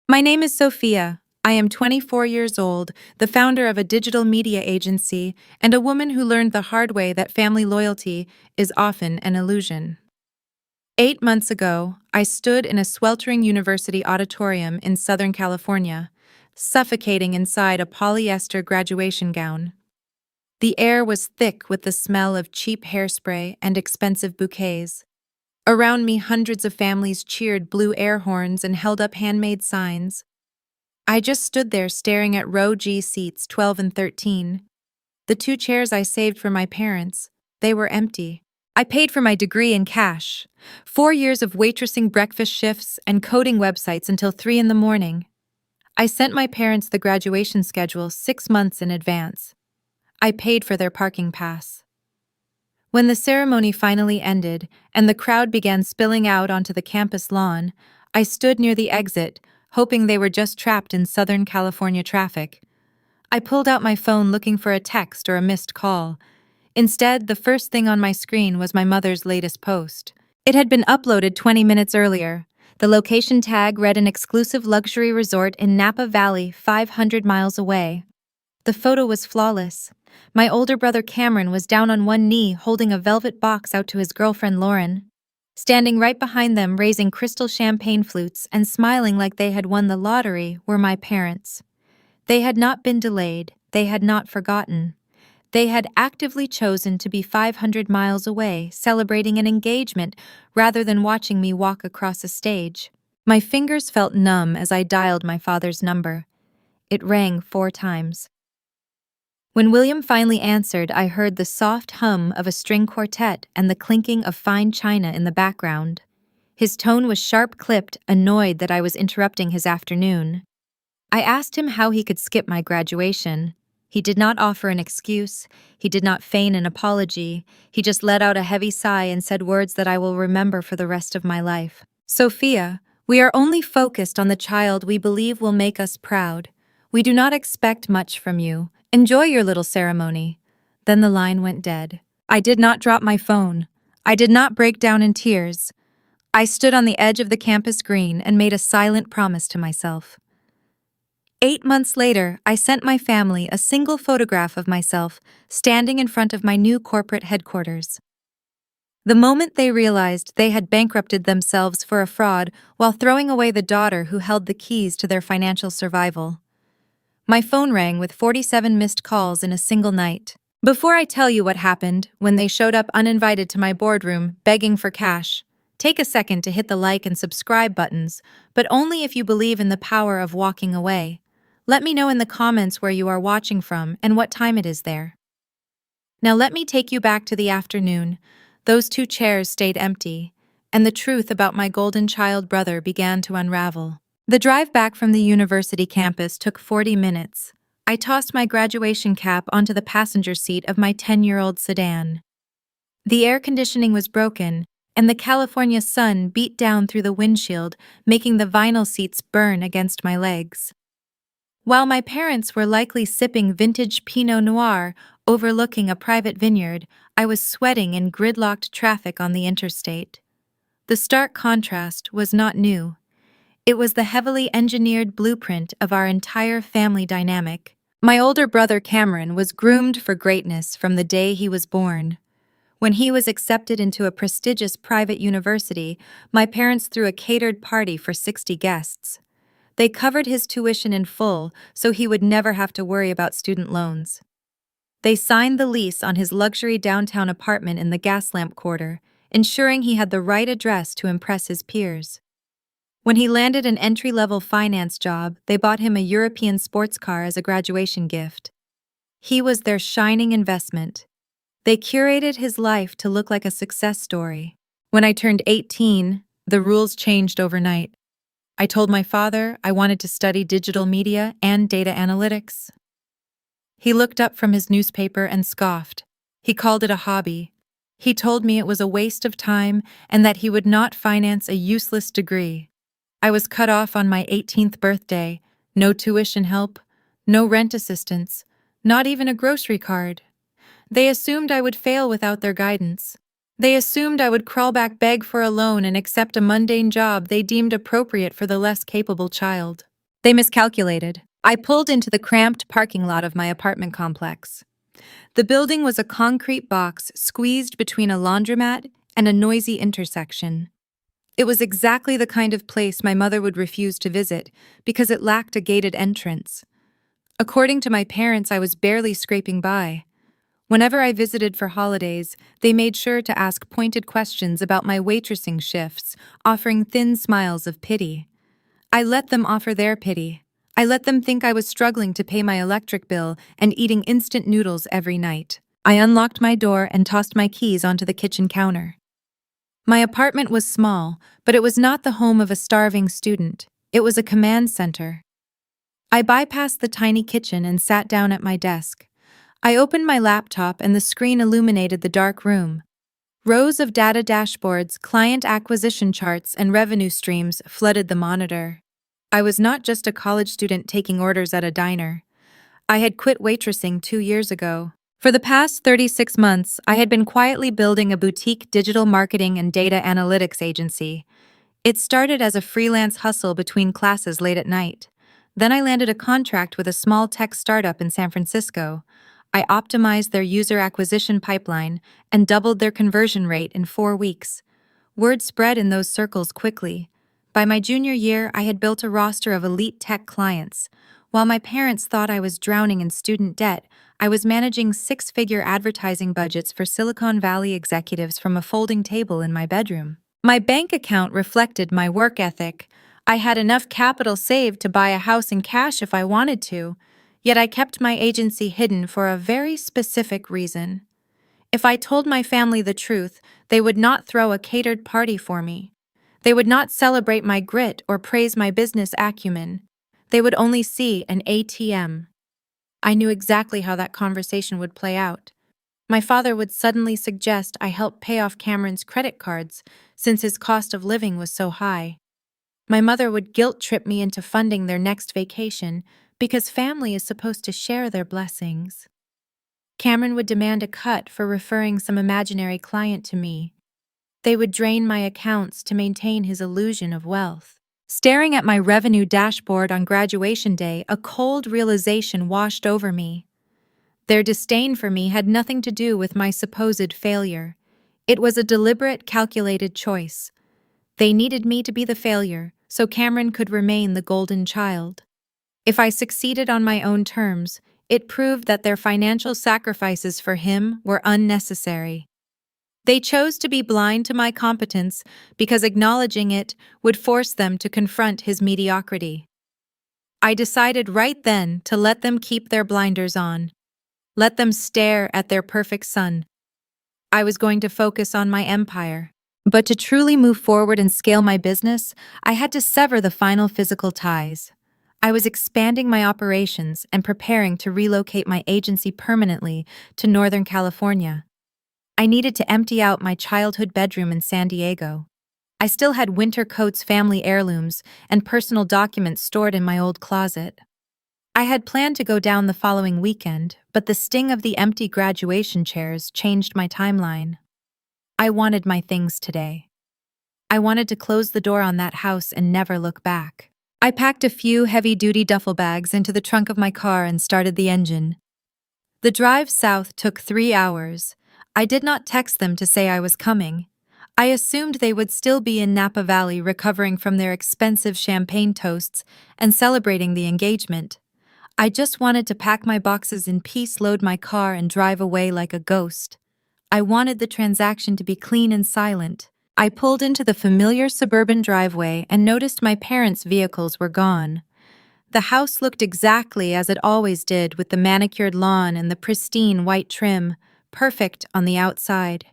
My name is Sophia. I am 24 years old, the founder of a digital media agency, and a woman who learned the hard way that family loyalty is often an illusion. 8 months ago, I stood in a sweltering university auditorium in Southern California, suffocating inside a polyester graduation gown. The air was thick with the smell of cheap hairspray and expensive bouquets. Around me, hundreds of families cheered blue air horns and held up handmade signs. I just stood there staring at row G seats 12 and 13. The two chairs I saved for my parents, they were empty. I paid for my degree in cash. 4 years of waitressing breakfast shifts and coding websites until 3 in the morning. I sent my parents the graduation schedule 6 months in advance. I paid for their parking pass. When the ceremony finally ended and the crowd began spilling out onto the campus lawn, I stood near the exit, hoping they were just trapped in Southern California traffic. I pulled out my phone looking for a text or a missed call. Instead, the first thing on my screen was my mother's latest post. It had been uploaded 20 minutes earlier. The location tag read an exclusive luxury resort in Napa Valley, 500 miles away. The photo was flawless. My older brother Cameron was down on one knee holding a velvet box out to his girlfriend Lauren. Standing right behind them, raising crystal champagne flutes and smiling like they had won the lottery, were my parents. They had not been delayed, they had not forgotten. They had actively chosen to be 500 miles away, celebrating an engagement rather than watching me walk across a stage. My fingers felt numb as I dialed my father's number. It rang 4 times. When William finally answered, I heard the soft hum of a string quartet and the clinking of fine china in the background. His tone was sharp-clipped, annoyed that I was interrupting his afternoon. I asked him how he could skip my graduation. He did not offer an excuse. He did not feign an apology. He just let out a heavy sigh and said words that I will remember for the rest of my life. Sophia, we are only focused on the child we believe will make us proud. We do not expect much from you. Enjoy your little ceremony. Then the line went dead. I did not drop my phone. I did not break down in tears. I stood on the edge of the campus green and made a silent promise to myself. 8 months later, I sent my family a single photograph of myself standing in front of my new corporate headquarters. The moment they realized they had bankrupted themselves for a fraud while throwing away the daughter who held the keys to their financial survival. My phone rang with 47 missed calls in a single night. Before I tell you what happened when they showed up uninvited to my boardroom begging for cash, take a second to hit the like and subscribe buttons, but only if you believe in the power of walking away. Let me know in the comments where you are watching from and what time it is there. Now let me take you back to the afternoon. Those 2 chairs stayed empty, and the truth about my golden child brother began to unravel. The drive back from the university campus took 40 minutes. I tossed my graduation cap onto the passenger seat of my 10-year-old sedan. The air conditioning was broken, and the California sun beat down through the windshield, making the vinyl seats burn against my legs. While my parents were likely sipping vintage Pinot Noir overlooking a private vineyard, I was sweating in gridlocked traffic on the interstate. The stark contrast was not new. It was the heavily engineered blueprint of our entire family dynamic. My older brother Cameron was groomed for greatness from the day he was born. When he was accepted into a prestigious private university, my parents threw a catered party for 60 guests. They covered his tuition in full so he would never have to worry about student loans. They signed the lease on his luxury downtown apartment in the Gaslamp Quarter, ensuring he had the right address to impress his peers. When he landed an entry-level finance job, they bought him a European sports car as a graduation gift. He was their shining investment. They curated his life to look like a success story. When I turned 18, the rules changed overnight. I told my father I wanted to study digital media and data analytics. He looked up from his newspaper and scoffed. He called it a hobby. He told me it was a waste of time and that he would not finance a useless degree. I was cut off on my 18th birthday, no tuition help, no rent assistance, not even a grocery card. They assumed I would fail without their guidance. They assumed I would crawl back, beg for a loan, and accept a mundane job they deemed appropriate for the less capable child. They miscalculated. I pulled into the cramped parking lot of my apartment complex. The building was a concrete box squeezed between a laundromat and a noisy intersection. It was exactly the kind of place my mother would refuse to visit because it lacked a gated entrance. According to my parents, I was barely scraping by. Whenever I visited for holidays, they made sure to ask pointed questions about my waitressing shifts, offering thin smiles of pity. I let them offer their pity. I let them think I was struggling to pay my electric bill and eating instant noodles every night. I unlocked my door and tossed my keys onto the kitchen counter. My apartment was small, but it was not the home of a starving student. It was a command center. I bypassed the tiny kitchen and sat down at my desk. I opened my laptop and the screen illuminated the dark room. Rows of data dashboards, client acquisition charts, and revenue streams flooded the monitor. I was not just a college student taking orders at a diner. I had quit waitressing 2 years ago. For the past 36 months, I had been quietly building a boutique digital marketing and data analytics agency. It started as a freelance hustle between classes late at night. Then I landed a contract with a small tech startup in San Francisco. I optimized their user acquisition pipeline and doubled their conversion rate in 4 weeks. Word spread in those circles quickly. By my junior year, I had built a roster of elite tech clients. While my parents thought I was drowning in student debt, I was managing six-figure advertising budgets for Silicon Valley executives from a folding table in my bedroom. My bank account reflected my work ethic. I had enough capital saved to buy a house in cash if I wanted to, yet I kept my agency hidden for a very specific reason. If I told my family the truth, they would not throw a catered party for me. They would not celebrate my grit or praise my business acumen. They would only see an ATM. I knew exactly how that conversation would play out. My father would suddenly suggest I help pay off Cameron's credit cards since his cost of living was so high. My mother would guilt-trip me into funding their next vacation because family is supposed to share their blessings. Cameron would demand a cut for referring some imaginary client to me. They would drain my accounts to maintain his illusion of wealth. Staring at my revenue dashboard on graduation day, a cold realization washed over me. Their disdain for me had nothing to do with my supposed failure. It was a deliberate, calculated choice. They needed me to be the failure, so Cameron could remain the golden child. If I succeeded on my own terms, it proved that their financial sacrifices for him were unnecessary. They chose to be blind to my competence because acknowledging it would force them to confront his mediocrity. I decided right then to let them keep their blinders on. Let them stare at their perfect son. I was going to focus on my empire. But to truly move forward and scale my business, I had to sever the final physical ties. I was expanding my operations and preparing to relocate my agency permanently to Northern California. I needed to empty out my childhood bedroom in San Diego. I still had winter coats, family heirlooms, and personal documents stored in my old closet. I had planned to go down the following weekend, but the sting of the empty graduation chairs changed my timeline. I wanted my things today. I wanted to close the door on that house and never look back. I packed a few heavy-duty duffel bags into the trunk of my car and started the engine. The drive south took 3 hours. I did not text them to say I was coming. I assumed they would still be in Napa Valley recovering from their expensive champagne toasts and celebrating the engagement. I just wanted to pack my boxes in peace, load my car, and drive away like a ghost. I wanted the transaction to be clean and silent. I pulled into the familiar suburban driveway and noticed my parents' vehicles were gone. The house looked exactly as it always did, with the manicured lawn and the pristine white trim, perfect on the outside.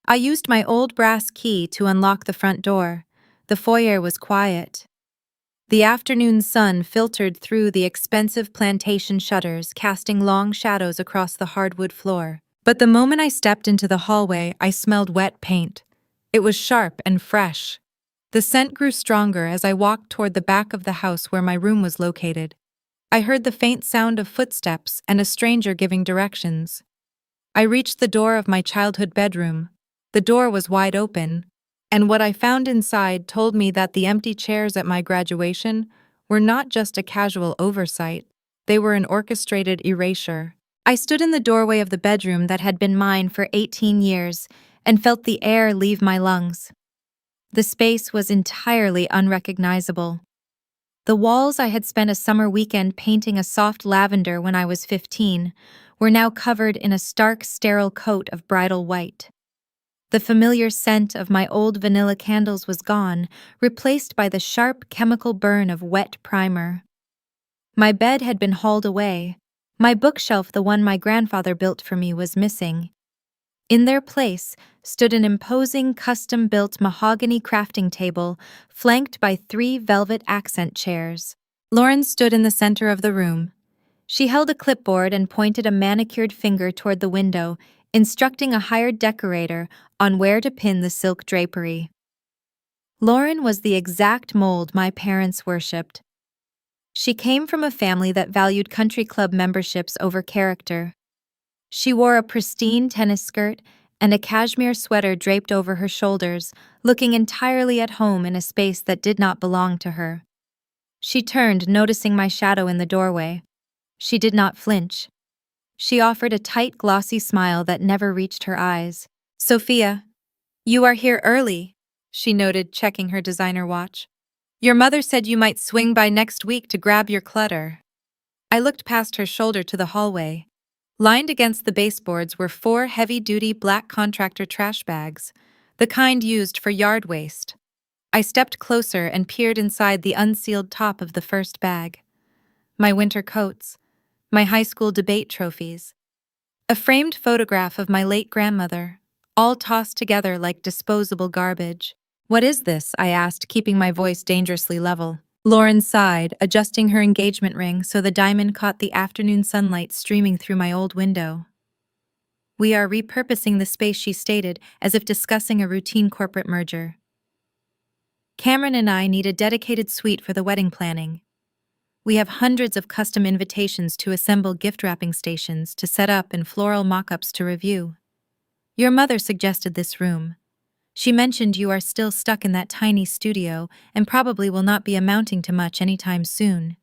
I used my old brass key to unlock the front door. The foyer was quiet. The afternoon sun filtered through the expensive plantation shutters, casting long shadows across the hardwood floor. But the moment I stepped into the hallway, I smelled wet paint. It was sharp and fresh. The scent grew stronger as I walked toward the back of the house where my room was located. I heard the faint sound of footsteps and a stranger giving directions. I reached the door of my childhood bedroom. The door was wide open, and what I found inside told me that the empty chairs at my graduation were not just a casual oversight, they were an orchestrated erasure. I stood in the doorway of the bedroom that had been mine for 18 years and felt the air leave my lungs. The space was entirely unrecognizable. The walls I had spent a summer weekend painting a soft lavender when I was 15 were now covered in a stark, sterile coat of bridal white. The familiar scent of my old vanilla candles was gone, replaced by the sharp chemical burn of wet primer. My bed had been hauled away. My bookshelf, the one my grandfather built for me, was missing. In their place stood an imposing custom-built mahogany crafting table, flanked by 3 velvet accent chairs. Lauren stood in the center of the room. She held a clipboard and pointed a manicured finger toward the window, instructing a hired decorator on where to pin the silk drapery. Lauren was the exact mold my parents worshipped. She came from a family that valued country club memberships over character. She wore a pristine tennis skirt and a cashmere sweater draped over her shoulders, looking entirely at home in a space that did not belong to her. She turned, noticing my shadow in the doorway. She did not flinch. She offered a tight, glossy smile that never reached her eyes. "Sophia, you are here early," she noted, checking her designer watch. "Your mother said you might swing by next week to grab your clutter." I looked past her shoulder to the hallway. Lined against the baseboards were 4 heavy-duty black contractor trash bags, the kind used for yard waste. I stepped closer and peered inside the unsealed top of the first bag. My winter coats, my high school debate trophies, a framed photograph of my late grandmother, all tossed together like disposable garbage. "What is this?" I asked, keeping my voice dangerously level. Lauren sighed, adjusting her engagement ring so the diamond caught the afternoon sunlight streaming through my old window. "We are repurposing the space," she stated, as if discussing a routine corporate merger. "Cameron and I need a dedicated suite for the wedding planning. We have hundreds of custom invitations to assemble gift wrapping stations to set up and floral mock-ups to review. Your mother suggested this room. She mentioned you are still stuck in that tiny studio and probably will not be amounting to much anytime soon.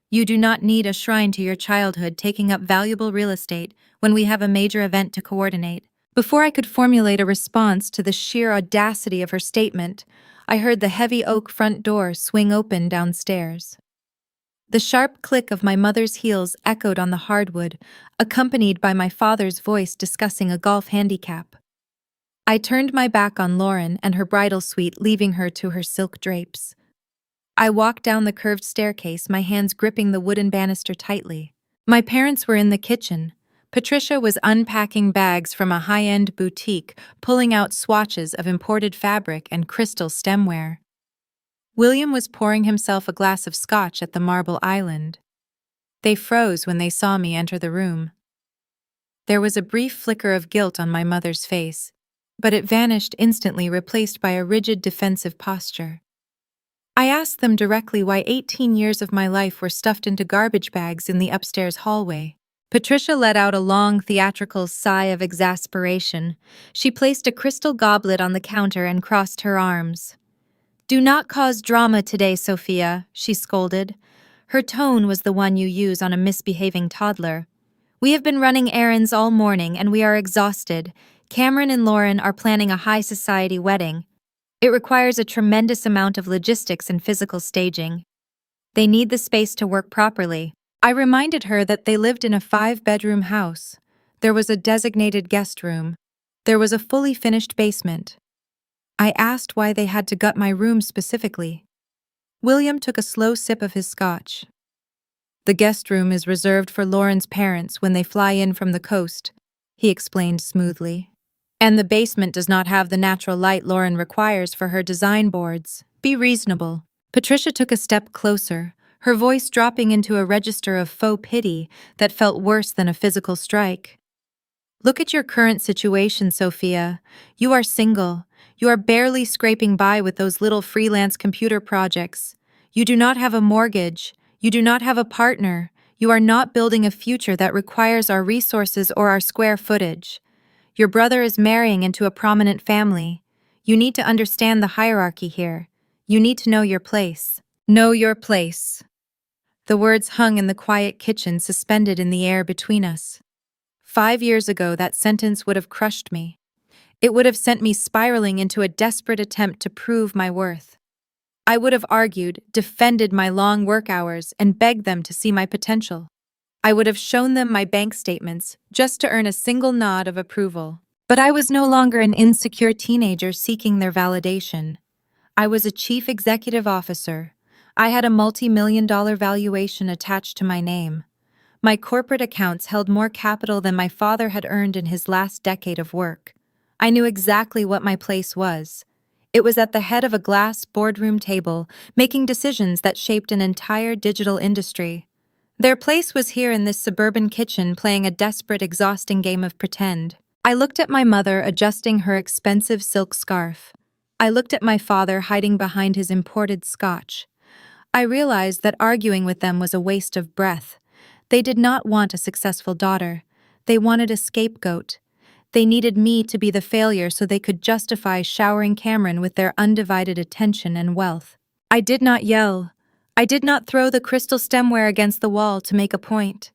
You do not need a shrine to your childhood taking up valuable real estate when we have a major event to coordinate." Before I could formulate a response to the sheer audacity of her statement, I heard the heavy oak front door swing open downstairs. The sharp click of my mother's heels echoed on the hardwood, accompanied by my father's voice discussing a golf handicap. I turned my back on Lauren and her bridal suite, leaving her to her silk drapes. I walked down the curved staircase, my hands gripping the wooden banister tightly. My parents were in the kitchen. Patricia was unpacking bags from a high-end boutique, pulling out swatches of imported fabric and crystal stemware. William was pouring himself a glass of scotch at the Marble Island. They froze when they saw me enter the room. There was a brief flicker of guilt on my mother's face, but it vanished instantly, replaced by a rigid defensive posture. I asked them directly why 18 years of my life were stuffed into garbage bags in the upstairs hallway. Patricia let out a long, theatrical sigh of exasperation. She placed a crystal goblet on the counter and crossed her arms. "Do not cause drama today, Sophia," she scolded. Her tone was the one you use on a misbehaving toddler. "We have been running errands all morning and we are exhausted. Cameron and Lauren are planning a high society wedding. It requires a tremendous amount of logistics and physical staging. They need the space to work properly." I reminded her that they lived in a 5-bedroom house. There was a designated guest room. There was a fully finished basement. I asked why they had to gut my room specifically. William took a slow sip of his scotch. "The guest room is reserved for Lauren's parents when they fly in from the coast," he explained smoothly. "And the basement does not have the natural light Lauren requires for her design boards. Be reasonable." Patricia took a step closer, her voice dropping into a register of faux pity that felt worse than a physical strike. "Look at your current situation, Sophia. You are single. You are barely scraping by with those little freelance computer projects. You do not have a mortgage. You do not have a partner. You are not building a future that requires our resources or our square footage. Your brother is marrying into a prominent family. You need to understand the hierarchy here. You need to know your place." Know your place. The words hung in the quiet kitchen, suspended in the air between us. 5 years ago, that sentence would have crushed me. It would have sent me spiraling into a desperate attempt to prove my worth. I would have argued, defended my long work hours, and begged them to see my potential. I would have shown them my bank statements just to earn a single nod of approval. But I was no longer an insecure teenager seeking their validation. I was a chief executive officer. I had a multi-million-dollar valuation attached to my name. My corporate accounts held more capital than my father had earned in his last decade of work. I knew exactly what my place was. It was at the head of a glass boardroom table, making decisions that shaped an entire digital industry. Their place was here in this suburban kitchen, playing a desperate, exhausting game of pretend. I looked at my mother adjusting her expensive silk scarf. I looked at my father hiding behind his imported scotch. I realized that arguing with them was a waste of breath. They did not want a successful daughter. They wanted a scapegoat. They needed me to be the failure so they could justify showering Cameron with their undivided attention and wealth. I did not yell. I did not throw the crystal stemware against the wall to make a point.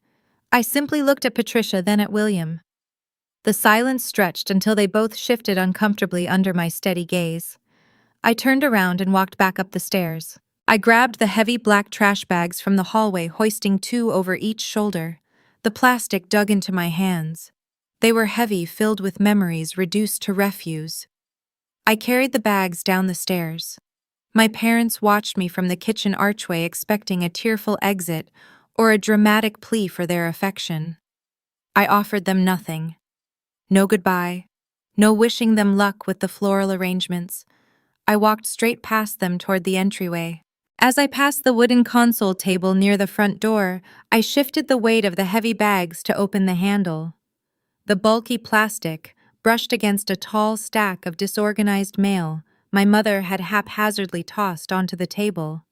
I simply looked at Patricia, then at William. The silence stretched until they both shifted uncomfortably under my steady gaze. I turned around and walked back up the stairs. I grabbed the heavy black trash bags from the hallway, hoisting 2 over each shoulder. The plastic dug into my hands. They were heavy, filled with memories reduced to refuse. I carried the bags down the stairs. My parents watched me from the kitchen archway, expecting a tearful exit or a dramatic plea for their affection. I offered them nothing. No goodbye. No wishing them luck with the floral arrangements. I walked straight past them toward the entryway. As I passed the wooden console table near the front door, I shifted the weight of the heavy bags to open the handle. The bulky plastic brushed against a tall stack of disorganized mail my mother had haphazardly tossed onto the table.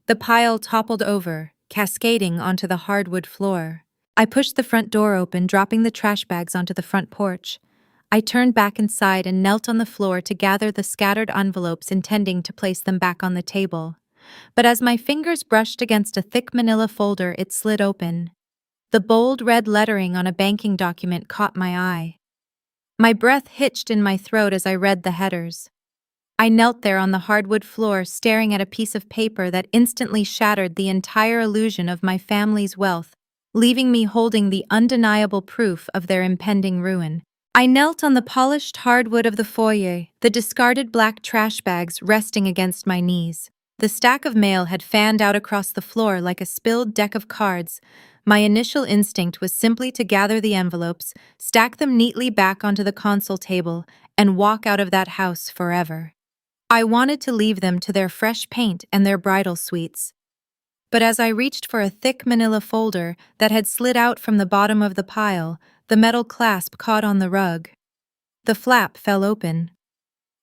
The pile toppled over, cascading onto the hardwood floor. I pushed the front door open, dropping the trash bags onto the front porch. I turned back inside and knelt on the floor to gather the scattered envelopes, intending to place them back on the table. But as my fingers brushed against a thick manila folder, it slid open. The bold red lettering on a banking document caught my eye. My breath hitched in my throat as I read the headers. I knelt there on the hardwood floor, staring at a piece of paper that instantly shattered the entire illusion of my family's wealth, leaving me holding the undeniable proof of their impending ruin. I knelt on the polished hardwood of the foyer, the discarded black trash bags resting against my knees. The stack of mail had fanned out across the floor like a spilled deck of cards. My initial instinct was simply to gather the envelopes, stack them neatly back onto the console table, and walk out of that house forever. I wanted to leave them to their fresh paint and their bridal suites. But as I reached for a thick manila folder that had slid out from the bottom of the pile, the metal clasp caught on the rug. The flap fell open.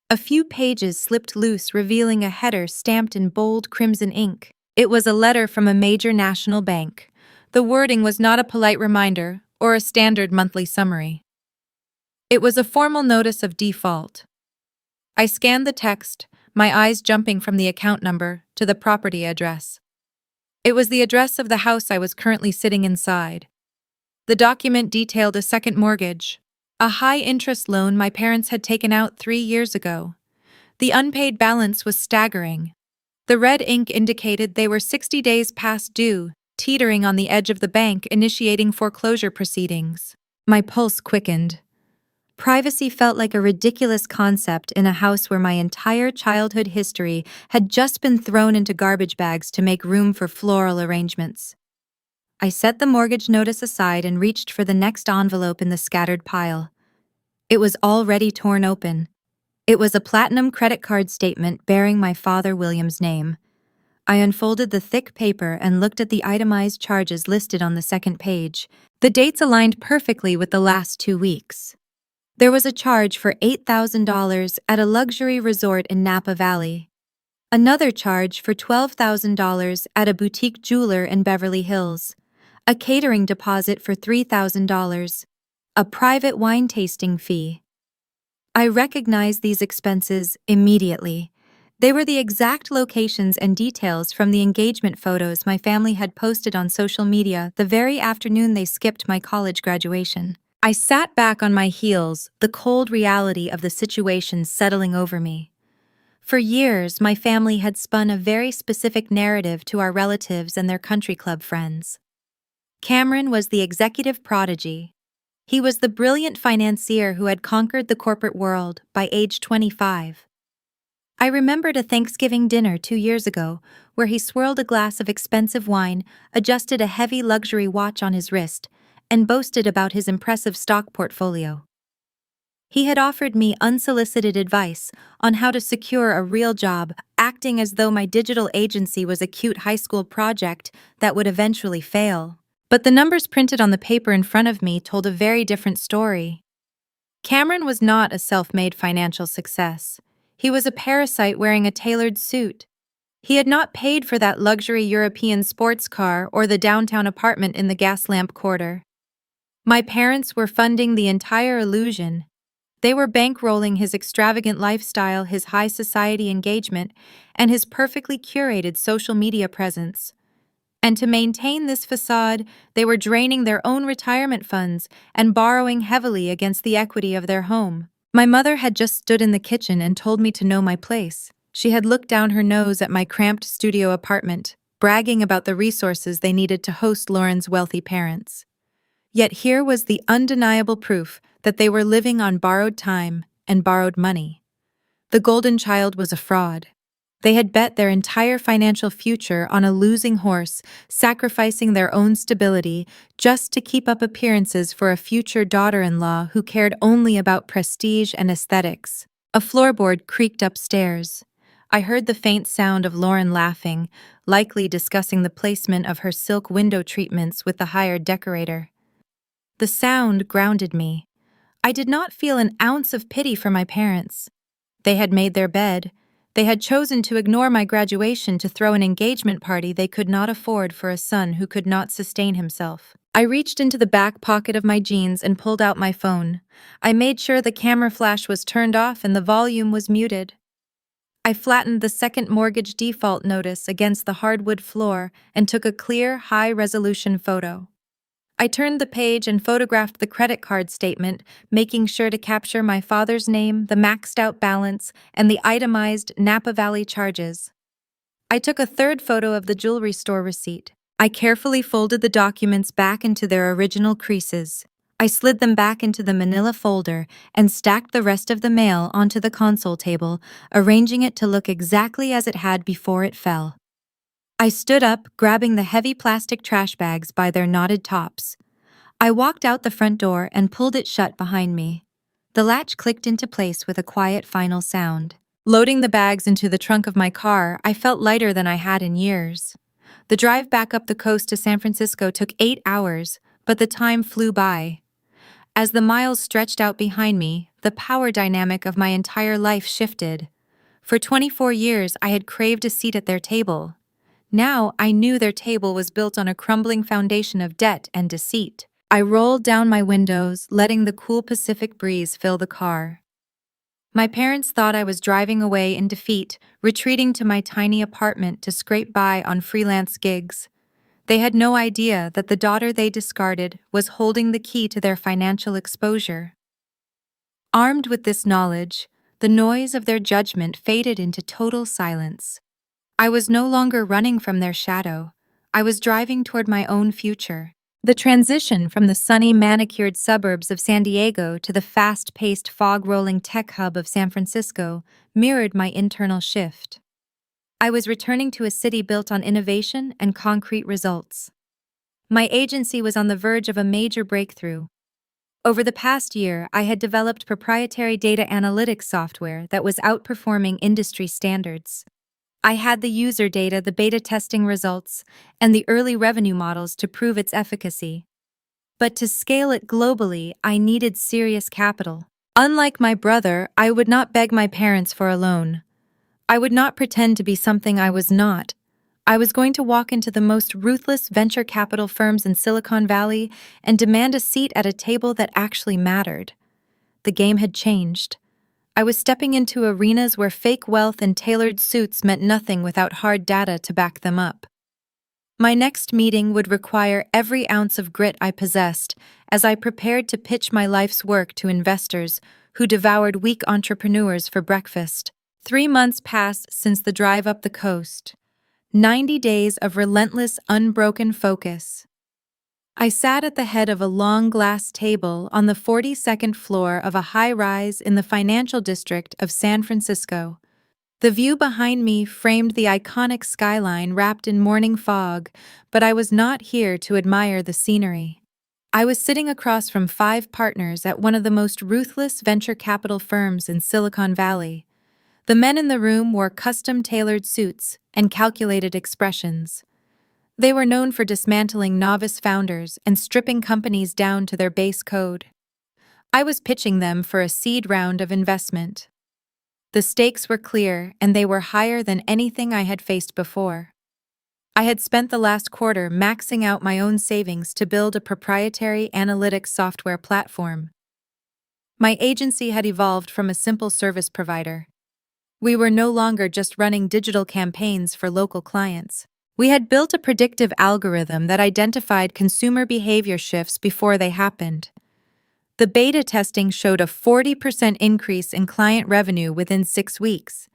A few pages slipped loose, revealing a header stamped in bold crimson ink. It was a letter from a major national bank. The wording was not a polite reminder or a standard monthly summary. It was a formal notice of default. I scanned the text, my eyes jumping from the account number to the property address. It was the address of the house I was currently sitting inside. The document detailed a second mortgage, a high-interest loan my parents had taken out 3 years ago. The unpaid balance was staggering. The red ink indicated they were 60 days past due, teetering on the edge of the bank initiating foreclosure proceedings. My pulse quickened. Privacy felt like a ridiculous concept in a house where my entire childhood history had just been thrown into garbage bags to make room for floral arrangements. I set the mortgage notice aside and reached for the next envelope in the scattered pile. It was already torn open. It was a platinum credit card statement bearing my father William's name. I unfolded the thick paper and looked at the itemized charges listed on the second page. The dates aligned perfectly with the last 2 weeks. There was a charge for $8,000 at a luxury resort in Napa Valley. Another charge for $12,000 at a boutique jeweler in Beverly Hills. A catering deposit for $3,000. A private wine tasting fee. I recognized these expenses immediately. They were the exact locations and details from the engagement photos my family had posted on social media the very afternoon they skipped my college graduation. I sat back on my heels, the cold reality of the situation settling over me. For years, my family had spun a very specific narrative to our relatives and their country club friends. Cameron was the executive prodigy. He was the brilliant financier who had conquered the corporate world by age 25. I remembered a Thanksgiving dinner 2 years ago where he swirled a glass of expensive wine, adjusted a heavy luxury watch on his wrist, and boasted about his impressive stock portfolio. He had offered me unsolicited advice on how to secure a real job, acting as though my digital agency was a cute high school project that would eventually fail. But the numbers printed on the paper in front of me told a very different story. Cameron was not a self-made financial success. He was a parasite wearing a tailored suit. He had not paid for that luxury European sports car or the downtown apartment in the Gaslamp Quarter. My parents were funding the entire illusion. They were bankrolling his extravagant lifestyle, his high society engagement, and his perfectly curated social media presence. And to maintain this facade, they were draining their own retirement funds and borrowing heavily against the equity of their home. My mother had just stood in the kitchen and told me to know my place. She had looked down her nose at my cramped studio apartment, bragging about the resources they needed to host Lauren's wealthy parents. Yet here was the undeniable proof that they were living on borrowed time and borrowed money. The golden child was a fraud. They had bet their entire financial future on a losing horse, sacrificing their own stability just to keep up appearances for a future daughter-in-law who cared only about prestige and aesthetics. A floorboard creaked upstairs. I heard the faint sound of Lauren laughing, likely discussing the placement of her silk window treatments with the hired decorator. The sound grounded me. I did not feel an ounce of pity for my parents. They had made their bed. They had chosen to ignore my graduation to throw an engagement party they could not afford for a son who could not sustain himself. I reached into the back pocket of my jeans and pulled out my phone. I made sure the camera flash was turned off and the volume was muted. I flattened the second mortgage default notice against the hardwood floor and took a clear, high-resolution photo. I turned the page and photographed the credit card statement, making sure to capture my father's name, the maxed-out balance, and the itemized Napa Valley charges. I took a third photo of the jewelry store receipt. I carefully folded the documents back into their original creases. I slid them back into the manila folder and stacked the rest of the mail onto the console table, arranging it to look exactly as it had before it fell. I stood up, grabbing the heavy plastic trash bags by their knotted tops. I walked out the front door and pulled it shut behind me. The latch clicked into place with a quiet final sound. Loading the bags into the trunk of my car, I felt lighter than I had in years. The drive back up the coast to San Francisco took 8 hours, but the time flew by. As the miles stretched out behind me, the power dynamic of my entire life shifted. For 24 years, I had craved a seat at their table. Now I knew their table was built on a crumbling foundation of debt and deceit. I rolled down my windows, letting the cool Pacific breeze fill the car. My parents thought I was driving away in defeat, retreating to my tiny apartment to scrape by on freelance gigs. They had no idea that the daughter they discarded was holding the key to their financial exposure. Armed with this knowledge, the noise of their judgment faded into total silence. I was no longer running from their shadow. I was driving toward my own future. The transition from the sunny, manicured suburbs of San Diego to the fast-paced, fog-rolling tech hub of San Francisco mirrored my internal shift. I was returning to a city built on innovation and concrete results. My agency was on the verge of a major breakthrough. Over the past year, I had developed proprietary data analytics software that was outperforming industry standards. I had the user data, the beta testing results, and the early revenue models to prove its efficacy. But to scale it globally, I needed serious capital. Unlike my brother, I would not beg my parents for a loan. I would not pretend to be something I was not. I was going to walk into the most ruthless venture capital firms in Silicon Valley and demand a seat at a table that actually mattered. The game had changed. I was stepping into arenas where fake wealth and tailored suits meant nothing without hard data to back them up. My next meeting would require every ounce of grit I possessed as I prepared to pitch my life's work to investors who devoured weak entrepreneurs for breakfast. 3 months passed since the drive up the coast. 90 days of relentless, unbroken focus. I sat at the head of a long glass table on the 42nd floor of a high-rise in the financial district of San Francisco. The view behind me framed the iconic skyline wrapped in morning fog, but I was not here to admire the scenery. I was sitting across from 5 partners at one of the most ruthless venture capital firms in Silicon Valley. The men in the room wore custom-tailored suits and calculated expressions. They were known for dismantling novice founders and stripping companies down to their base code. I was pitching them for a seed round of investment. The stakes were clear, and they were higher than anything I had faced before. I had spent the last quarter maxing out my own savings to build a proprietary analytics software platform. My agency had evolved from a simple service provider. We were no longer just running digital campaigns for local clients. We had built a predictive algorithm that identified consumer behavior shifts before they happened. The beta testing showed a 40% increase in client revenue within 6 weeks.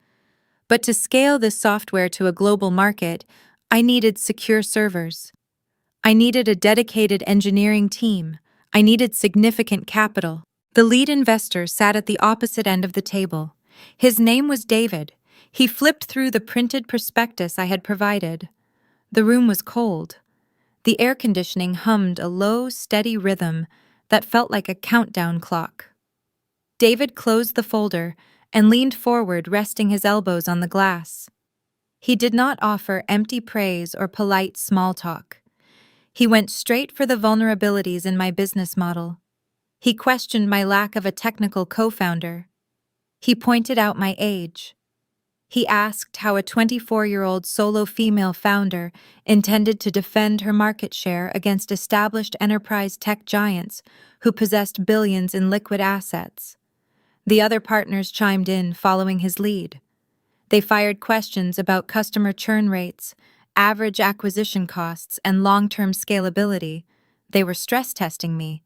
But to scale this software to a global market, I needed secure servers. I needed a dedicated engineering team. I needed significant capital. The lead investor sat at the opposite end of the table. His name was David. He flipped through the printed prospectus I had provided. The room was cold. The air conditioning hummed a low, steady rhythm that felt like a countdown clock. David closed the folder and leaned forward, resting his elbows on the glass. He did not offer empty praise or polite small talk. He went straight for the vulnerabilities in my business model. He questioned my lack of a technical co-founder. He pointed out my age. He asked how a 24-year-old solo female founder intended to defend her market share against established enterprise tech giants who possessed billions in liquid assets. The other partners chimed in, following his lead. They fired questions about customer churn rates, average acquisition costs, and long-term scalability. They were stress testing me.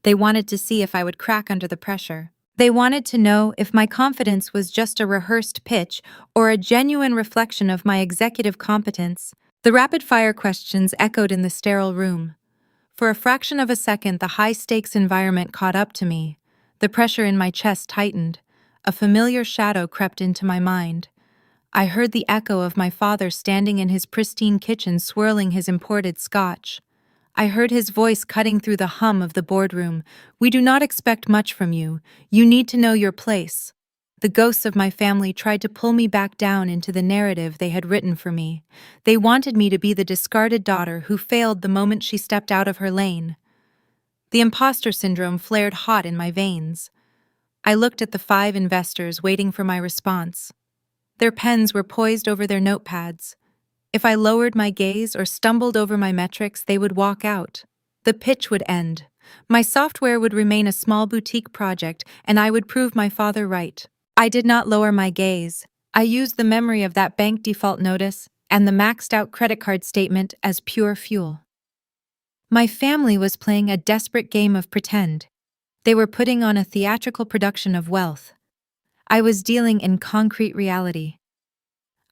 They wanted to see if I would crack under the pressure. They wanted to know if my confidence was just a rehearsed pitch or a genuine reflection of my executive competence. The rapid-fire questions echoed in the sterile room. For a fraction of a second, the high-stakes environment caught up to me. The pressure in my chest tightened. A familiar shadow crept into my mind. I heard the echo of my father standing in his pristine kitchen swirling his imported scotch. I heard his voice cutting through the hum of the boardroom. "We do not expect much from you. You need to know your place." The ghosts of my family tried to pull me back down into the narrative they had written for me. They wanted me to be the discarded daughter who failed the moment she stepped out of her lane. The imposter syndrome flared hot in my veins. I looked at the 5 investors waiting for my response. Their pens were poised over their notepads. If I lowered my gaze or stumbled over my metrics, they would walk out. The pitch would end. My software would remain a small boutique project, and I would prove my father right. I did not lower my gaze. I used the memory of that bank default notice and the maxed-out credit card statement as pure fuel. My family was playing a desperate game of pretend. They were putting on a theatrical production of wealth. I was dealing in concrete reality.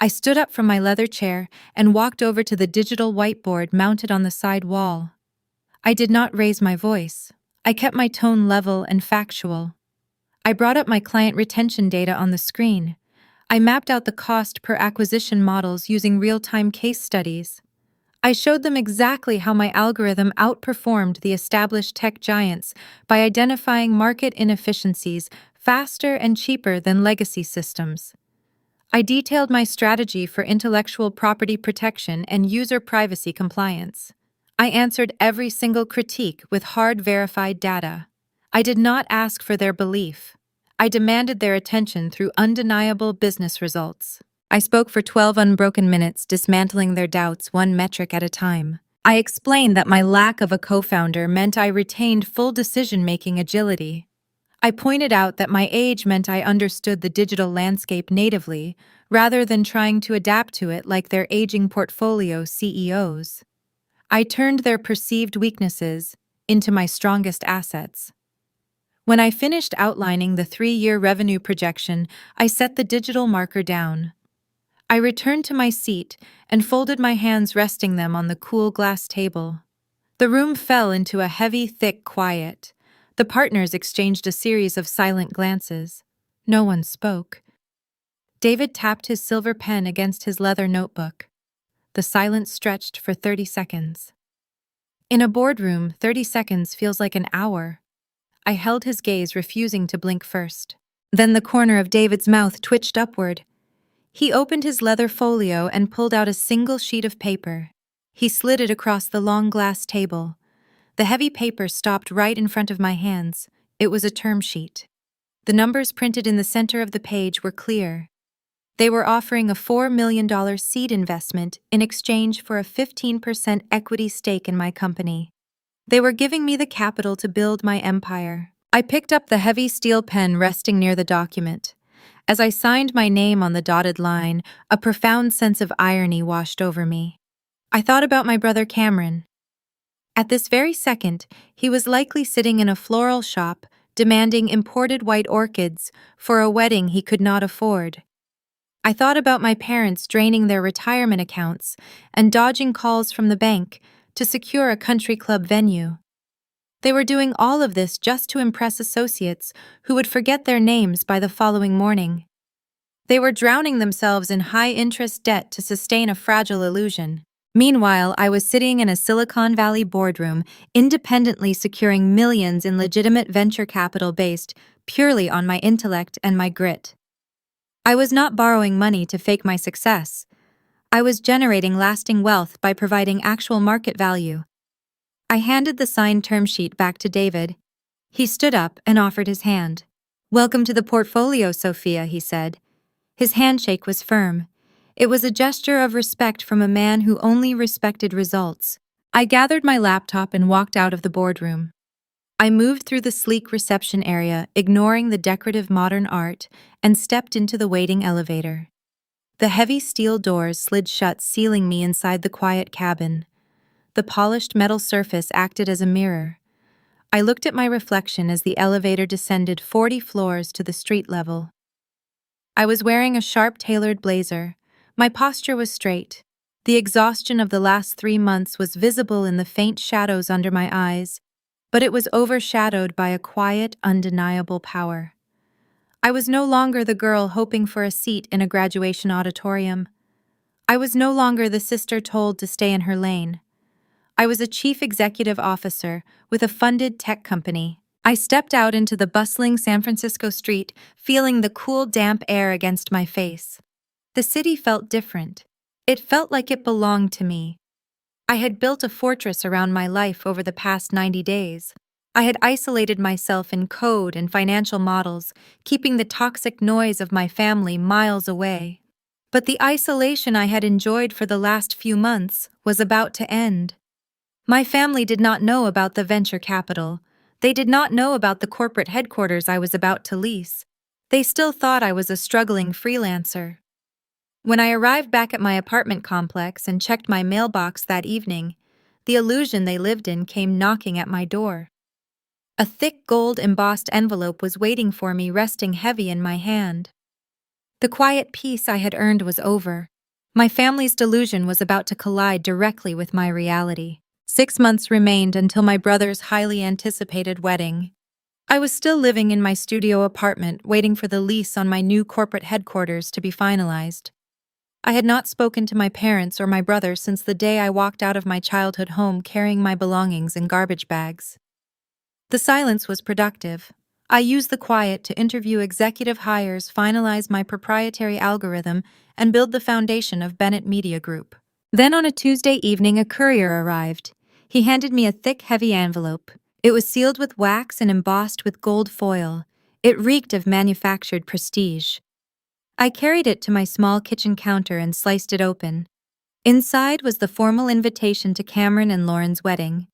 I stood up from my leather chair and walked over to the digital whiteboard mounted on the side wall. I did not raise my voice. I kept my tone level and factual. I brought up my client retention data on the screen. I mapped out the cost per acquisition models using real-time case studies. I showed them exactly how my algorithm outperformed the established tech giants by identifying market inefficiencies faster and cheaper than legacy systems. I detailed my strategy for intellectual property protection and user privacy compliance. I answered every single critique with hard verified data. I did not ask for their belief. I demanded their attention through undeniable business results. I spoke for 12 unbroken minutes, dismantling their doubts one metric at a time. I explained that my lack of a co-founder meant I retained full decision-making agility. I pointed out that my age meant I understood the digital landscape natively, rather than trying to adapt to it like their aging portfolio CEOs. I turned their perceived weaknesses into my strongest assets. When I finished outlining the 3-year revenue projection, I set the digital marker down. I returned to my seat and folded my hands, resting them on the cool glass table. The room fell into a heavy, thick quiet. The partners exchanged a series of silent glances. No one spoke. David tapped his silver pen against his leather notebook. The silence stretched for 30 seconds. In a boardroom, 30 seconds feels like an hour. I held his gaze, refusing to blink first. Then the corner of David's mouth twitched upward. He opened his leather folio and pulled out a single sheet of paper. He slid it across the long glass table. The heavy paper stopped right in front of my hands. It was a term sheet. The numbers printed in the center of the page were clear. They were offering a $4 million seed investment in exchange for a 15% equity stake in my company. They were giving me the capital to build my empire. I picked up the heavy steel pen resting near the document. As I signed my name on the dotted line, a profound sense of irony washed over me. I thought about my brother Cameron. At this very second, he was likely sitting in a floral shop, demanding imported white orchids for a wedding he could not afford. I thought about my parents draining their retirement accounts and dodging calls from the bank to secure a country club venue. They were doing all of this just to impress associates who would forget their names by the following morning. They were drowning themselves in high-interest debt to sustain a fragile illusion. Meanwhile, I was sitting in a Silicon Valley boardroom, independently securing millions in legitimate venture capital based purely on my intellect and my grit. I was not borrowing money to fake my success. I was generating lasting wealth by providing actual market value. I handed the signed term sheet back to David. He stood up and offered his hand. "Welcome to the portfolio, Sophia," he said. His handshake was firm. It was a gesture of respect from a man who only respected results. I gathered my laptop and walked out of the boardroom. I moved through the sleek reception area, ignoring the decorative modern art, and stepped into the waiting elevator. The heavy steel doors slid shut, sealing me inside the quiet cabin. The polished metal surface acted as a mirror. I looked at my reflection as the elevator descended 40 floors to the street level. I was wearing a sharp-tailored blazer. My posture was straight. The exhaustion of the last 3 months was visible in the faint shadows under my eyes, but it was overshadowed by a quiet, undeniable power. I was no longer the girl hoping for a seat in a graduation auditorium. I was no longer the sister told to stay in her lane. I was a chief executive officer with a funded tech company. I stepped out into the bustling San Francisco street, feeling the cool, damp air against my face. The city felt different. It felt like it belonged to me. I had built a fortress around my life over the past 90 days. I had isolated myself in code and financial models, keeping the toxic noise of my family miles away. But the isolation I had enjoyed for the last few months was about to end. My family did not know about the venture capital. They did not know about the corporate headquarters I was about to lease. They still thought I was a struggling freelancer. When I arrived back at my apartment complex and checked my mailbox that evening, the illusion they lived in came knocking at my door. A thick gold-embossed envelope was waiting for me, resting heavy in my hand. The quiet peace I had earned was over. My family's delusion was about to collide directly with my reality. 6 months remained until my brother's highly anticipated wedding. I was still living in my studio apartment, waiting for the lease on my new corporate headquarters to be finalized. I had not spoken to my parents or my brother since the day I walked out of my childhood home carrying my belongings in garbage bags. The silence was productive. I used the quiet to interview executive hires, finalize my proprietary algorithm, and build the foundation of Bennett Media Group. Then on a Tuesday evening, a courier arrived. He handed me a thick, heavy envelope. It was sealed with wax and embossed with gold foil. It reeked of manufactured prestige. I carried it to my small kitchen counter and sliced it open. Inside was the formal invitation to Cameron and Lauren's wedding.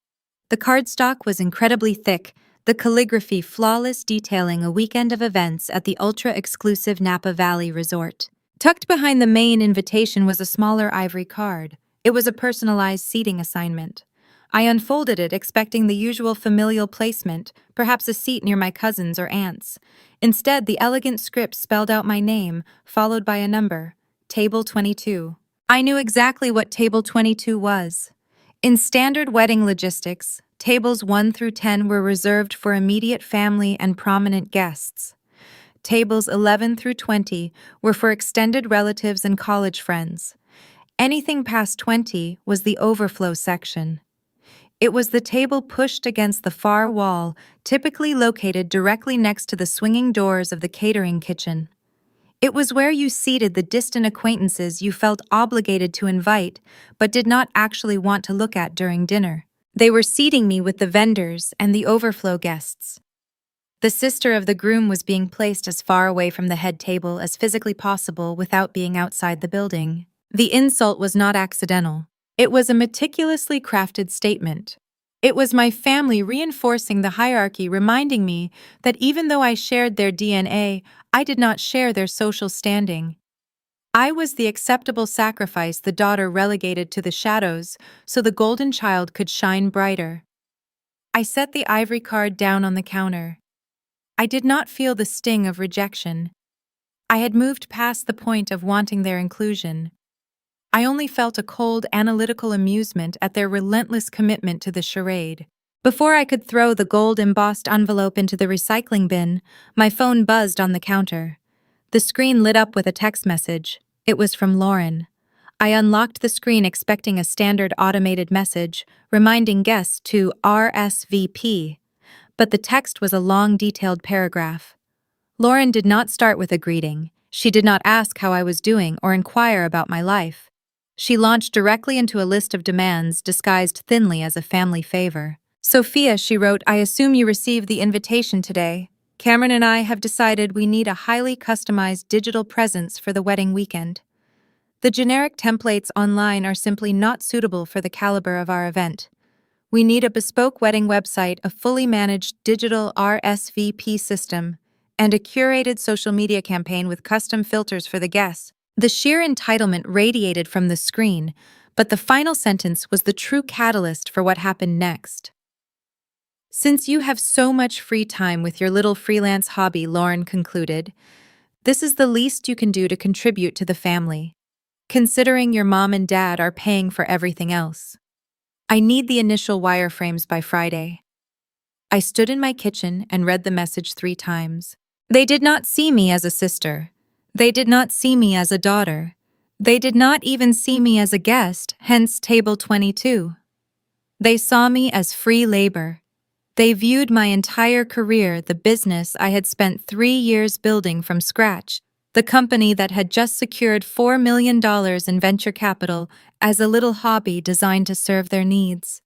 The cardstock was incredibly thick, the calligraphy flawless detailing a weekend of events at the ultra-exclusive Napa Valley Resort. Tucked behind the main invitation was a smaller ivory card. It was a personalized seating assignment. I unfolded it, expecting the usual familial placement, perhaps a seat near my cousins or aunts. Instead, the elegant script spelled out my name, followed by a number, Table 22. I knew exactly what Table 22 was. In standard wedding logistics, tables 1 through 10 were reserved for immediate family and prominent guests. Tables 11 through 20 were for extended relatives and college friends. Anything past 20 was the overflow section. It was the table pushed against the far wall, typically located directly next to the swinging doors of the catering kitchen. It was where you seated the distant acquaintances you felt obligated to invite, but did not actually want to look at during dinner. They were seating me with the vendors and the overflow guests. The sister of the groom was being placed as far away from the head table as physically possible without being outside the building. The insult was not accidental. It was a meticulously crafted statement. It was my family reinforcing the hierarchy, reminding me that even though I shared their DNA, I did not share their social standing. I was the acceptable sacrifice the daughter relegated to the shadows so the golden child could shine brighter. I set the ivory card down on the counter. I did not feel the sting of rejection. I had moved past the point of wanting their inclusion. I only felt a cold, analytical amusement at their relentless commitment to the charade. Before I could throw the gold-embossed envelope into the recycling bin, my phone buzzed on the counter. The screen lit up with a text message. It was from Lauren. I unlocked the screen expecting a standard automated message, reminding guests to RSVP. But the text was a long, detailed paragraph. Lauren did not start with a greeting. She did not ask how I was doing or inquire about my life. She launched directly into a list of demands disguised thinly as a family favor. Sophia, she wrote, I assume you received the invitation today. Cameron and I have decided we need a highly customized digital presence for the wedding weekend. The generic templates online are simply not suitable for the caliber of our event. We need a bespoke wedding website, a fully managed digital RSVP system, and a curated social media campaign with custom filters for the guests. The sheer entitlement radiated from the screen, but the final sentence was the true catalyst for what happened next. Since you have so much free time with your little freelance hobby, Lauren concluded, this is the least you can do to contribute to the family, considering your mom and dad are paying for everything else. I need the initial wireframes by Friday. I stood in my kitchen and read the message 3 times. They did not see me as a sister. They did not see me as a daughter. They did not even see me as a guest, hence Table 22. They saw me as free labor. They viewed my entire career, the business I had spent 3 years building from scratch, the company that had just secured $4 million in venture capital, as a little hobby designed to serve their needs.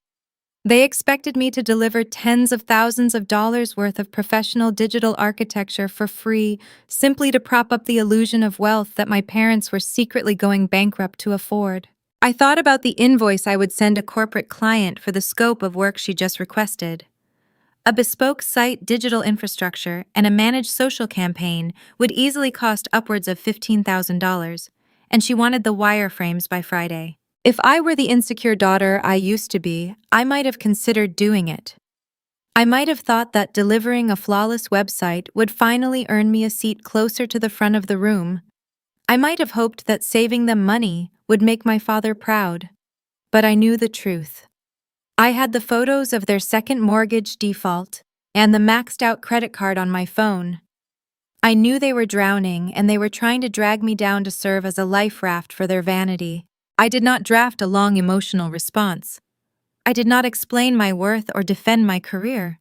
They expected me to deliver tens of thousands of dollars worth of professional digital architecture for free, simply to prop up the illusion of wealth that my parents were secretly going bankrupt to afford. I thought about the invoice I would send a corporate client for the scope of work she just requested. A bespoke site, digital infrastructure, and a managed social campaign would easily cost upwards of $15,000, and she wanted the wireframes by Friday. If I were the insecure daughter I used to be, I might have considered doing it. I might have thought that delivering a flawless website would finally earn me a seat closer to the front of the room. I might have hoped that saving them money would make my father proud. But I knew the truth. I had the photos of their second mortgage default and the maxed-out credit card on my phone. I knew they were drowning and they were trying to drag me down to serve as a life raft for their vanity. I did not draft a long emotional response. I did not explain my worth or defend my career.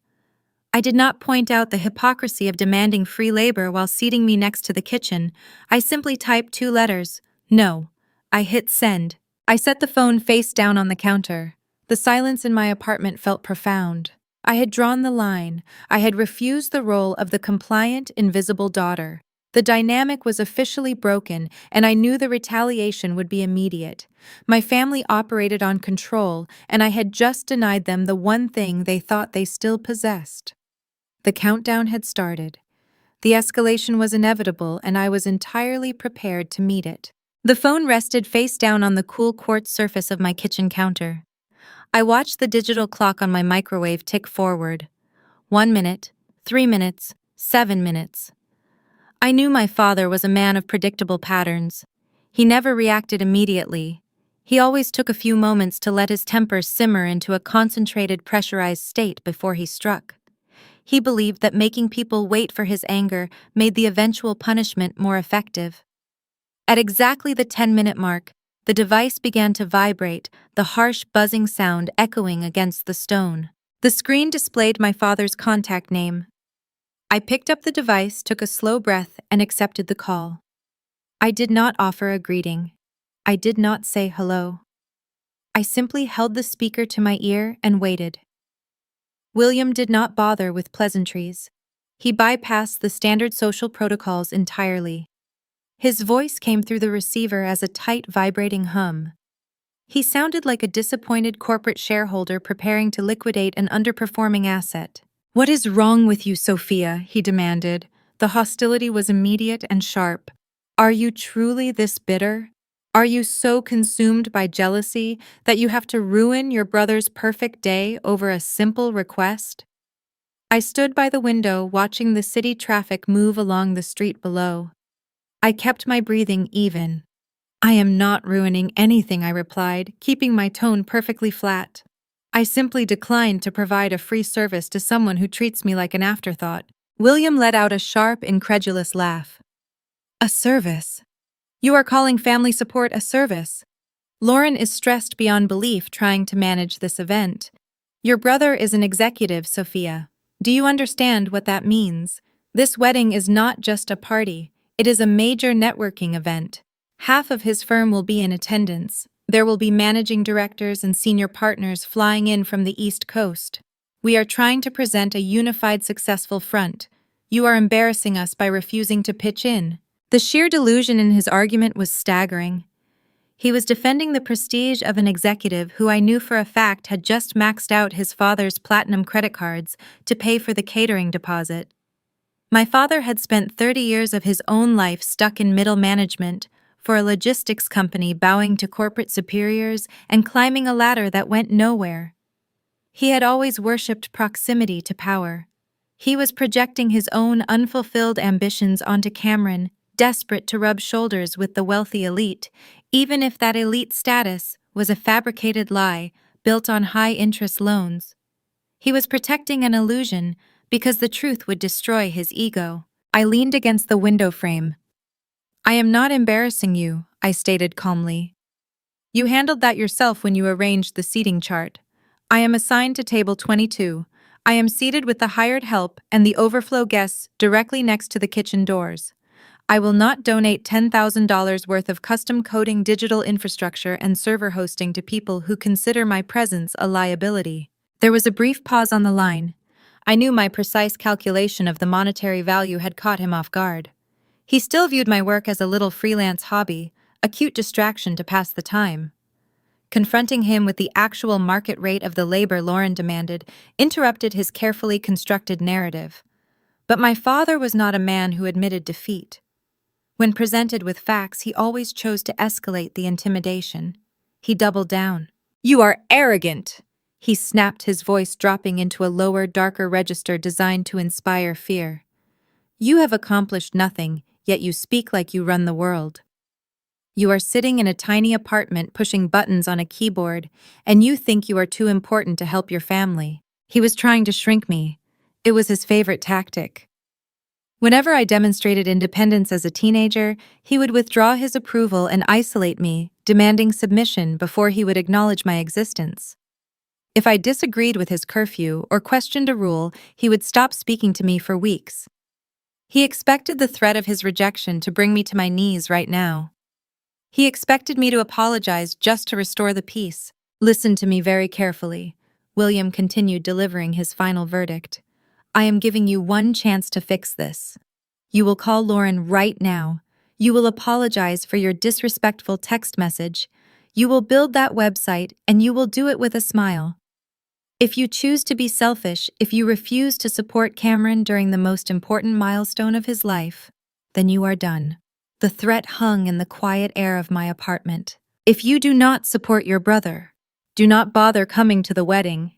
I did not point out the hypocrisy of demanding free labor while seating me next to the kitchen. I simply typed 2 letters, no. I hit send. I set the phone face down on the counter. The silence in my apartment felt profound. I had drawn the line. I had refused the role of the compliant, invisible daughter. The dynamic was officially broken, and I knew the retaliation would be immediate. My family operated on control, and I had just denied them the one thing they thought they still possessed. The countdown had started. The escalation was inevitable, and I was entirely prepared to meet it. The phone rested face down on the cool quartz surface of my kitchen counter. I watched the digital clock on my microwave tick forward. 1 minute, 3 minutes, 7 minutes. I knew my father was a man of predictable patterns. He never reacted immediately. He always took a few moments to let his temper simmer into a concentrated, pressurized state before he struck. He believed that making people wait for his anger made the eventual punishment more effective. At exactly the 10-minute mark, the device began to vibrate, the harsh buzzing sound echoing against the stone. The screen displayed my father's contact name. I picked up the device, took a slow breath, and accepted the call. I did not offer a greeting. I did not say hello. I simply held the speaker to my ear and waited. William did not bother with pleasantries. He bypassed the standard social protocols entirely. His voice came through the receiver as a tight, vibrating hum. He sounded like a disappointed corporate shareholder preparing to liquidate an underperforming asset. "What is wrong with you, Sophia?" he demanded. The hostility was immediate and sharp. "Are you truly this bitter? Are you so consumed by jealousy that you have to ruin your brother's perfect day over a simple request?" I stood by the window watching the city traffic move along the street below. I kept my breathing even. "I am not ruining anything," I replied, keeping my tone perfectly flat. "I simply declined to provide a free service to someone who treats me like an afterthought." William let out a sharp, incredulous laugh. "A service? You are calling family support a service? Lauren is stressed beyond belief trying to manage this event. Your brother is an executive, Sophia. Do you understand what that means? This wedding is not just a party, it is a major networking event. Half of his firm will be in attendance. There will be managing directors and senior partners flying in from the East Coast. We are trying to present a unified, successful front. You are embarrassing us by refusing to pitch in." The sheer delusion in his argument was staggering. He was defending the prestige of an executive who I knew for a fact had just maxed out his father's platinum credit cards to pay for the catering deposit. My father had spent 30 years of his own life stuck in middle management for a logistics company, bowing to corporate superiors and climbing a ladder that went nowhere. He had always worshipped proximity to power. He was projecting his own unfulfilled ambitions onto Cameron, desperate to rub shoulders with the wealthy elite, even if that elite status was a fabricated lie built on high-interest loans. He was protecting an illusion because the truth would destroy his ego. I leaned against the window frame. "I am not embarrassing you," I stated calmly. "You handled that yourself when you arranged the seating chart. I am assigned to table 22. I am seated with the hired help and the overflow guests directly next to the kitchen doors. I will not donate $10,000 worth of custom coding digital infrastructure and server hosting to people who consider my presence a liability." There was a brief pause on the line. I knew my precise calculation of the monetary value had caught him off guard. He still viewed my work as a little freelance hobby, a cute distraction to pass the time. Confronting him with the actual market rate of the labor Lauren demanded interrupted his carefully constructed narrative. But my father was not a man who admitted defeat. When presented with facts, he always chose to escalate the intimidation. He doubled down. "You are arrogant!" He snapped, his voice dropping into a lower, darker register designed to inspire fear. "You have accomplished nothing, yet you speak like you run the world. You are sitting in a tiny apartment pushing buttons on a keyboard, and you think you are too important to help your family." He was trying to shrink me. It was his favorite tactic. Whenever I demonstrated independence as a teenager, he would withdraw his approval and isolate me, demanding submission before he would acknowledge my existence. If I disagreed with his curfew or questioned a rule, he would stop speaking to me for weeks. He expected the threat of his rejection to bring me to my knees right now. He expected me to apologize just to restore the peace. "Listen to me very carefully," William continued, delivering his final verdict. "I am giving you one chance to fix this. You will call Lauren right now. You will apologize for your disrespectful text message. You will build that website, and you will do it with a smile. If you choose to be selfish, if you refuse to support Cameron during the most important milestone of his life, then you are done. The threat hung in the quiet air of my apartment. If you do not support your brother, do not bother coming to the wedding.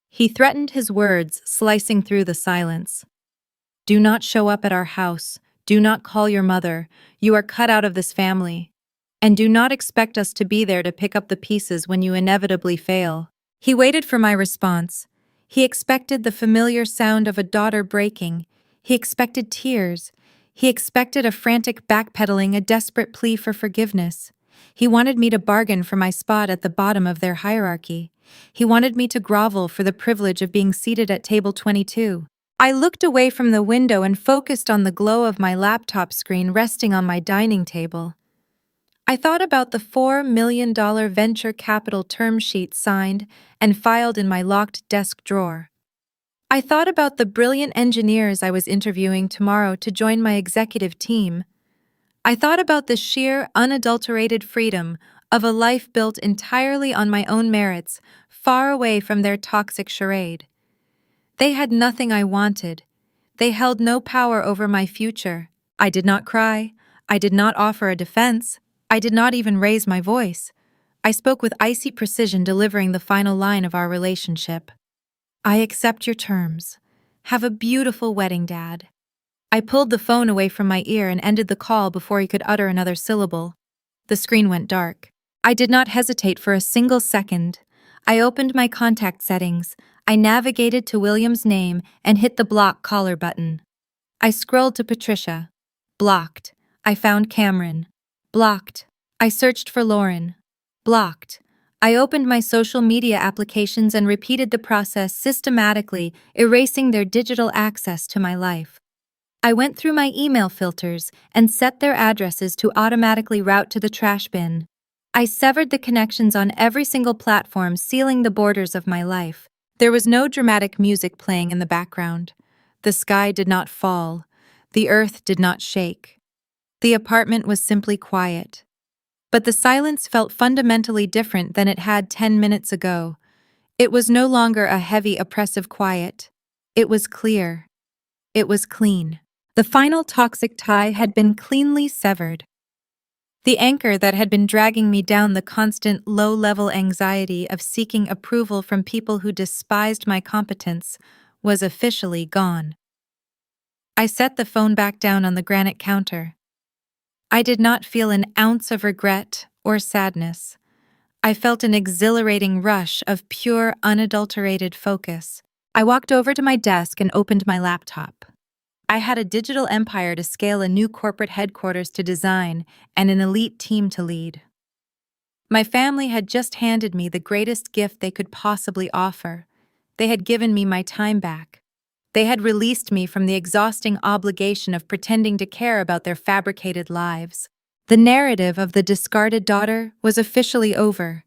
He threatened, his words slicing through the silence. Do not show up at our house. Do not call your mother. You are cut out of this family. And do not expect us to be there to pick up the pieces when you inevitably fail. He waited for my response. He expected the familiar sound of a daughter breaking. He expected tears. He expected a frantic backpedaling, a desperate plea for forgiveness. He wanted me to bargain for my spot at the bottom of their hierarchy. He wanted me to grovel for the privilege of being seated at table 22. I looked away from the window and focused on the glow of my laptop screen resting on my dining table. I thought about the $4 million venture capital term sheet signed and filed in my locked desk drawer. I thought about the brilliant engineers I was interviewing tomorrow to join my executive team. I thought about the sheer, unadulterated freedom of a life built entirely on my own merits, far away from their toxic charade. They had nothing I wanted. They held no power over my future. I did not cry. I did not offer a defense. I did not even raise my voice. I spoke with icy precision, delivering the final line of our relationship. I accept your terms. Have a beautiful wedding, Dad. I pulled the phone away from my ear and ended the call before he could utter another syllable. The screen went dark. I did not hesitate for a single second. I opened my contact settings. I navigated to William's name and hit the block caller button. I scrolled to Patricia. Blocked. I found Cameron. Blocked. I searched for Lauren. Blocked. I opened my social media applications and repeated the process systematically, erasing their digital access to my life. I went through my email filters and set their addresses to automatically route to the trash bin. I severed the connections on every single platform, sealing the borders of my life. There was no dramatic music playing in the background. The sky did not fall. The earth did not shake. The apartment was simply quiet. But the silence felt fundamentally different than it had 10 minutes ago. It was no longer a heavy, oppressive quiet. It was clear. It was clean. The final toxic tie had been cleanly severed. The anchor that had been dragging me down, the constant low-level anxiety of seeking approval from people who despised my competence, was officially gone. I set the phone back down on the granite counter. I did not feel an ounce of regret or sadness. I felt an exhilarating rush of pure, unadulterated focus. I walked over to my desk and opened my laptop. I had a digital empire to scale, a new corporate headquarters to design, and an elite team to lead. My family had just handed me the greatest gift they could possibly offer. They had given me my time back. They had released me from the exhausting obligation of pretending to care about their fabricated lives. The narrative of the discarded daughter was officially over.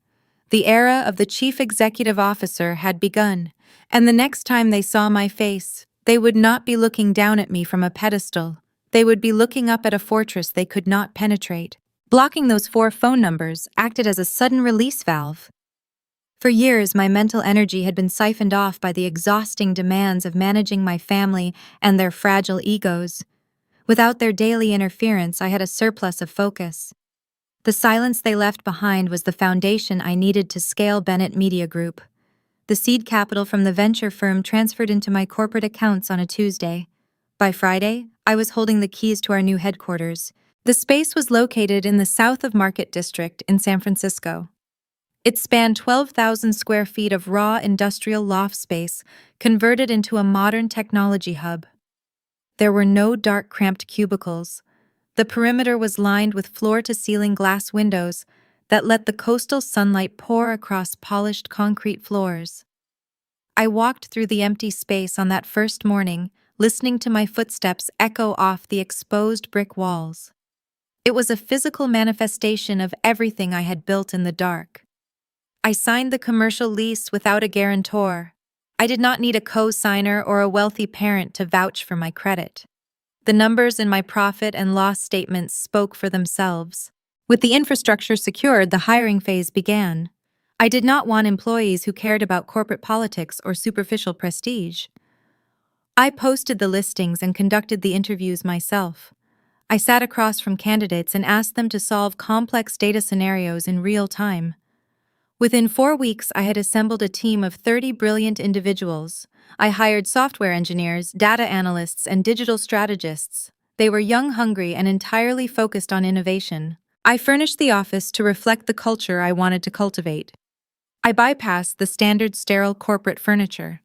The era of the chief executive officer had begun, and the next time they saw my face, they would not be looking down at me from a pedestal. They would be looking up at a fortress they could not penetrate. Blocking those 4 phone numbers acted as a sudden release valve. For years, my mental energy had been siphoned off by the exhausting demands of managing my family and their fragile egos. Without their daily interference, I had a surplus of focus. The silence they left behind was the foundation I needed to scale Bennett Media Group. The seed capital from the venture firm transferred into my corporate accounts on a Tuesday. By Friday, I was holding the keys to our new headquarters. The space was located in the South of Market District in San Francisco. It spanned 12,000 square feet of raw industrial loft space, converted into a modern technology hub. There were no dark, cramped cubicles. The perimeter was lined with floor-to-ceiling glass windows that let the coastal sunlight pour across polished concrete floors. I walked through the empty space on that first morning, listening to my footsteps echo off the exposed brick walls. It was a physical manifestation of everything I had built in the dark. I signed the commercial lease without a guarantor. I did not need a co-signer or a wealthy parent to vouch for my credit. The numbers in my profit and loss statements spoke for themselves. With the infrastructure secured, the hiring phase began. I did not want employees who cared about corporate politics or superficial prestige. I posted the listings and conducted the interviews myself. I sat across from candidates and asked them to solve complex data scenarios in real time. Within 4 weeks, I had assembled a team of 30 brilliant individuals. I hired software engineers, data analysts, and digital strategists. They were young, hungry, and entirely focused on innovation. I furnished the office to reflect the culture I wanted to cultivate. I bypassed the standard sterile corporate furniture.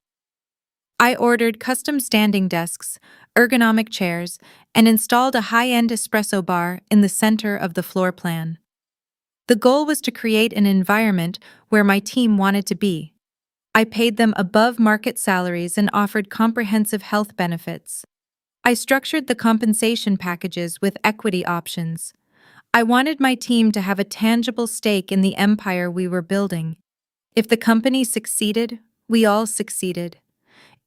I ordered custom standing desks, ergonomic chairs, and installed a high-end espresso bar in the center of the floor plan. The goal was to create an environment where my team wanted to be. I paid them above-market salaries and offered comprehensive health benefits. I structured the compensation packages with equity options. I wanted my team to have a tangible stake in the empire we were building. If the company succeeded, we all succeeded.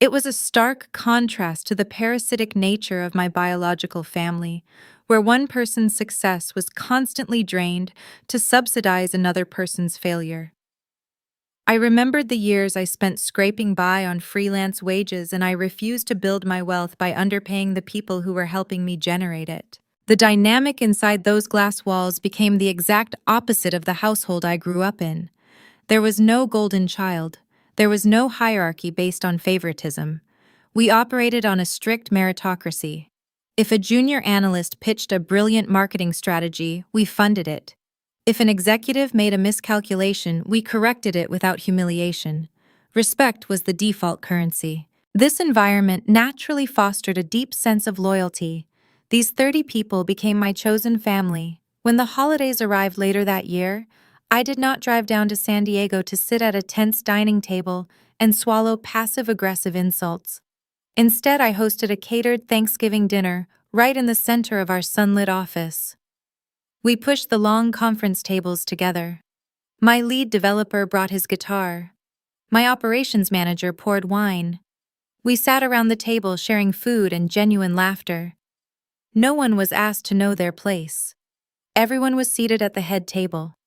It was a stark contrast to the parasitic nature of my biological family, where one person's success was constantly drained to subsidize another person's failure. I remembered the years I spent scraping by on freelance wages, and I refused to build my wealth by underpaying the people who were helping me generate it. The dynamic inside those glass walls became the exact opposite of the household I grew up in. There was no golden child. There was no hierarchy based on favoritism. We operated on a strict meritocracy. If a junior analyst pitched a brilliant marketing strategy, we funded it. If an executive made a miscalculation, we corrected it without humiliation. Respect was the default currency. This environment naturally fostered a deep sense of loyalty. These 30 people became my chosen family. When the holidays arrived later that year, I did not drive down to San Diego to sit at a tense dining table and swallow passive-aggressive insults. Instead, I hosted a catered Thanksgiving dinner right in the center of our sunlit office. We pushed the long conference tables together. My lead developer brought his guitar. My operations manager poured wine. We sat around the table sharing food and genuine laughter. No one was asked to know their place. Everyone was seated at the head table.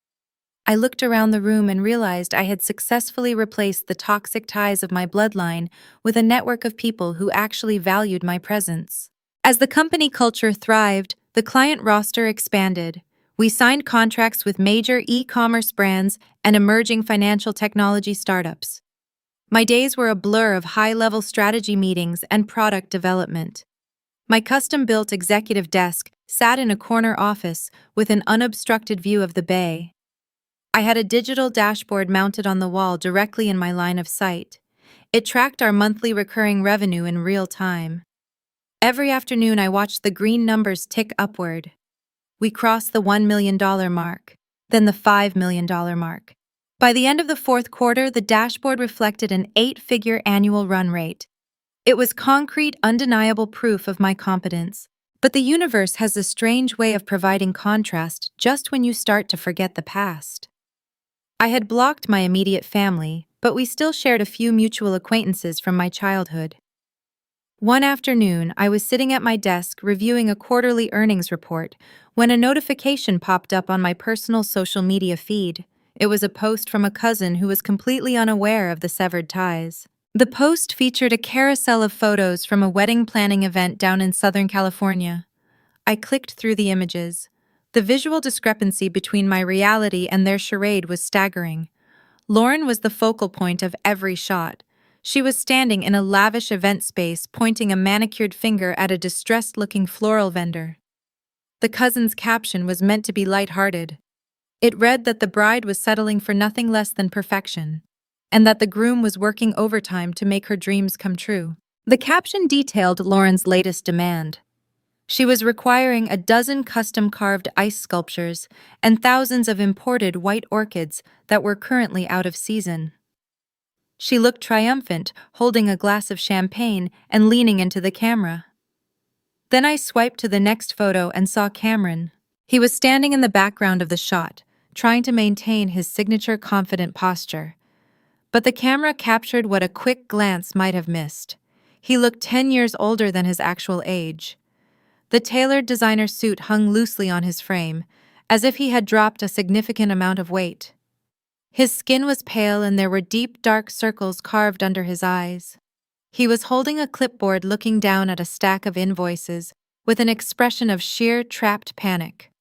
I looked around the room and realized I had successfully replaced the toxic ties of my bloodline with a network of people who actually valued my presence. As the company culture thrived, the client roster expanded. We signed contracts with major e-commerce brands and emerging financial technology startups. My days were a blur of high-level strategy meetings and product development. My custom-built executive desk sat in a corner office with an unobstructed view of the bay. I had a digital dashboard mounted on the wall directly in my line of sight. It tracked our monthly recurring revenue in real time. Every afternoon, I watched the green numbers tick upward. We crossed the $1 million mark, then the $5 million mark. By the end of the fourth quarter, the dashboard reflected an 8-figure annual run rate. It was concrete, undeniable proof of my competence. But the universe has a strange way of providing contrast just when you start to forget the past. I had blocked my immediate family, but we still shared a few mutual acquaintances from my childhood. One afternoon, I was sitting at my desk reviewing a quarterly earnings report when a notification popped up on my personal social media feed. It was a post from a cousin who was completely unaware of the severed ties. The post featured a carousel of photos from a wedding planning event down in Southern California. I clicked through the images. The visual discrepancy between my reality and their charade was staggering. Lauren was the focal point of every shot. She was standing in a lavish event space, pointing a manicured finger at a distressed-looking floral vendor. The cousin's caption was meant to be lighthearted. It read that the bride was settling for nothing less than perfection, and that the groom was working overtime to make her dreams come true. The caption detailed Lauren's latest demand. She was requiring a dozen custom-carved ice sculptures and thousands of imported white orchids that were currently out of season. She looked triumphant, holding a glass of champagne and leaning into the camera. Then I swiped to the next photo and saw Cameron. He was standing in the background of the shot, trying to maintain his signature confident posture. But the camera captured what a quick glance might have missed. He looked 10 years older than his actual age. The tailored designer suit hung loosely on his frame, as if he had dropped a significant amount of weight. His skin was pale and there were deep, dark circles carved under his eyes. He was holding a clipboard looking down at a stack of invoices with an expression of sheer, trapped panic.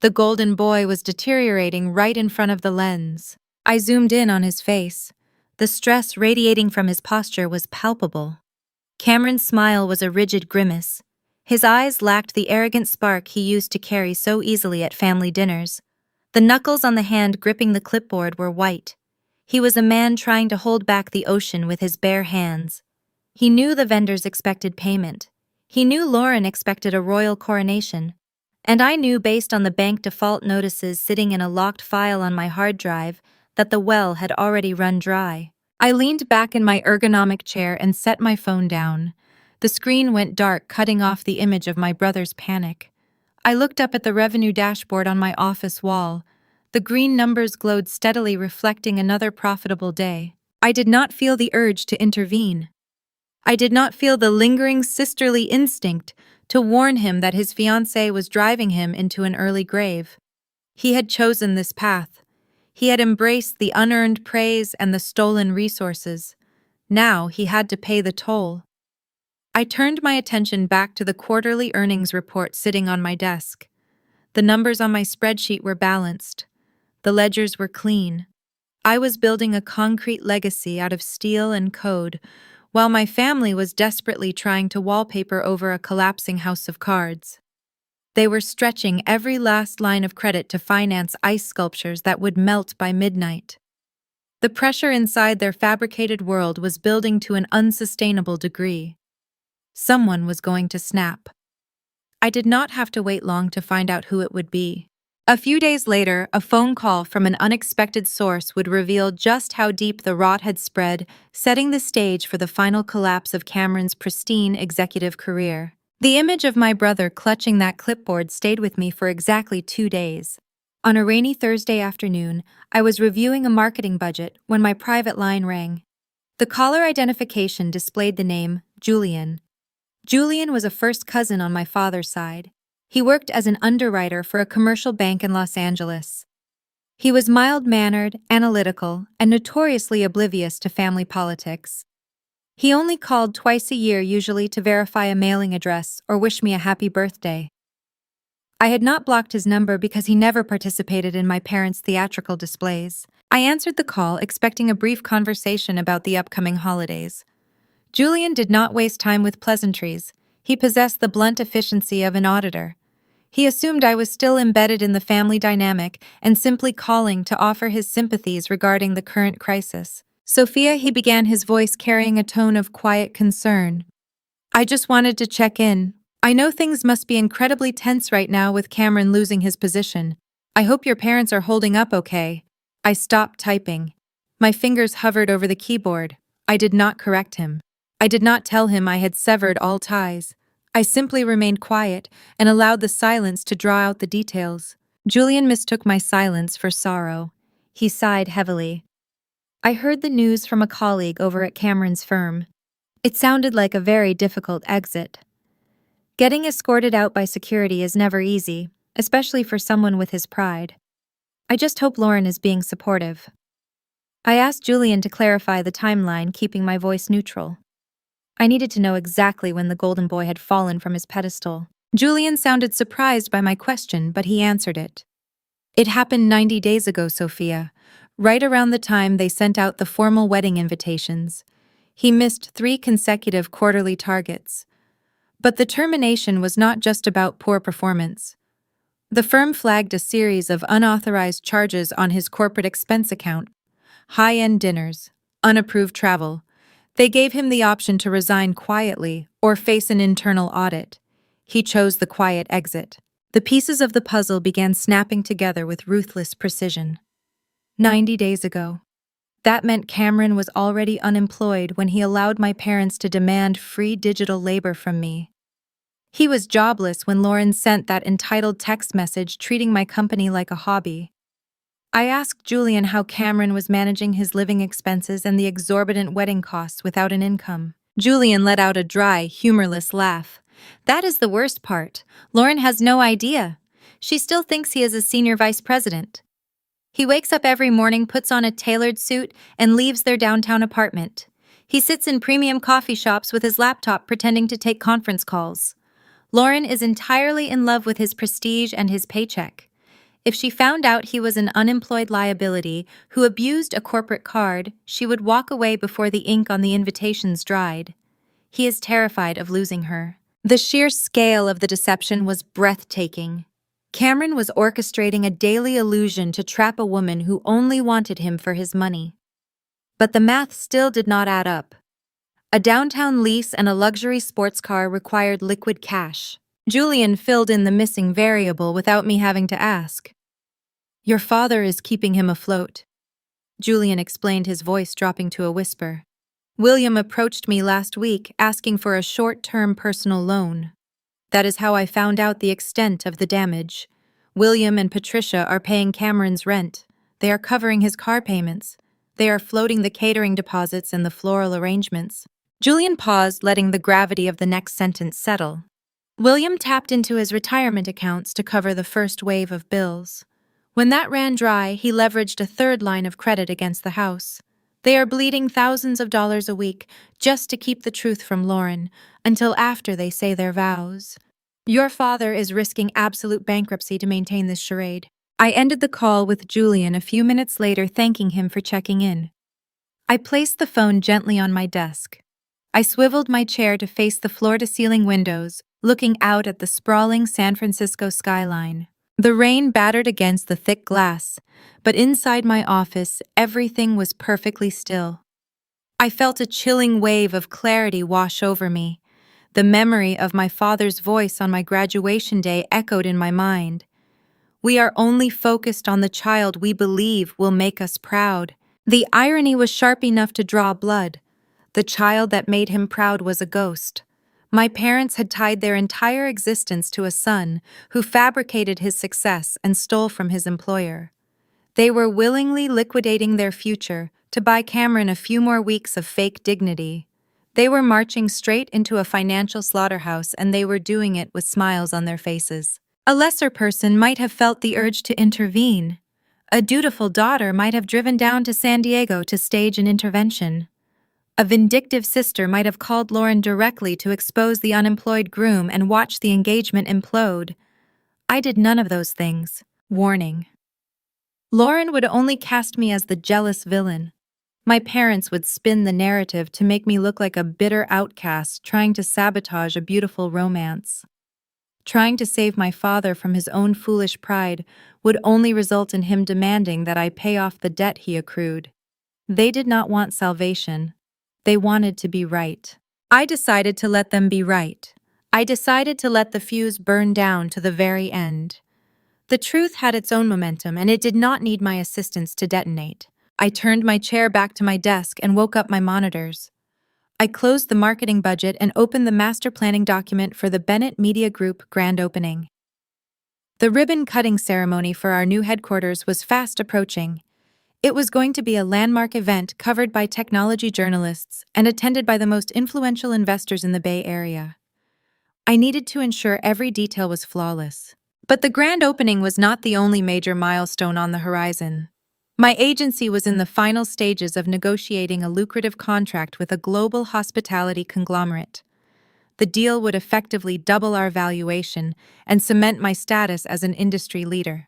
The golden boy was deteriorating right in front of the lens. I zoomed in on his face. The stress radiating from his posture was palpable. Cameron's smile was a rigid grimace. His eyes lacked the arrogant spark he used to carry so easily at family dinners. The knuckles on the hand gripping the clipboard were white. He was a man trying to hold back the ocean with his bare hands. He knew the vendors expected payment. He knew Lauren expected a royal coronation. And I knew based on the bank default notices sitting in a locked file on my hard drive that the well had already run dry. I leaned back in my ergonomic chair and set my phone down. The screen went dark, cutting off the image of my brother's panic. I looked up at the revenue dashboard on my office wall. The green numbers glowed steadily, reflecting another profitable day. I did not feel the urge to intervene. I did not feel the lingering sisterly instinct to warn him that his fiancée was driving him into an early grave. He had chosen this path. He had embraced the unearned praise and the stolen resources. Now he had to pay the toll. I turned my attention back to the quarterly earnings report sitting on my desk. The numbers on my spreadsheet were balanced. The ledgers were clean. I was building a concrete legacy out of steel and code, while my family was desperately trying to wallpaper over a collapsing house of cards. They were stretching every last line of credit to finance ice sculptures that would melt by midnight. The pressure inside their fabricated world was building to an unsustainable degree. Someone was going to snap. I did not have to wait long to find out who it would be. A few days later, a phone call from an unexpected source would reveal just how deep the rot had spread, setting the stage for the final collapse of Cameron's pristine executive career. The image of my brother clutching that clipboard stayed with me for exactly 2 days. On a rainy Thursday afternoon, I was reviewing a marketing budget when my private line rang. The caller identification displayed the name Julian. Julian was a first cousin on my father's side. He worked as an underwriter for a commercial bank in Los Angeles. He was mild-mannered, analytical, and notoriously oblivious to family politics. He only called twice a year, usually to verify a mailing address or wish me a happy birthday. I had not blocked his number because he never participated in my parents' theatrical displays. I answered the call, expecting a brief conversation about the upcoming holidays. Julian did not waste time with pleasantries. He possessed the blunt efficiency of an auditor. He assumed I was still embedded in the family dynamic and simply calling to offer his sympathies regarding the current crisis. Sophia, he began, his voice carrying a tone of quiet concern. I just wanted to check in. I know things must be incredibly tense right now with Cameron losing his position. I hope your parents are holding up okay. I stopped typing. My fingers hovered over the keyboard. I did not correct him. I did not tell him I had severed all ties. I simply remained quiet and allowed the silence to draw out the details. Julian mistook my silence for sorrow. He sighed heavily. I heard the news from a colleague over at Cameron's firm. It sounded like a very difficult exit. Getting escorted out by security is never easy, especially for someone with his pride. I just hope Lauren is being supportive. I asked Julian to clarify the timeline, keeping my voice neutral. I needed to know exactly when the golden boy had fallen from his pedestal. Julian sounded surprised by my question, but he answered it. It happened 90 days ago, Sophia, right around the time they sent out the formal wedding invitations. He missed 3 consecutive quarterly targets. But the termination was not just about poor performance. The firm flagged a series of unauthorized charges on his corporate expense account: high-end dinners, unapproved travel. They gave him the option to resign quietly or face an internal audit. He chose the quiet exit. The pieces of the puzzle began snapping together with ruthless precision. 90 days ago. That meant Cameron was already unemployed when he allowed my parents to demand free digital labor from me. He was jobless when Lauren sent that entitled text message treating my company like a hobby. I asked Julian how Cameron was managing his living expenses and the exorbitant wedding costs without an income. Julian let out a dry, humorless laugh. That is the worst part. Lauren has no idea. She still thinks he is a senior vice president. He wakes up every morning, puts on a tailored suit, and leaves their downtown apartment. He sits in premium coffee shops with his laptop pretending to take conference calls. Lauren is entirely in love with his prestige and his paycheck. If she found out he was an unemployed liability who abused a corporate card, she would walk away before the ink on the invitations dried. He is terrified of losing her. The sheer scale of the deception was breathtaking. Cameron was orchestrating a daily illusion to trap a woman who only wanted him for his money. But the math still did not add up. A downtown lease and a luxury sports car required liquid cash. Julian filled in the missing variable without me having to ask. "Your father is keeping him afloat," Julian explained, his voice dropping to a whisper. "William approached me last week asking for a short-term personal loan. That is how I found out the extent of the damage. William and Patricia are paying Cameron's rent. They are covering his car payments. They are floating the catering deposits and the floral arrangements." Julian paused, letting the gravity of the next sentence settle. William tapped into his retirement accounts to cover the first wave of bills. When that ran dry, he leveraged a third line of credit against the house. They are bleeding thousands of dollars a week just to keep the truth from Lauren, until after they say their vows. Your father is risking absolute bankruptcy to maintain this charade. I ended the call with Julian a few minutes later, thanking him for checking in. I placed the phone gently on my desk. I swiveled my chair to face the floor-to-ceiling windows, looking out at the sprawling San Francisco skyline. The rain battered against the thick glass, but inside my office, everything was perfectly still. I felt a chilling wave of clarity wash over me. The memory of my father's voice on my graduation day echoed in my mind. "We are only focused on the child we believe will make us proud." The irony was sharp enough to draw blood. The child that made him proud was a ghost. My parents had tied their entire existence to a son who fabricated his success and stole from his employer. They were willingly liquidating their future to buy Cameron a few more weeks of fake dignity. They were marching straight into a financial slaughterhouse, and they were doing it with smiles on their faces. A lesser person might have felt the urge to intervene. A dutiful daughter might have driven down to San Diego to stage an intervention. A vindictive sister might have called Lauren directly to expose the unemployed groom and watch the engagement implode. I did none of those things. Warning. Lauren would only cast me as the jealous villain. My parents would spin the narrative to make me look like a bitter outcast trying to sabotage a beautiful romance. Trying to save my father from his own foolish pride would only result in him demanding that I pay off the debt he accrued. They did not want salvation. They wanted to be right. I decided to let them be right. I decided to let the fuse burn down to the very end. The truth had its own momentum, and it did not need my assistance to detonate. I turned my chair back to my desk and woke up my monitors. I closed the marketing budget and opened the master planning document for the Bennett Media Group grand opening. The ribbon-cutting ceremony for our new headquarters was fast approaching. It was going to be a landmark event covered by technology journalists and attended by the most influential investors in the Bay Area. I needed to ensure every detail was flawless. But the grand opening was not the only major milestone on the horizon. My agency was in the final stages of negotiating a lucrative contract with a global hospitality conglomerate. The deal would effectively double our valuation and cement my status as an industry leader.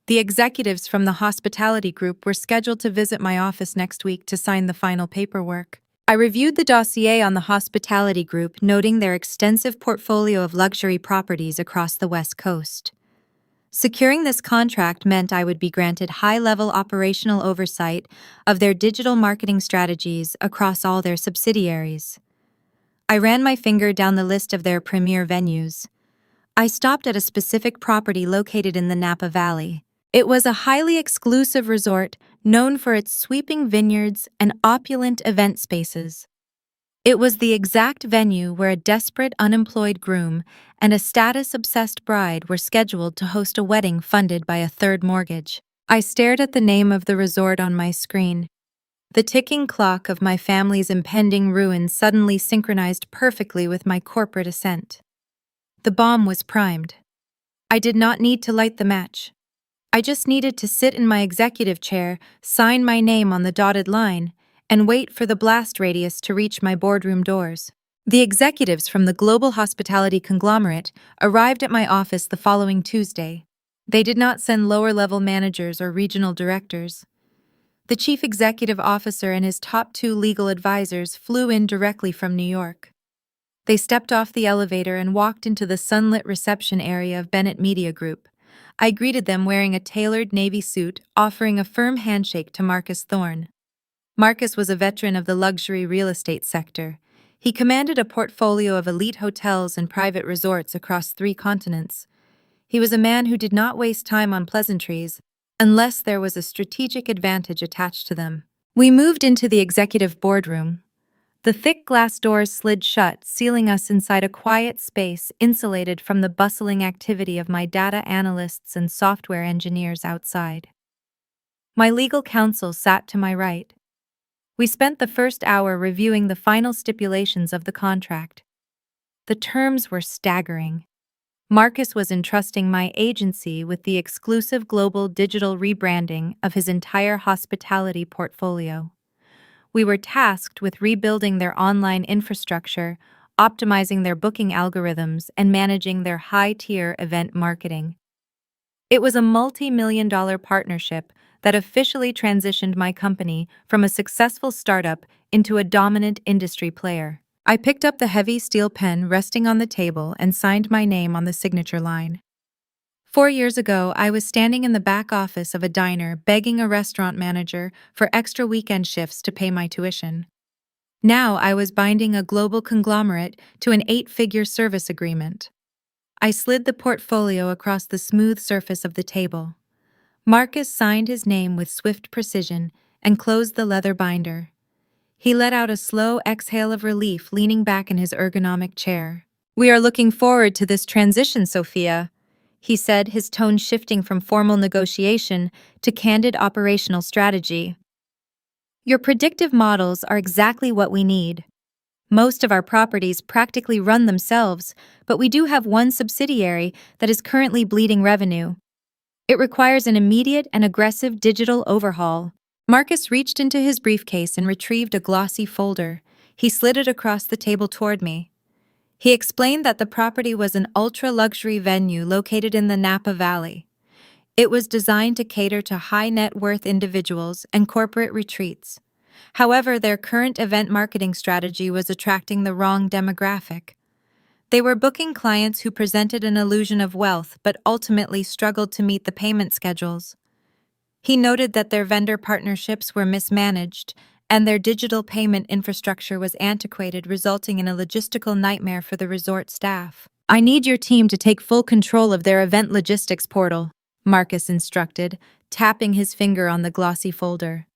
The executives from the hospitality group were scheduled to visit my office next week to sign the final paperwork. I reviewed the dossier on the hospitality group, noting their extensive portfolio of luxury properties across the West Coast. Securing this contract meant I would be granted high-level operational oversight of their digital marketing strategies across all their subsidiaries. I ran my finger down the list of their premier venues. I stopped at a specific property located in the Napa Valley. It was a highly exclusive resort known for its sweeping vineyards and opulent event spaces. It was the exact venue where a desperate unemployed groom and a status-obsessed bride were scheduled to host a wedding funded by a third mortgage. I stared at the name of the resort on my screen. The ticking clock of my family's impending ruin suddenly synchronized perfectly with my corporate ascent. The bomb was primed. I did not need to light the match. I just needed to sit in my executive chair, sign my name on the dotted line, and wait for the blast radius to reach my boardroom doors. The executives from the global hospitality conglomerate arrived at my office the following Tuesday. They did not send lower-level managers or regional directors. The chief executive officer and his top two legal advisors flew in directly from New York. They stepped off the elevator and walked into the sunlit reception area of Bennett Media Group. I greeted them wearing a tailored navy suit, offering a firm handshake to Marcus Thorne. Marcus was a veteran of the luxury real estate sector. He commanded a portfolio of elite hotels and private resorts across 3 continents. He was a man who did not waste time on pleasantries unless there was a strategic advantage attached to them. We moved into the executive boardroom. The thick glass doors slid shut, sealing us inside a quiet space insulated from the bustling activity of my data analysts and software engineers outside. My legal counsel sat to my right. We spent the first hour reviewing the final stipulations of the contract. The terms were staggering. Marcus was entrusting my agency with the exclusive global digital rebranding of his entire hospitality portfolio. We were tasked with rebuilding their online infrastructure, optimizing their booking algorithms, and managing their high-tier event marketing. It was a multi-million-dollar partnership that officially transitioned my company from a successful startup into a dominant industry player. I picked up the heavy steel pen resting on the table and signed my name on the signature line. 4 years ago, I was standing in the back office of a diner begging a restaurant manager for extra weekend shifts to pay my tuition. Now I was binding a global conglomerate to an 8-figure service agreement. I slid the portfolio across the smooth surface of the table. Marcus signed his name with swift precision and closed the leather binder. He let out a slow exhale of relief, leaning back in his ergonomic chair. "We are looking forward to this transition, Sophia," he said, his tone shifting from formal negotiation to candid operational strategy. "Your predictive models are exactly what we need. Most of our properties practically run themselves, but we do have one subsidiary that is currently bleeding revenue. It requires an immediate and aggressive digital overhaul." Marcus reached into his briefcase and retrieved a glossy folder. He slid it across the table toward me. He explained that the property was an ultra-luxury venue located in the Napa Valley. It was designed to cater to high-net-worth individuals and corporate retreats. However, their current event marketing strategy was attracting the wrong demographic. They were booking clients who presented an illusion of wealth but ultimately struggled to meet the payment schedules. He noted that their vendor partnerships were mismanaged and their digital payment infrastructure was antiquated, resulting in a logistical nightmare for the resort staff. "I need your team to take full control of their event logistics portal," Marcus instructed, tapping his finger on the glossy folder.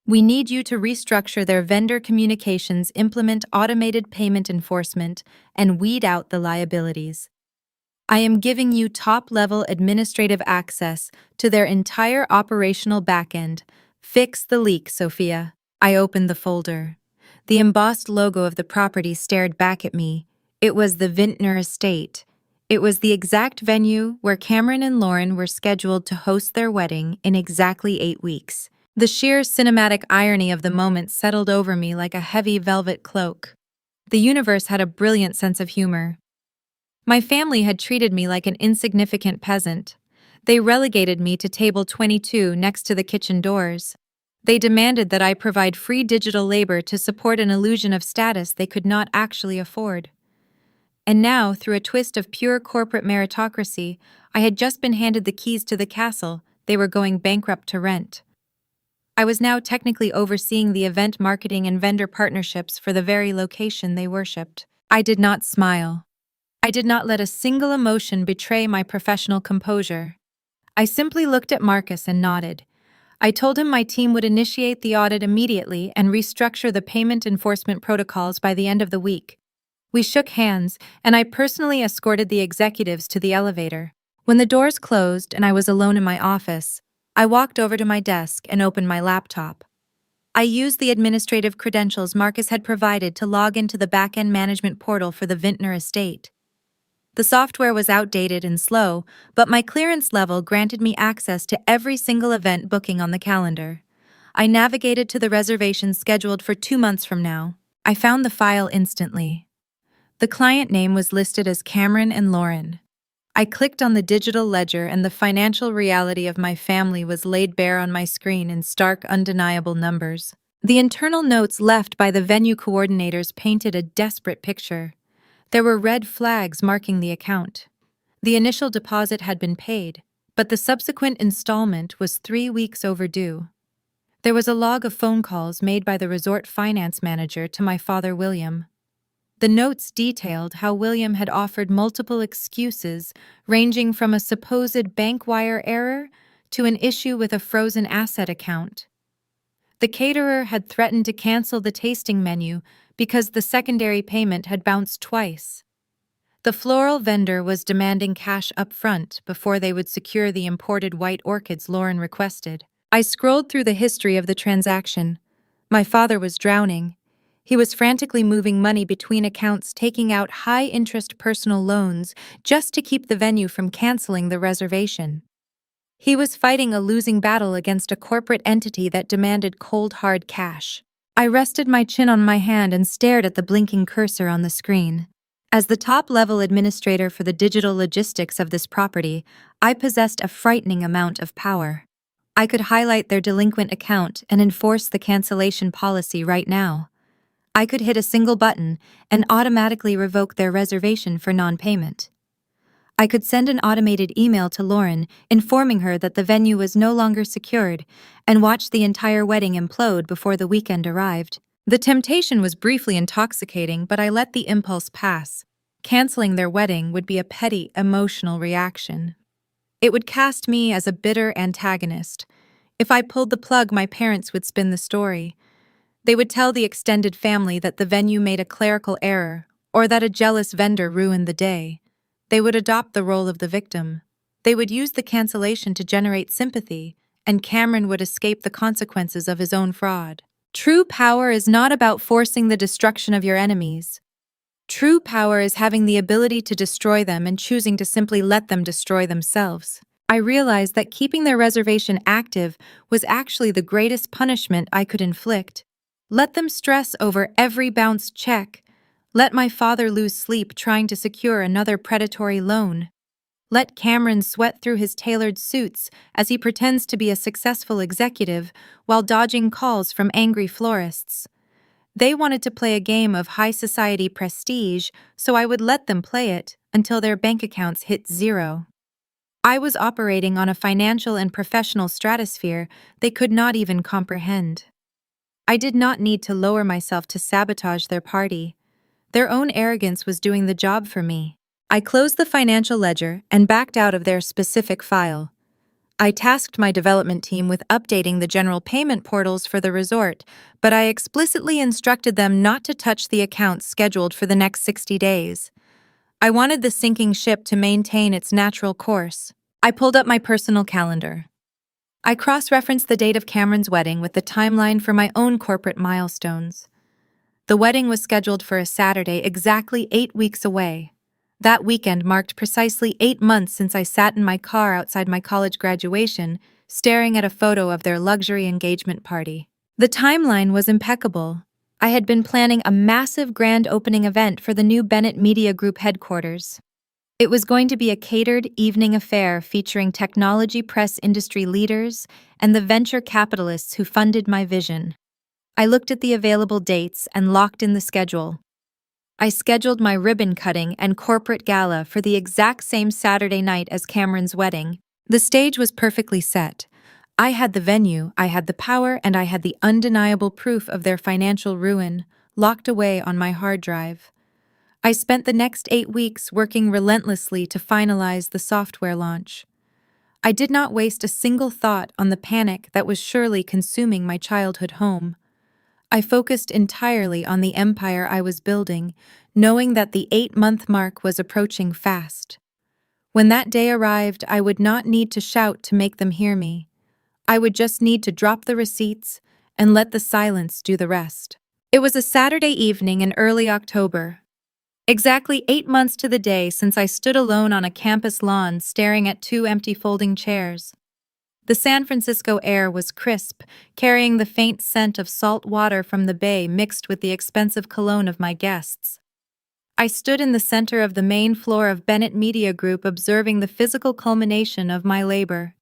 "We need you to restructure their vendor communications, implement automated payment enforcement, and weed out the liabilities. I am giving you top-level administrative access to their entire operational backend. Fix the leak, Sophia." I opened the folder. The embossed logo of the property stared back at me. It was the Vintner Estate. It was the exact venue where Cameron and Lauren were scheduled to host their wedding in exactly 8 weeks. The sheer cinematic irony of the moment settled over me like a heavy velvet cloak. The universe had a brilliant sense of humor. My family had treated me like an insignificant peasant. They relegated me to table 22 next to the kitchen doors. They demanded that I provide free digital labor to support an illusion of status they could not actually afford. And now, through a twist of pure corporate meritocracy, I had just been handed the keys to the castle they were going bankrupt to rent. I was now technically overseeing the event marketing and vendor partnerships for the very location they worshipped. I did not smile. I did not let a single emotion betray my professional composure. I simply looked at Marcus and nodded. I told him my team would initiate the audit immediately and restructure the payment enforcement protocols by the end of the week. We shook hands, and I personally escorted the executives to the elevator. When the doors closed and I was alone in my office, I walked over to my desk and opened my laptop. I used the administrative credentials Marcus had provided to log into the back-end management portal for the Vintner Estate. The software was outdated and slow, but my clearance level granted me access to every single event booking on the calendar. I navigated to the reservation scheduled for 2 months from now. I found the file instantly. The client name was listed as Cameron and Lauren. I clicked on the digital ledger and the financial reality of my family was laid bare on my screen in stark, undeniable numbers. The internal notes left by the venue coordinators painted a desperate picture. There were red flags marking the account. The initial deposit had been paid, but the subsequent installment was 3 weeks overdue. There was a log of phone calls made by the resort finance manager to my father, William. The notes detailed how William had offered multiple excuses, ranging from a supposed bank wire error to an issue with a frozen asset account. The caterer had threatened to cancel the tasting menu because the secondary payment had bounced twice. The floral vendor was demanding cash up front before they would secure the imported white orchids Lauren requested. I scrolled through the history of the transaction. My father was drowning. He was frantically moving money between accounts, taking out high-interest personal loans just to keep the venue from canceling the reservation. He was fighting a losing battle against a corporate entity that demanded cold, hard cash. I rested my chin on my hand and stared at the blinking cursor on the screen. As the top-level administrator for the digital logistics of this property, I possessed a frightening amount of power. I could highlight their delinquent account and enforce the cancellation policy right now. I could hit a single button and automatically revoke their reservation for non-payment. I could send an automated email to Lauren informing her that the venue was no longer secured and watch the entire wedding implode before the weekend arrived. The temptation was briefly intoxicating, but I let the impulse pass. Canceling their wedding would be a petty, emotional reaction. It would cast me as a bitter antagonist. If I pulled the plug, my parents would spin the story. They would tell the extended family that the venue made a clerical error or that a jealous vendor ruined the day. They would adopt the role of the victim. They would use the cancellation to generate sympathy, and Cameron would escape the consequences of his own fraud. True power is not about forcing the destruction of your enemies. True power is having the ability to destroy them and choosing to simply let them destroy themselves. I realized that keeping their reservation active was actually the greatest punishment I could inflict. Let them stress over every bounced check. Let my father lose sleep trying to secure another predatory loan. Let Cameron sweat through his tailored suits as he pretends to be a successful executive while dodging calls from angry florists. They wanted to play a game of high society prestige, so I would let them play it until their bank accounts hit zero. I was operating on a financial and professional stratosphere they could not even comprehend. I did not need to lower myself to sabotage their party. Their own arrogance was doing the job for me. I closed the financial ledger and backed out of their specific file. I tasked my development team with updating the general payment portals for the resort, but I explicitly instructed them not to touch the accounts scheduled for the next 60 days. I wanted the sinking ship to maintain its natural course. I pulled up my personal calendar. I cross-referenced the date of Cameron's wedding with the timeline for my own corporate milestones. The wedding was scheduled for a Saturday exactly 8 weeks away. That weekend marked precisely 8 months since I sat in my car outside my college graduation, staring at a photo of their luxury engagement party. The timeline was impeccable. I had been planning a massive grand opening event for the new Bennett Media Group headquarters. It was going to be a catered evening affair featuring technology press industry leaders and the venture capitalists who funded my vision. I looked at the available dates and locked in the schedule. I scheduled my ribbon cutting and corporate gala for the exact same Saturday night as Cameron's wedding. The stage was perfectly set. I had the venue, I had the power, and I had the undeniable proof of their financial ruin locked away on my hard drive. I spent the next 8 weeks working relentlessly to finalize the software launch. I did not waste a single thought on the panic that was surely consuming my childhood home. I focused entirely on the empire I was building, knowing that the 8-month mark was approaching fast. When that day arrived, I would not need to shout to make them hear me. I would just need to drop the receipts and let the silence do the rest. It was a Saturday evening in early October. Exactly 8 months to the day since I stood alone on a campus lawn staring at two empty folding chairs. The San Francisco air was crisp, carrying the faint scent of salt water from the bay mixed with the expensive cologne of my guests. I stood in the center of the main floor of Bennett Media Group observing the physical culmination of my labor.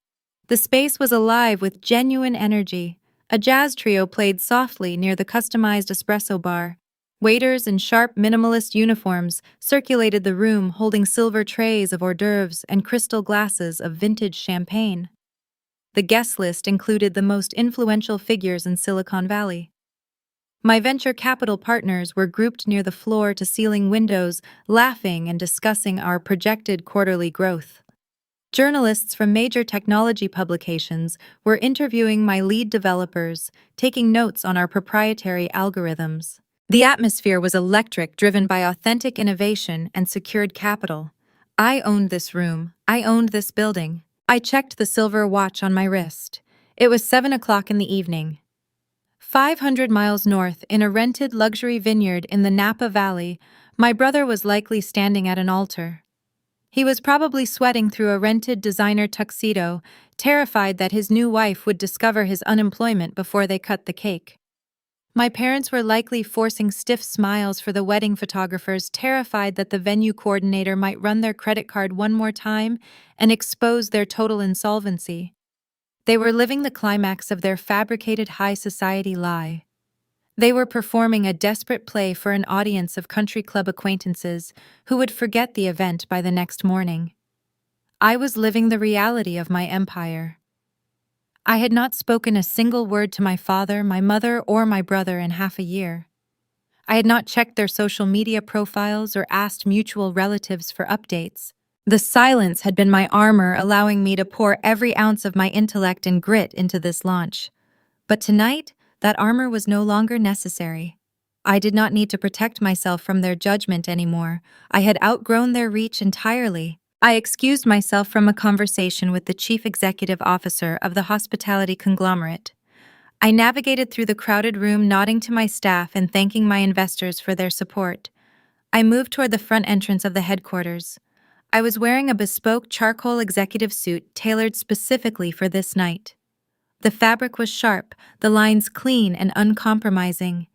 The space was alive with genuine energy. A jazz trio played softly near the customized espresso bar. Waiters in sharp minimalist uniforms circulated the room holding silver trays of hors d'oeuvres and crystal glasses of vintage champagne. The guest list included the most influential figures in Silicon Valley. My venture capital partners were grouped near the floor-to-ceiling windows, laughing and discussing our projected quarterly growth. Journalists from major technology publications were interviewing my lead developers, taking notes on our proprietary algorithms. The atmosphere was electric, driven by authentic innovation and secured capital. I owned this room. I owned this building. I checked the silver watch on my wrist. It was 7 o'clock in the evening. 500 miles north, in a rented luxury vineyard in the Napa Valley, my brother was likely standing at an altar. He was probably sweating through a rented designer tuxedo, terrified that his new wife would discover his unemployment before they cut the cake. My parents were likely forcing stiff smiles for the wedding photographers, terrified that the venue coordinator might run their credit card one more time and expose their total insolvency. They were living the climax of their fabricated high society lie. They were performing a desperate play for an audience of country club acquaintances who would forget the event by the next morning. I was living the reality of my empire. I had not spoken a single word to my father, my mother, or my brother in half a year. I had not checked their social media profiles or asked mutual relatives for updates. The silence had been my armor, allowing me to pour every ounce of my intellect and grit into this launch. But tonight, that armor was no longer necessary. I did not need to protect myself from their judgment anymore. I had outgrown their reach entirely. I excused myself from a conversation with the chief executive officer of the hospitality conglomerate. I navigated through the crowded room, nodding to my staff and thanking my investors for their support. I moved toward the front entrance of the headquarters. I was wearing a bespoke charcoal executive suit tailored specifically for this night. The fabric was sharp, the lines clean and uncompromising.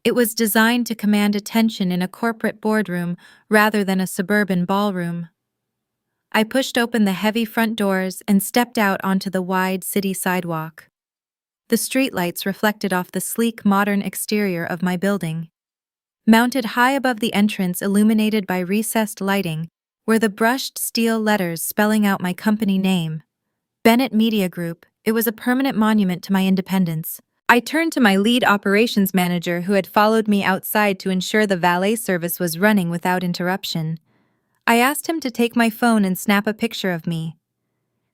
It was designed to command attention in a corporate boardroom rather than a suburban ballroom. I pushed open the heavy front doors and stepped out onto the wide city sidewalk. The streetlights reflected off the sleek, modern exterior of my building. Mounted high above the entrance, illuminated by recessed lighting, were the brushed steel letters spelling out my company name. Bennett Media Group. It was a permanent monument to my independence. I turned to my lead operations manager, who had followed me outside to ensure the valet service was running without interruption. I asked him to take my phone and snap a picture of me.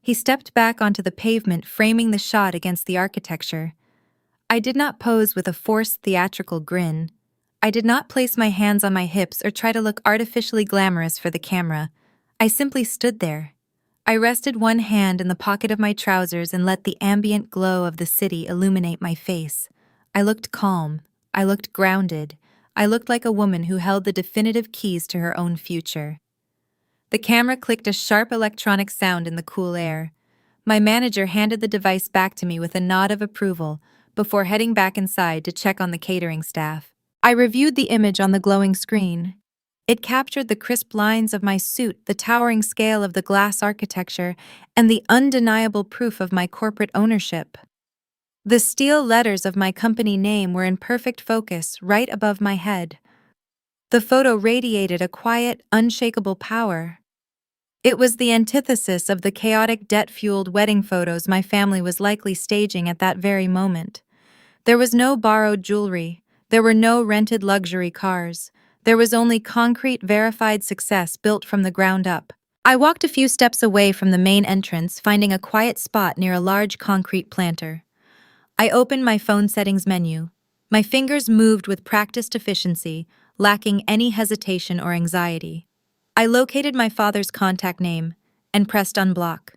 He stepped back onto the pavement, framing the shot against the architecture. I did not pose with a forced theatrical grin. I did not place my hands on my hips or try to look artificially glamorous for the camera. I simply stood there. I rested one hand in the pocket of my trousers and let the ambient glow of the city illuminate my face. I looked calm. I looked grounded. I looked like a woman who held the definitive keys to her own future. The camera clicked a sharp electronic sound in the cool air. My manager handed the device back to me with a nod of approval before heading back inside to check on the catering staff. I reviewed the image on the glowing screen. It captured the crisp lines of my suit, the towering scale of the glass architecture, and the undeniable proof of my corporate ownership. The steel letters of my company name were in perfect focus, right above my head. The photo radiated a quiet, unshakable power. It was the antithesis of the chaotic, debt-fueled wedding photos my family was likely staging at that very moment. There was no borrowed jewelry. There were no rented luxury cars. There was only concrete, verified success built from the ground up. I walked a few steps away from the main entrance, finding a quiet spot near a large concrete planter. I opened my phone settings menu. My fingers moved with practiced efficiency, lacking any hesitation or anxiety. I located my father's contact name and pressed unblock.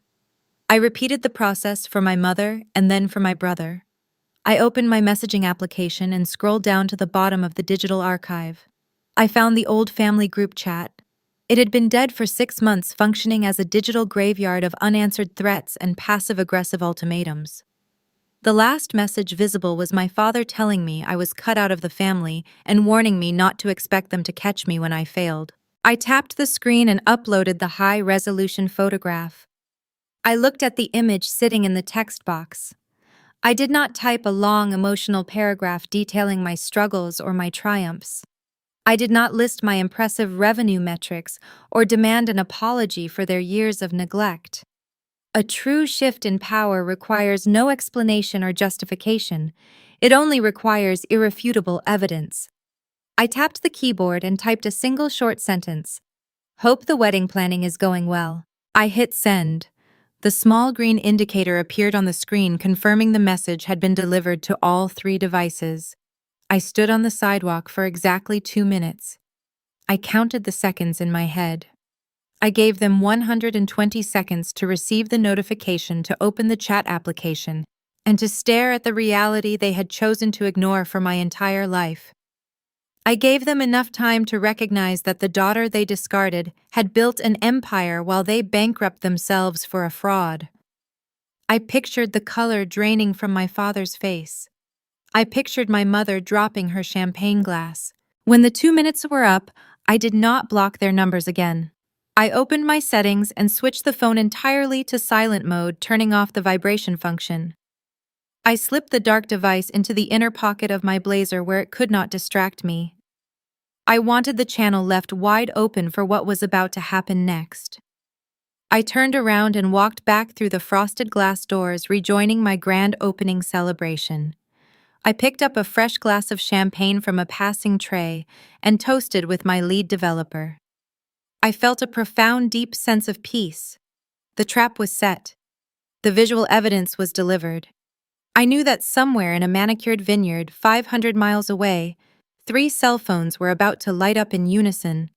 I repeated the process for my mother and then for my brother. I opened my messaging application and scrolled down to the bottom of the digital archive. I found the old family group chat. It had been dead for 6 months, functioning as a digital graveyard of unanswered threats and passive-aggressive ultimatums. The last message visible was my father telling me I was cut out of the family and warning me not to expect them to catch me when I failed. I tapped the screen and uploaded the high-resolution photograph. I looked at the image sitting in the text box. I did not type a long, emotional paragraph detailing my struggles or my triumphs. I did not list my impressive revenue metrics or demand an apology for their years of neglect. A true shift in power requires no explanation or justification. It only requires irrefutable evidence. I tapped the keyboard and typed a single short sentence. Hope the wedding planning is going well. I hit send. The small green indicator appeared on the screen confirming the message had been delivered to all 3 devices. I stood on the sidewalk for exactly 2 minutes. I counted the seconds in my head. I gave them 120 seconds to receive the notification to open the chat application and to stare at the reality they had chosen to ignore for my entire life. I gave them enough time to recognize that the daughter they discarded had built an empire while they bankrupt themselves for a fraud. I pictured the color draining from my father's face. I pictured my mother dropping her champagne glass. When the 2 minutes were up, I did not block their numbers again. I opened my settings and switched the phone entirely to silent mode, turning off the vibration function. I slipped the dark device into the inner pocket of my blazer where it could not distract me. I wanted the channel left wide open for what was about to happen next. I turned around and walked back through the frosted glass doors, rejoining my grand opening celebration. I picked up a fresh glass of champagne from a passing tray and toasted with my lead developer. I felt a profound, deep sense of peace. The trap was set. The visual evidence was delivered. I knew that somewhere in a manicured vineyard 500 miles away, 3 cell phones were about to light up in unison.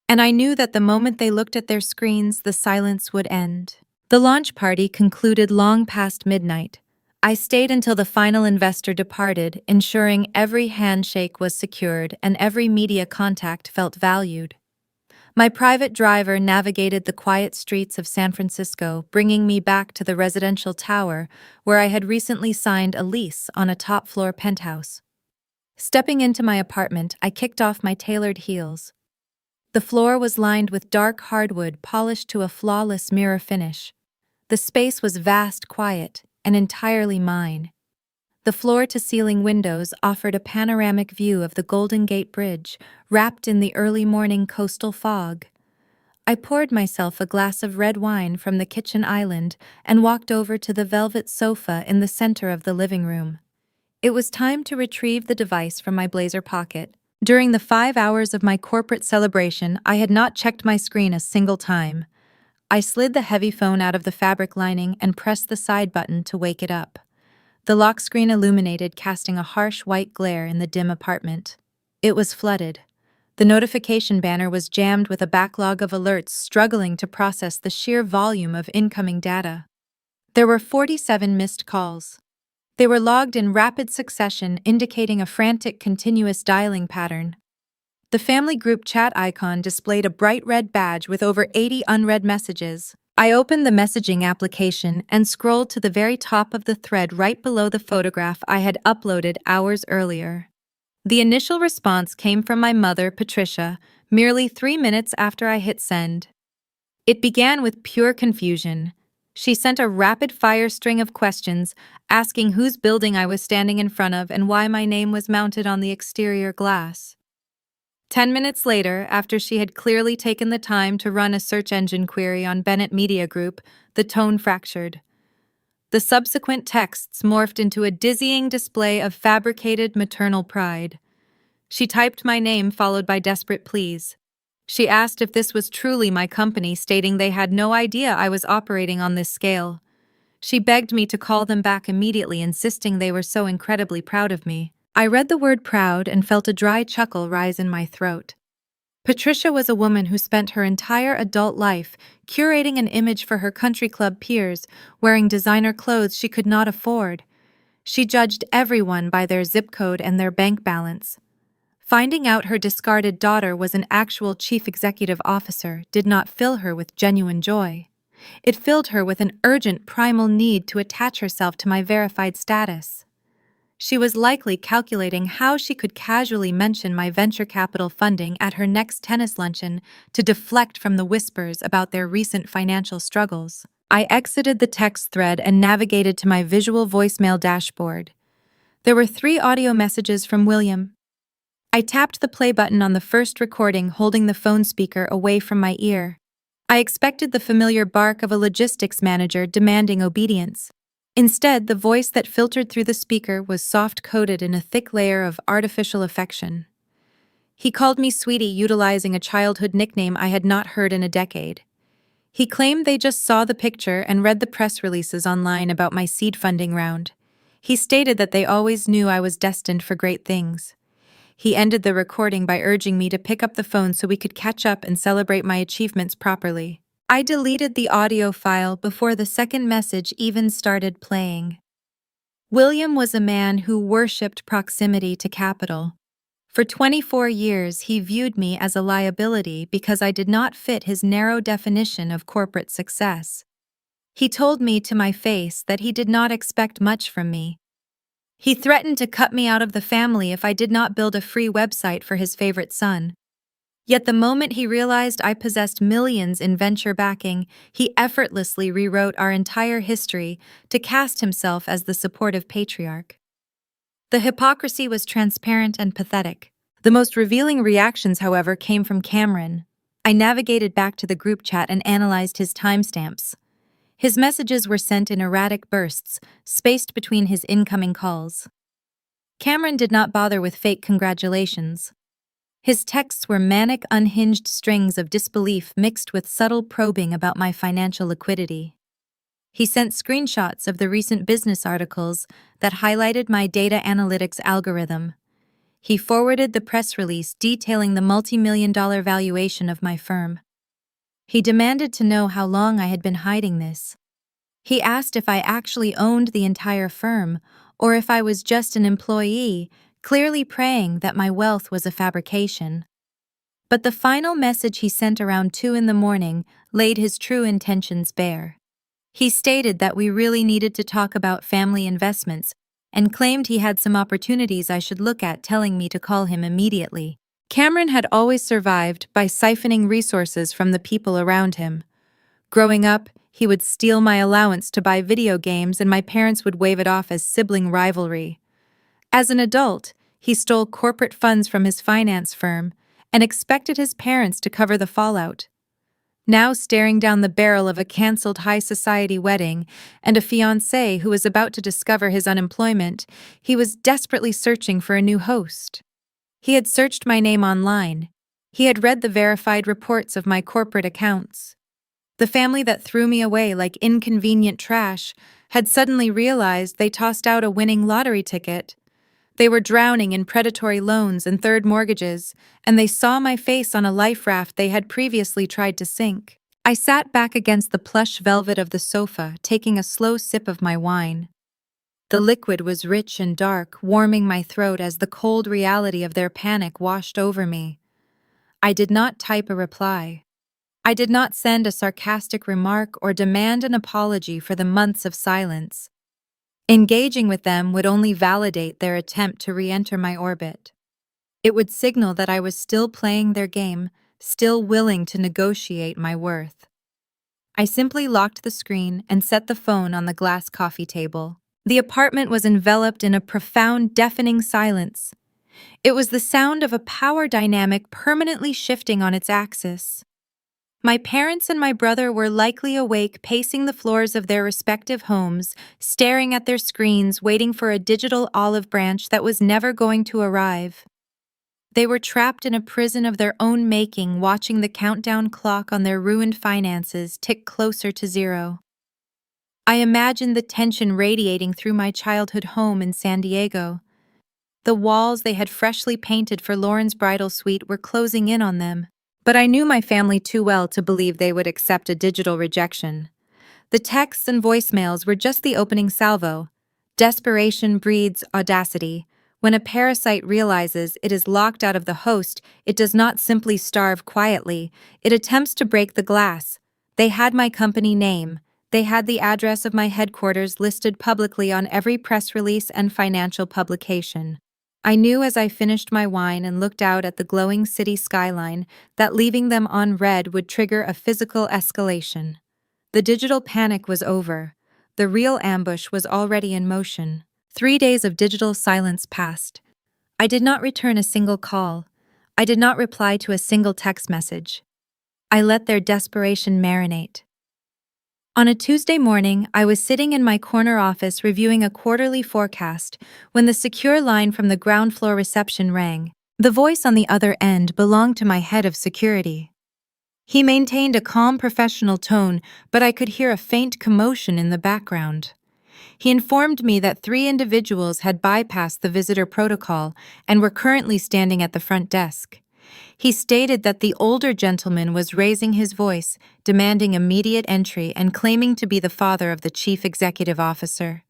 And I knew that the moment they looked at their screens, the silence would end. The launch party concluded long past midnight. I stayed until the final investor departed, ensuring every handshake was secured and every media contact felt valued. My private driver navigated the quiet streets of San Francisco, bringing me back to the residential tower where I had recently signed a lease on a top-floor penthouse. Stepping into my apartment, I kicked off my tailored heels. The floor was lined with dark hardwood polished to a flawless mirror finish. The space was vast, quiet, and entirely mine. The floor-to-ceiling windows offered a panoramic view of the Golden Gate Bridge, wrapped in the early morning coastal fog. I poured myself a glass of red wine from the kitchen island and walked over to the velvet sofa in the center of the living room. It was time to retrieve the device from my blazer pocket. During the 5 hours of my corporate celebration, I had not checked my screen a single time. I slid the heavy phone out of the fabric lining and pressed the side button to wake it up. The lock screen illuminated, casting a harsh white glare in the dim apartment. It was flooded. The notification banner was jammed with a backlog of alerts struggling to process the sheer volume of incoming data. There were 47 missed calls. They were logged in rapid succession, indicating a frantic, continuous dialing pattern. The family group chat icon displayed a bright red badge with over 80 unread messages. I opened the messaging application and scrolled to the very top of the thread right below the photograph I had uploaded hours earlier. The initial response came from my mother, Patricia, merely 3 minutes after I hit send. It began with pure confusion. She sent a rapid-fire string of questions, asking whose building I was standing in front of and why my name was mounted on the exterior glass. 10 minutes later, after she had clearly taken the time to run a search engine query on Bennett Media Group, the tone fractured. The subsequent texts morphed into a dizzying display of fabricated maternal pride. She typed my name followed by desperate pleas. She asked if this was truly my company, stating they had no idea I was operating on this scale. She begged me to call them back immediately, insisting they were so incredibly proud of me. I read the word proud and felt a dry chuckle rise in my throat. Patricia was a woman who spent her entire adult life curating an image for her country club peers, wearing designer clothes she could not afford. She judged everyone by their zip code and their bank balance. Finding out her discarded daughter was an actual chief executive officer did not fill her with genuine joy. It filled her with an urgent primal need to attach herself to my verified status. She was likely calculating how she could casually mention my venture capital funding at her next tennis luncheon to deflect from the whispers about their recent financial struggles. I exited the text thread and navigated to my visual voicemail dashboard. There were 3 audio messages from William. I tapped the play button on the first recording, holding the phone speaker away from my ear. I expected the familiar bark of a logistics manager demanding obedience. Instead, the voice that filtered through the speaker was soft-coated in a thick layer of artificial affection. He called me sweetie, utilizing a childhood nickname I had not heard in a decade. He claimed they just saw the picture and read the press releases online about my seed funding round. He stated that they always knew I was destined for great things. He ended the recording by urging me to pick up the phone so we could catch up and celebrate my achievements properly. I deleted the audio file before the second message even started playing. William was a man who worshipped proximity to capital. For 24 years, he viewed me as a liability because I did not fit his narrow definition of corporate success. He told me to my face that he did not expect much from me. He threatened to cut me out of the family if I did not build a free website for his favorite son. Yet the moment he realized I possessed millions in venture backing, he effortlessly rewrote our entire history to cast himself as the supportive patriarch. The hypocrisy was transparent and pathetic. The most revealing reactions, however, came from Cameron. I navigated back to the group chat and analyzed his timestamps. His messages were sent in erratic bursts, spaced between his incoming calls. Cameron did not bother with fake congratulations. His texts were manic, unhinged strings of disbelief mixed with subtle probing about my financial liquidity. He sent screenshots of the recent business articles that highlighted my data analytics algorithm. He forwarded the press release detailing the multi-million-dollar valuation of my firm. He demanded to know how long I had been hiding this. He asked if I actually owned the entire firm, or if I was just an employee, clearly praying that my wealth was a fabrication. But the final message he sent around 2 a.m. laid his true intentions bare. He stated that we really needed to talk about family investments and claimed he had some opportunities I should look at, telling me to call him immediately. Cameron had always survived by siphoning resources from the people around him. Growing up, he would steal my allowance to buy video games and my parents would wave it off as sibling rivalry. As an adult, he stole corporate funds from his finance firm and expected his parents to cover the fallout. Now staring down the barrel of a canceled high society wedding and a fiancé who was about to discover his unemployment, he was desperately searching for a new host. He had searched my name online. He had read the verified reports of my corporate accounts. The family that threw me away like inconvenient trash had suddenly realized they tossed out a winning lottery ticket. They were drowning in predatory loans and third mortgages, and they saw my face on a life raft they had previously tried to sink. I sat back against the plush velvet of the sofa, taking a slow sip of my wine. The liquid was rich and dark, warming my throat as the cold reality of their panic washed over me. I did not type a reply. I did not send a sarcastic remark or demand an apology for the months of silence. Engaging with them would only validate their attempt to re-enter my orbit. It would signal that I was still playing their game, still willing to negotiate my worth. I simply locked the screen and set the phone on the glass coffee table. The apartment was enveloped in a profound, deafening silence. It was the sound of a power dynamic permanently shifting on its axis. My parents and my brother were likely awake, pacing the floors of their respective homes, staring at their screens, waiting for a digital olive branch that was never going to arrive. They were trapped in a prison of their own making, watching the countdown clock on their ruined finances tick closer to zero. I imagined the tension radiating through my childhood home in San Diego. The walls they had freshly painted for Lauren's bridal suite were closing in on them. But I knew my family too well to believe they would accept a digital rejection. The texts and voicemails were just the opening salvo. Desperation breeds audacity. When a parasite realizes it is locked out of the host, it does not simply starve quietly, it attempts to break the glass. They had my company name. They had the address of my headquarters listed publicly on every press release and financial publication. I knew as I finished my wine and looked out at the glowing city skyline that leaving them on red would trigger a physical escalation. The digital panic was over. The real ambush was already in motion. 3 days of digital silence passed. I did not return a single call. I did not reply to a single text message. I let their desperation marinate. On a Tuesday morning, I was sitting in my corner office reviewing a quarterly forecast when the secure line from the ground floor reception rang. The voice on the other end belonged to my head of security. He maintained a calm professional tone, but I could hear a faint commotion in the background. He informed me that 3 individuals had bypassed the visitor protocol and were currently standing at the front desk. He stated that the older gentleman was raising his voice, demanding immediate entry and claiming to be the father of the chief executive officer.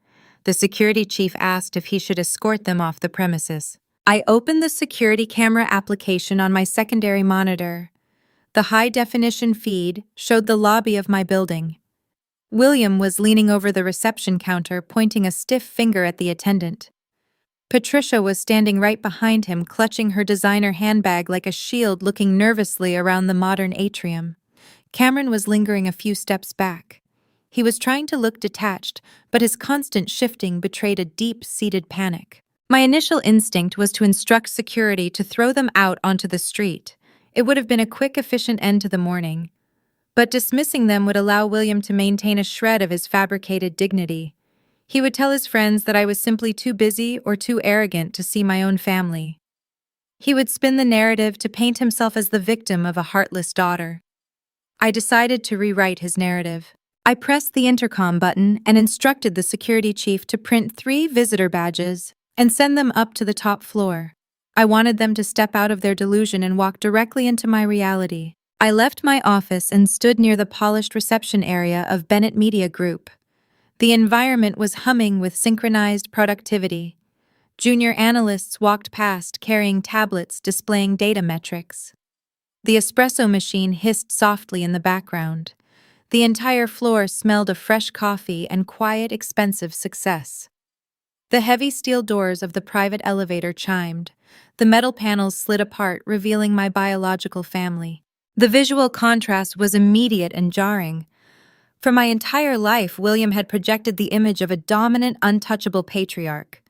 The security chief asked if he should escort them off the premises. I opened the security camera application on my secondary monitor. The high-definition feed showed the lobby of my building. William was leaning over the reception counter, pointing a stiff finger at the attendant. Patricia was standing right behind him, clutching her designer handbag like a shield, looking nervously around the modern atrium. Cameron was lingering a few steps back. He was trying to look detached, but his constant shifting betrayed a deep-seated panic. My initial instinct was to instruct security to throw them out onto the street. It would have been a quick, efficient end to the morning. But dismissing them would allow William to maintain a shred of his fabricated dignity. He would tell his friends that I was simply too busy or too arrogant to see my own family. He would spin the narrative to paint himself as the victim of a heartless daughter. I decided to rewrite his narrative. I pressed the intercom button and instructed the security chief to print 3 visitor badges and send them up to the top floor. I wanted them to step out of their delusion and walk directly into my reality. I left my office and stood near the polished reception area of Bennett Media Group. The environment was humming with synchronized productivity. Junior analysts walked past carrying tablets displaying data metrics. The espresso machine hissed softly in the background. The entire floor smelled of fresh coffee and quiet, expensive success. The heavy steel doors of the private elevator chimed. The metal panels slid apart, revealing my biological family. The visual contrast was immediate and jarring. For my entire life, William had projected the image of a dominant, untouchable patriarch.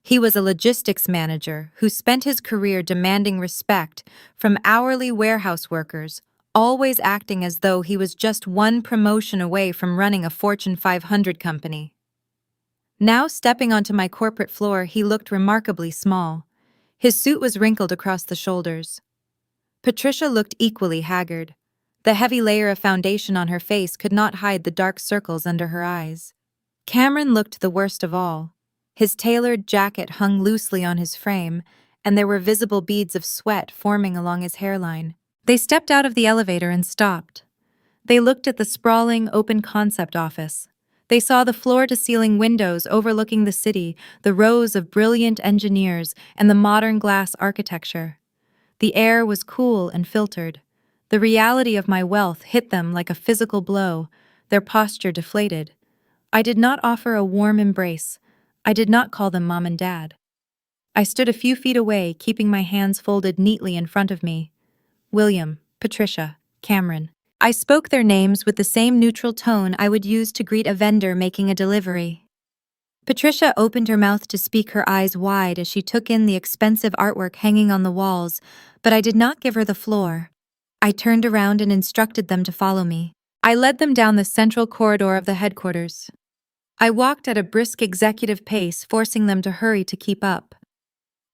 He was a logistics manager who spent his career demanding respect from hourly warehouse workers, always acting as though he was just one promotion away from running a Fortune 500 company. Now stepping onto my corporate floor, he looked remarkably small. His suit was wrinkled across the shoulders. Patricia looked equally haggard. The heavy layer of foundation on her face could not hide the dark circles under her eyes. Cameron looked the worst of all. His tailored jacket hung loosely on his frame, and there were visible beads of sweat forming along his hairline. They stepped out of the elevator and stopped. They looked at the sprawling, open-concept office. They saw the floor-to-ceiling windows overlooking the city, the rows of brilliant engineers, and the modern glass architecture. The air was cool and filtered. The reality of my wealth hit them like a physical blow, their posture deflated. I did not offer a warm embrace. I did not call them Mom and Dad. I stood a few feet away, keeping my hands folded neatly in front of me. William, Patricia, Cameron. I spoke their names with the same neutral tone I would use to greet a vendor making a delivery. Patricia opened her mouth to speak, her eyes wide as she took in the expensive artwork hanging on the walls, but I did not give her the floor. I turned around and instructed them to follow me. I led them down the central corridor of the headquarters. I walked at a brisk executive pace, forcing them to hurry to keep up.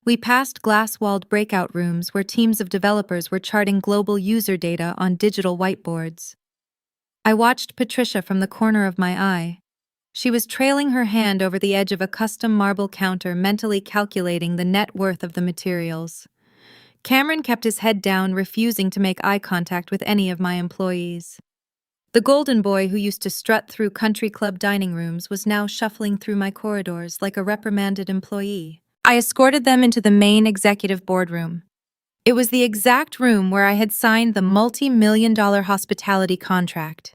We passed glass-walled breakout rooms where teams of developers were charting global user data on digital whiteboards. I watched Patricia from the corner of my eye. She was trailing her hand over the edge of a custom marble counter, mentally calculating the net worth of the materials. Cameron kept his head down, refusing to make eye contact with any of my employees. The golden boy who used to strut through country club dining rooms was now shuffling through my corridors like a reprimanded employee. I escorted them into the main executive boardroom. It was the exact room where I had signed the multi-million-dollar hospitality contract.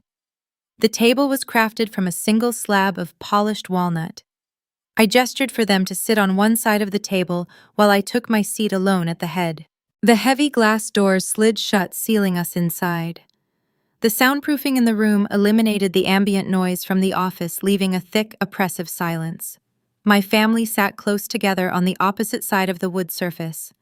The table was crafted from a single slab of polished walnut. I gestured for them to sit on one side of the table while I took my seat alone at the head. The heavy glass doors slid shut, sealing us inside. The soundproofing in the room eliminated the ambient noise from the office, leaving a thick, oppressive silence. My family sat close together on the opposite side of the wood surface.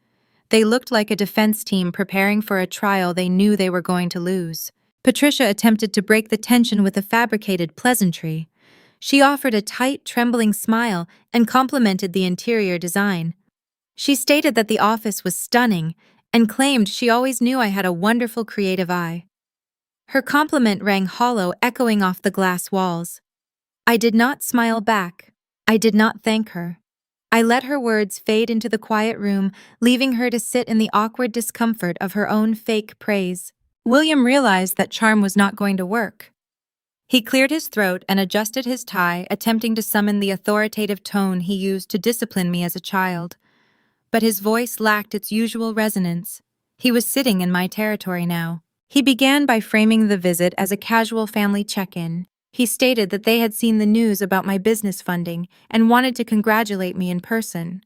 They looked like a defense team preparing for a trial they knew they were going to lose. Patricia attempted to break the tension with a fabricated pleasantry. She offered a tight, trembling smile and complimented the interior design. She stated that the office was stunning and claimed she always knew I had a wonderful creative eye. Her compliment rang hollow, echoing off the glass walls. I did not smile back. I did not thank her. I let her words fade into the quiet room, leaving her to sit in the awkward discomfort of her own fake praise. William realized that charm was not going to work. He cleared his throat and adjusted his tie, attempting to summon the authoritative tone he used to discipline me as a child. But his voice lacked its usual resonance. He was sitting in my territory now. He began by framing the visit as a casual family check-in. He stated that they had seen the news about my business funding and wanted to congratulate me in person.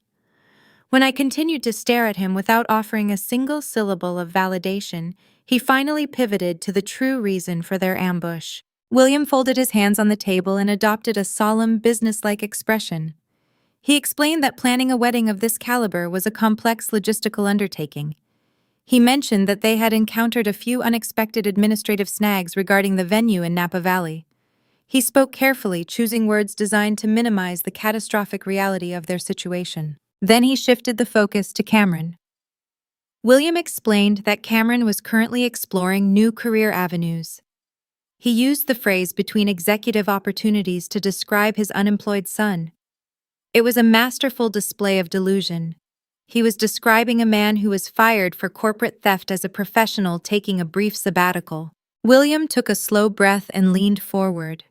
When I continued to stare at him without offering a single syllable of validation, he finally pivoted to the true reason for their ambush. William folded his hands on the table and adopted a solemn, businesslike expression. He explained that planning a wedding of this caliber was a complex logistical undertaking. He mentioned that they had encountered a few unexpected administrative snags regarding the venue in Napa Valley. He spoke carefully, choosing words designed to minimize the catastrophic reality of their situation. Then he shifted the focus to Cameron. William explained that Cameron was currently exploring new career avenues. He used the phrase "between executive opportunities" to describe his unemployed son. It was a masterful display of delusion. He was describing a man who was fired for corporate theft as a professional taking a brief sabbatical. William took a slow breath and leaned forward.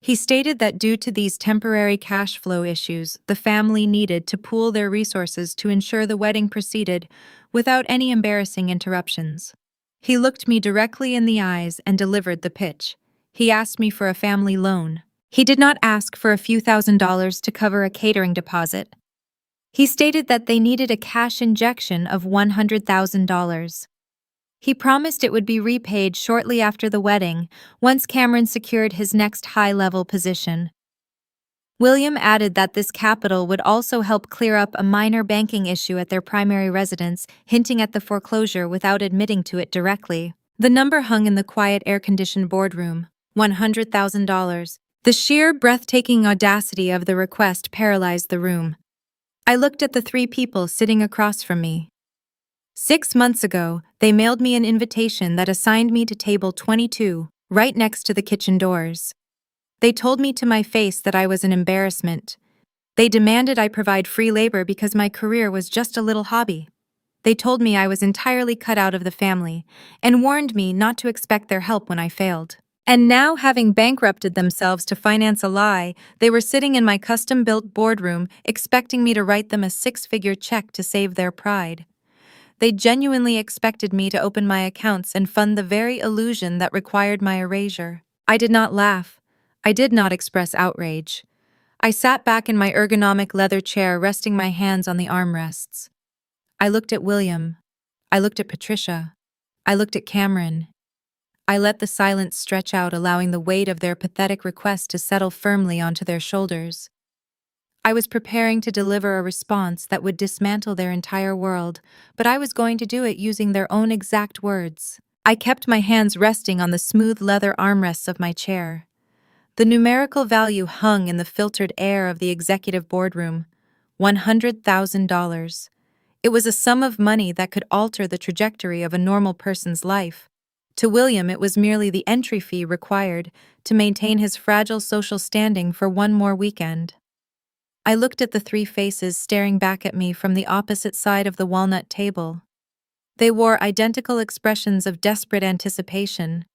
He stated that due to these temporary cash flow issues, the family needed to pool their resources to ensure the wedding proceeded without any embarrassing interruptions. He looked me directly in the eyes and delivered the pitch. He asked me for a family loan. He did not ask for a few $1,000s to cover a catering deposit. He stated that they needed a cash injection of $100,000. He promised it would be repaid shortly after the wedding, once Cameron secured his next high-level position. William added that this capital would also help clear up a minor banking issue at their primary residence, hinting at the foreclosure without admitting to it directly. The number hung in the quiet, air-conditioned boardroom: $100,000. The sheer, breathtaking audacity of the request paralyzed the room. I looked at the three people sitting across from me. 6 months ago, they mailed me an invitation that assigned me to table 22, right next to the kitchen doors. They told me to my face that I was an embarrassment. They demanded I provide free labor because my career was just a little hobby. They told me I was entirely cut out of the family, and warned me not to expect their help when I failed. And now, having bankrupted themselves to finance a lie, they were sitting in my custom-built boardroom expecting me to write them a 6-figure check to save their pride. They genuinely expected me to open my accounts and fund the very illusion that required my erasure. I did not laugh. I did not express outrage. I sat back in my ergonomic leather chair, resting my hands on the armrests. I looked at William. I looked at Patricia. I looked at Cameron. I let the silence stretch out, allowing the weight of their pathetic request to settle firmly onto their shoulders. I was preparing to deliver a response that would dismantle their entire world, but I was going to do it using their own exact words. I kept my hands resting on the smooth leather armrests of my chair. The numerical value hung in the filtered air of the executive boardroom: $100,000. It was a sum of money that could alter the trajectory of a normal person's life. To William, it was merely the entry fee required to maintain his fragile social standing for one more weekend. I looked at the three faces staring back at me from the opposite side of the walnut table. They wore identical expressions of desperate anticipation.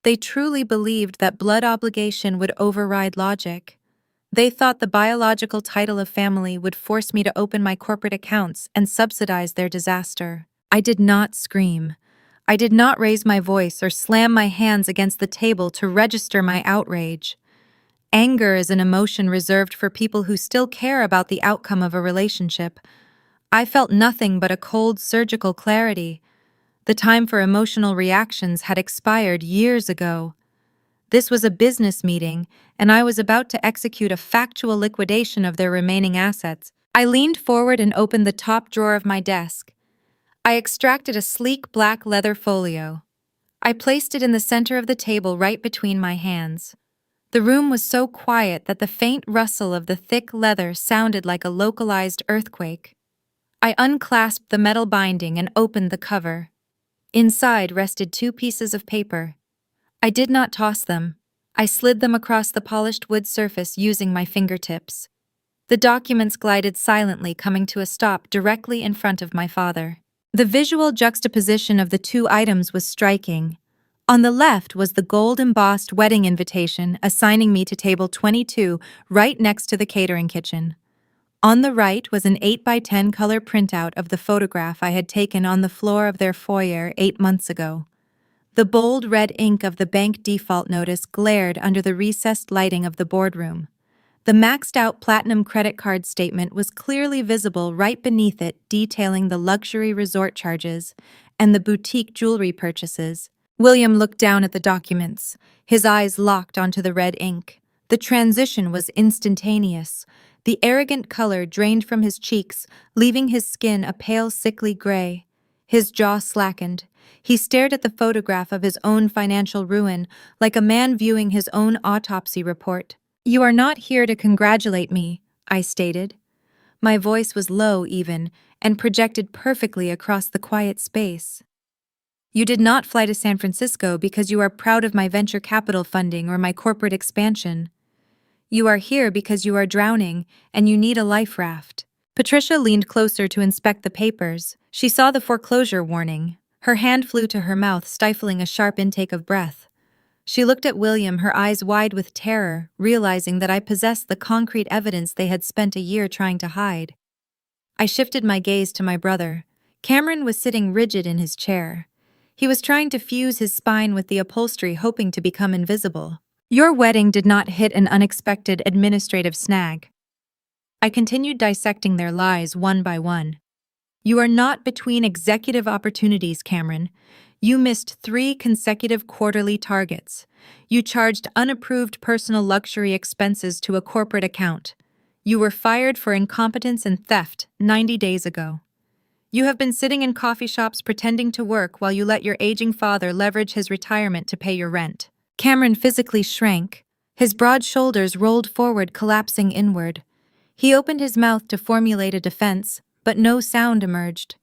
They truly believed that blood obligation would override logic. They thought the biological title of family would force me to open my corporate accounts and subsidize their disaster. I did not scream. I did not raise my voice or slam my hands against the table to register my outrage. Anger is an emotion reserved for people who still care about the outcome of a relationship. I felt nothing but a cold, surgical clarity. The time for emotional reactions had expired years ago. This was a business meeting, and I was about to execute a factual liquidation of their remaining assets. I leaned forward and opened the top drawer of my desk. I extracted a sleek black leather folio. I placed it in the center of the table right between my hands. The room was so quiet that the faint rustle of the thick leather sounded like a localized earthquake. I unclasped the metal binding and opened the cover. Inside rested two pieces of paper. I did not toss them. I slid them across the polished wood surface using my fingertips. The documents glided silently, coming to a stop directly in front of my father. The visual juxtaposition of the two items was striking. On the left was the gold-embossed wedding invitation assigning me to table 22 right next to the catering kitchen. On the right was an 8x10 color printout of the photograph I had taken on the floor of their foyer 8 months ago. The bold red ink of the bank default notice glared under the recessed lighting of the boardroom. The maxed-out platinum credit card statement was clearly visible right beneath it, detailing the luxury resort charges and the boutique jewelry purchases. William looked down at the documents, his eyes locked onto the red ink. The transition was instantaneous. The arrogant color drained from his cheeks, leaving his skin a pale, sickly gray. His jaw slackened. He stared at the photograph of his own financial ruin, like a man viewing his own autopsy report. "You are not here to congratulate me," I stated. My voice was low even, and projected perfectly across the quiet space. "You did not fly to San Francisco because you are proud of my venture capital funding or my corporate expansion. You are here because you are drowning and you need a life raft." Patricia leaned closer to inspect the papers. She saw the foreclosure warning. Her hand flew to her mouth, stifling a sharp intake of breath. She looked at William, her eyes wide with terror, realizing that I possessed the concrete evidence they had spent a year trying to hide. I shifted my gaze to my brother. Cameron was sitting rigid in his chair. He was trying to fuse his spine with the upholstery, hoping to become invisible. "Your wedding did not hit an unexpected administrative snag." I continued dissecting their lies one by one. "You are not between executive opportunities, Cameron. You missed 3 consecutive quarterly targets. You charged unapproved personal luxury expenses to a corporate account. You were fired for incompetence and theft 90 days ago. You have been sitting in coffee shops pretending to work while you let your aging father leverage his retirement to pay your rent." Cameron physically shrank. His broad shoulders rolled forward, collapsing inward. He opened his mouth to formulate a defense, but no sound emerged.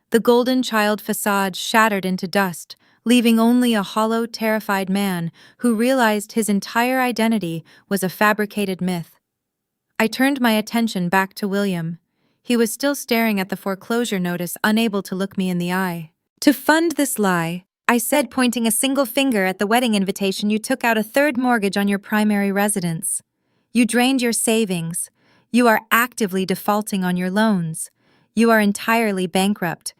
The golden child facade shattered into dust, leaving only a hollow, terrified man who realized his entire identity was a fabricated myth. I turned my attention back to William. He was still staring at the foreclosure notice, unable to look me in the eye. "To fund this lie," I said, pointing a single finger at the wedding invitation, "you took out a third mortgage on your primary residence. You drained your savings. You are actively defaulting on your loans. You are entirely bankrupt.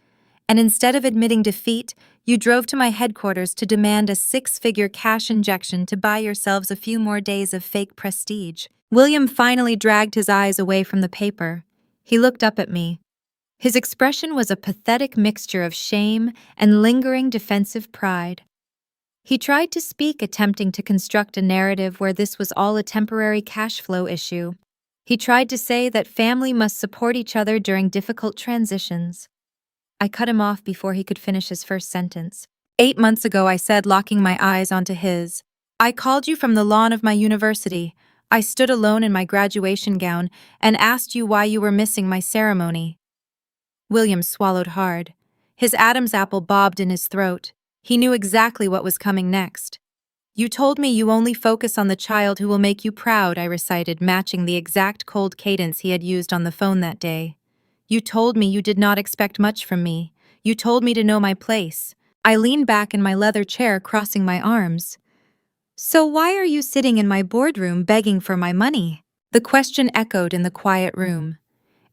And instead of admitting defeat, you drove to my headquarters to demand a 6-figure cash injection to buy yourselves a few more days of fake prestige." William finally dragged his eyes away from the paper. He looked up at me. His expression was a pathetic mixture of shame and lingering defensive pride. He tried to speak, attempting to construct a narrative where this was all a temporary cash flow issue. He tried to say that family must support each other during difficult transitions. I cut him off before he could finish his first sentence. "8 months ago," I said, locking my eyes onto his, "I called you from the lawn of my university. I stood alone in my graduation gown and asked you why you were missing my ceremony." William swallowed hard. His Adam's apple bobbed in his throat. He knew exactly what was coming next. "You told me you only focus on the child who will make you proud," I recited, matching the exact cold cadence he had used on the phone that day. "You told me you did not expect much from me. You told me to know my place." I leaned back in my leather chair, crossing my arms. "So why are you sitting in my boardroom begging for my money?" The question echoed in the quiet room.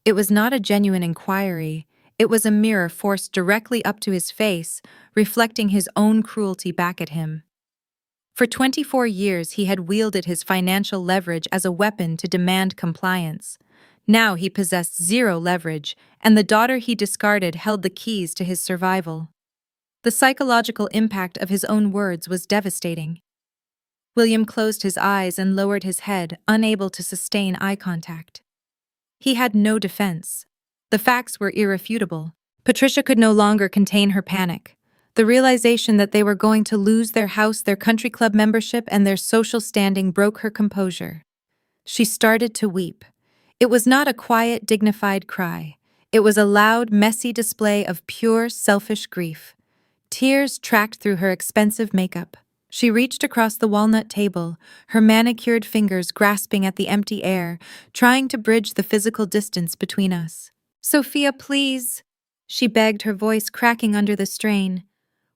It was not a genuine inquiry, it was a mirror forced directly up to his face, reflecting his own cruelty back at him. For 24 years, he had wielded his financial leverage as a weapon to demand compliance. Now he possessed zero leverage, and the daughter he discarded held the keys to his survival. The psychological impact of his own words was devastating. William closed his eyes and lowered his head, unable to sustain eye contact. He had no defense. The facts were irrefutable. Patricia could no longer contain her panic. The realization that they were going to lose their house, their country club membership, and their social standing broke her composure. She started to weep. It was not a quiet, dignified cry. It was a loud, messy display of pure, selfish grief. Tears tracked through her expensive makeup. She reached across the walnut table, her manicured fingers grasping at the empty air, trying to bridge the physical distance between us. "Sophia, please," she begged, her voice cracking under the strain.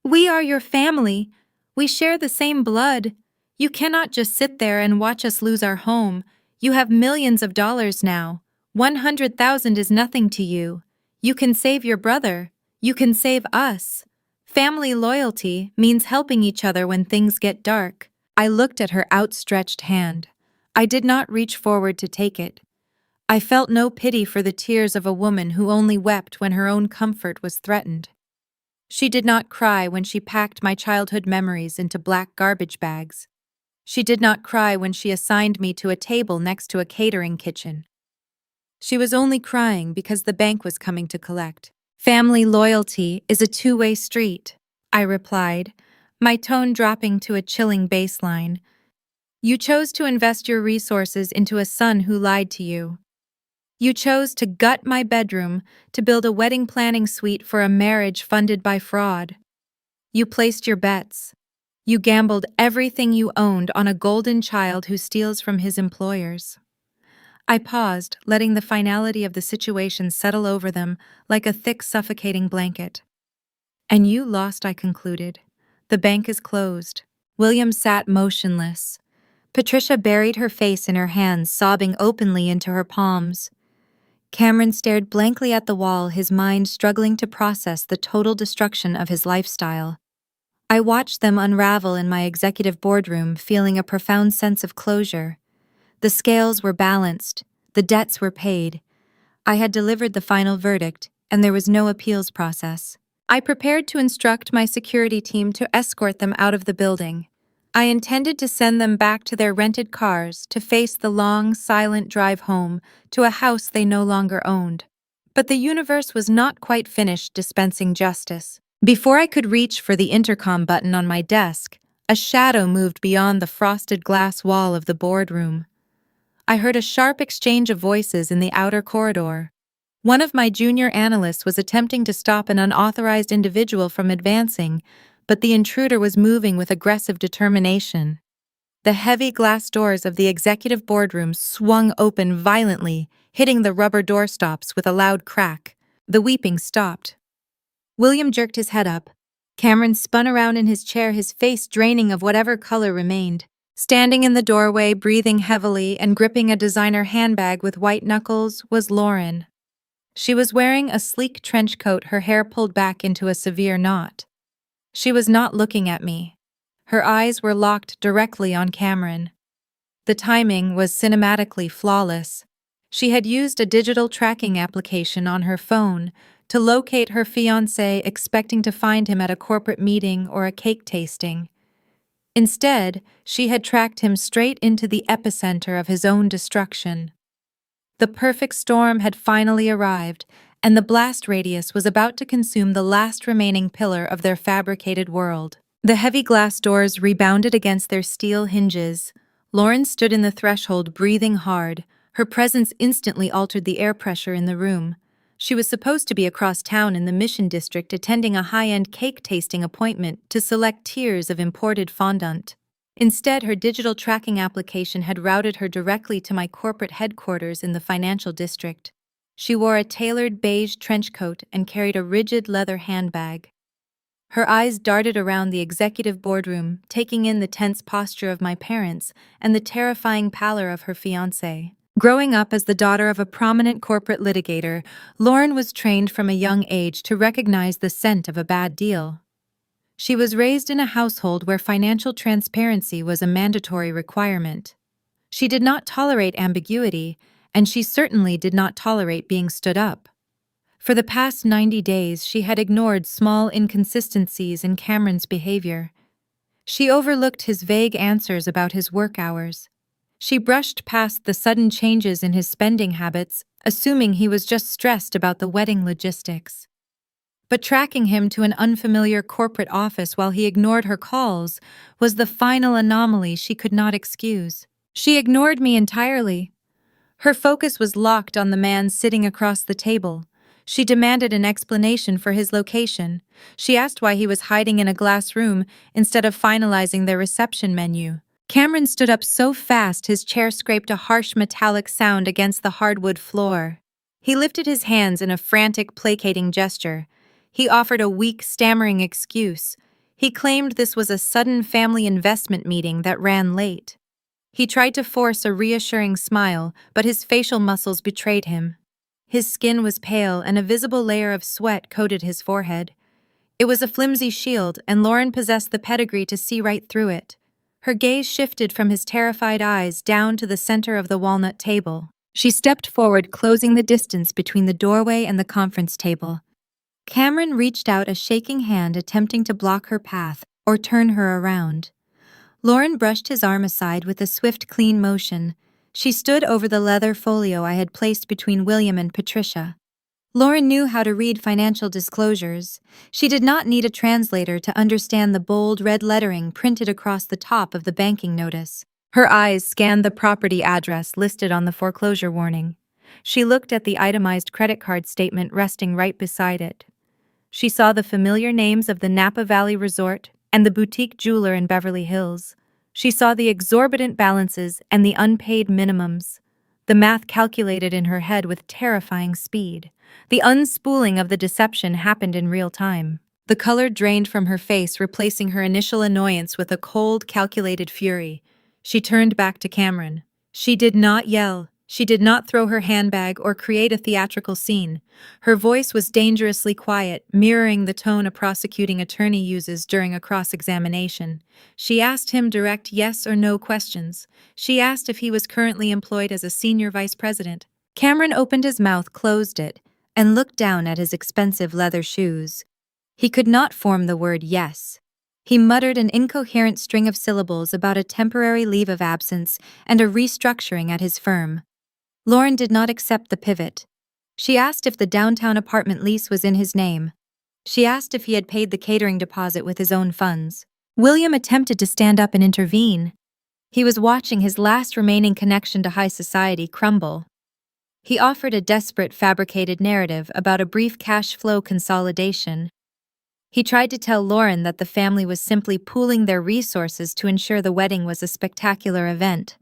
"We are your family. We share the same blood. You cannot just sit there and watch us lose our home. You have millions of dollars now. 100,000 is nothing to you. You can save your brother. You can save us. Family loyalty means helping each other when things get dark." I looked at her outstretched hand. I did not reach forward to take it. I felt no pity for the tears of a woman who only wept when her own comfort was threatened. She did not cry when she packed my childhood memories into black garbage bags. She did not cry when she assigned me to a table next to a catering kitchen. She was only crying because the bank was coming to collect. "Family loyalty is a two-way street," I replied, my tone dropping to a chilling baseline. "You chose to invest your resources into a son who lied to you. You chose to gut my bedroom to build a wedding planning suite for a marriage funded by fraud. You placed your bets. You gambled everything you owned on a golden child who steals from his employers." I paused, letting the finality of the situation settle over them like a thick, suffocating blanket. "And you lost," I concluded. "The bank is closed." William sat motionless. Patricia buried her face in her hands, sobbing openly into her palms. Cameron stared blankly at the wall, his mind struggling to process the total destruction of his lifestyle. I watched them unravel in my executive boardroom, feeling a profound sense of closure. The scales were balanced, the debts were paid. I had delivered the final verdict, and there was no appeals process. I prepared to instruct my security team to escort them out of the building. I intended to send them back to their rented cars to face the long, silent drive home to a house they no longer owned. But the universe was not quite finished dispensing justice. Before I could reach for the intercom button on my desk, a shadow moved beyond the frosted glass wall of the boardroom. I heard a sharp exchange of voices in the outer corridor. One of my junior analysts was attempting to stop an unauthorized individual from advancing, but the intruder was moving with aggressive determination. The heavy glass doors of the executive boardroom swung open violently, hitting the rubber doorstops with a loud crack. The weeping stopped. William jerked his head up. Cameron spun around in his chair, his face draining of whatever color remained. Standing in the doorway, breathing heavily and gripping a designer handbag with white knuckles, was Lauren. She was wearing a sleek trench coat, her hair pulled back into a severe knot. She was not looking at me. Her eyes were locked directly on Cameron. The timing was cinematically flawless. She had used a digital tracking application on her phone to locate her fiancé, expecting to find him at a corporate meeting or a cake tasting. Instead, she had tracked him straight into the epicenter of his own destruction. The perfect storm had finally arrived, and the blast radius was about to consume the last remaining pillar of their fabricated world. The heavy glass doors rebounded against their steel hinges. Lauren stood in the threshold, breathing hard. Her presence instantly altered the air pressure in the room. She was supposed to be across town in the Mission District attending a high-end cake tasting appointment to select tiers of imported fondant. Instead, her digital tracking application had routed her directly to my corporate headquarters in the financial district. She wore a tailored beige trench coat and carried a rigid leather handbag. Her eyes darted around the executive boardroom, taking in the tense posture of my parents and the terrifying pallor of her fiancé. Growing up as the daughter of a prominent corporate litigator, Lauren was trained from a young age to recognize the scent of a bad deal. She was raised in a household where financial transparency was a mandatory requirement. She did not tolerate ambiguity, and she certainly did not tolerate being stood up. For the past 90 days, she had ignored small inconsistencies in Cameron's behavior. She overlooked his vague answers about his work hours. She brushed past the sudden changes in his spending habits, assuming he was just stressed about the wedding logistics. But tracking him to an unfamiliar corporate office while he ignored her calls was the final anomaly she could not excuse. She ignored me entirely. Her focus was locked on the man sitting across the table. She demanded an explanation for his location. She asked why he was hiding in a glass room instead of finalizing their reception menu. Cameron stood up so fast his chair scraped a harsh metallic sound against the hardwood floor. He lifted his hands in a frantic, placating gesture. He offered a weak, stammering excuse. He claimed this was a sudden family investment meeting that ran late. He tried to force a reassuring smile, but his facial muscles betrayed him. His skin was pale and a visible layer of sweat coated his forehead. It was a flimsy shield, and Lauren possessed the pedigree to see right through it. Her gaze shifted from his terrified eyes down to the center of the walnut table. She stepped forward, closing the distance between the doorway and the conference table. Cameron reached out a shaking hand, attempting to block her path or turn her around. Lauren brushed his arm aside with a swift, clean motion. She stood over the leather folio I had placed between William and Patricia. Lauren knew how to read financial disclosures. She did not need a translator to understand the bold red lettering printed across the top of the banking notice. Her eyes scanned the property address listed on the foreclosure warning. She looked at the itemized credit card statement resting right beside it. She saw the familiar names of the Napa Valley Resort and the boutique jeweler in Beverly Hills. She saw the exorbitant balances and the unpaid minimums. The math calculated in her head with terrifying speed. The unspooling of the deception happened in real time. The color drained from her face, replacing her initial annoyance with a cold, calculated fury. She turned back to Cameron. She did not yell. She did not throw her handbag or create a theatrical scene. Her voice was dangerously quiet, mirroring the tone a prosecuting attorney uses during a cross-examination. She asked him direct yes or no questions. She asked if he was currently employed as a senior vice president. Cameron opened his mouth, closed it, and looked down at his expensive leather shoes. He could not form the word yes. He muttered an incoherent string of syllables about a temporary leave of absence and a restructuring at his firm. Lauren did not accept the pivot. She asked if the downtown apartment lease was in his name. She asked if he had paid the catering deposit with his own funds. William attempted to stand up and intervene. He was watching his last remaining connection to high society crumble. He offered a desperate, fabricated narrative about a brief cash flow consolidation. He tried to tell Lauren that the family was simply pooling their resources to ensure the wedding was a spectacular event.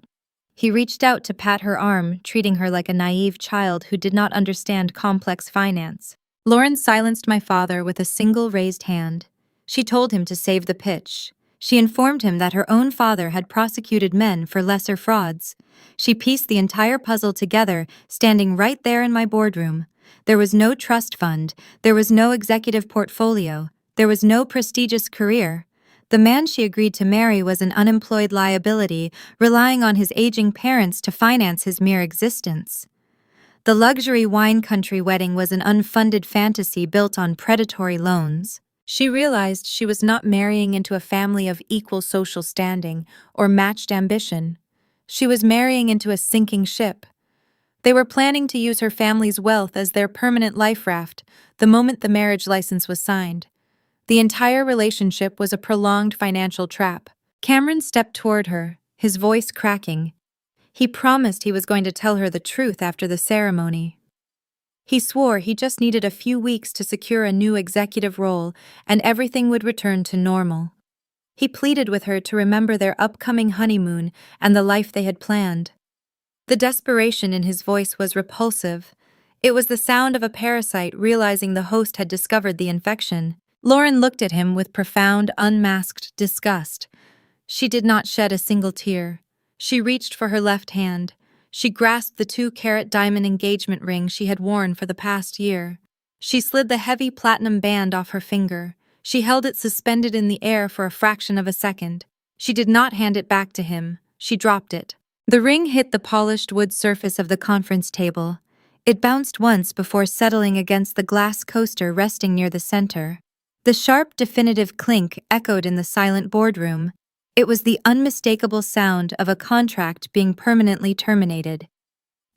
He reached out to pat her arm, treating her like a naive child who did not understand complex finance. Lauren silenced my father with a single raised hand. She told him to save the pitch. She informed him that her own father had prosecuted men for lesser frauds. She pieced the entire puzzle together, standing right there in my boardroom. There was no trust fund. There was no executive portfolio. There was no prestigious career. The man she agreed to marry was an unemployed liability, relying on his aging parents to finance his mere existence. The luxury wine country wedding was an unfunded fantasy built on predatory loans. She realized she was not marrying into a family of equal social standing or matched ambition. She was marrying into a sinking ship. They were planning to use her family's wealth as their permanent life raft the moment the marriage license was signed. The entire relationship was a prolonged financial trap. Cameron stepped toward her, his voice cracking. He promised he was going to tell her the truth after the ceremony. He swore he just needed a few weeks to secure a new executive role and everything would return to normal. He pleaded with her to remember their upcoming honeymoon and the life they had planned. The desperation in his voice was repulsive. It was the sound of a parasite realizing the host had discovered the infection. Lauren looked at him with profound, unmasked disgust. She did not shed a single tear. She reached for her left hand. She grasped the 2-carat diamond engagement ring she had worn for the past year. She slid the heavy platinum band off her finger. She held it suspended in the air for a fraction of a second. She did not hand it back to him. She dropped it. The ring hit the polished wood surface of the conference table. It bounced once before settling against the glass coaster resting near the center. The sharp, definitive clink echoed in the silent boardroom. It was the unmistakable sound of a contract being permanently terminated.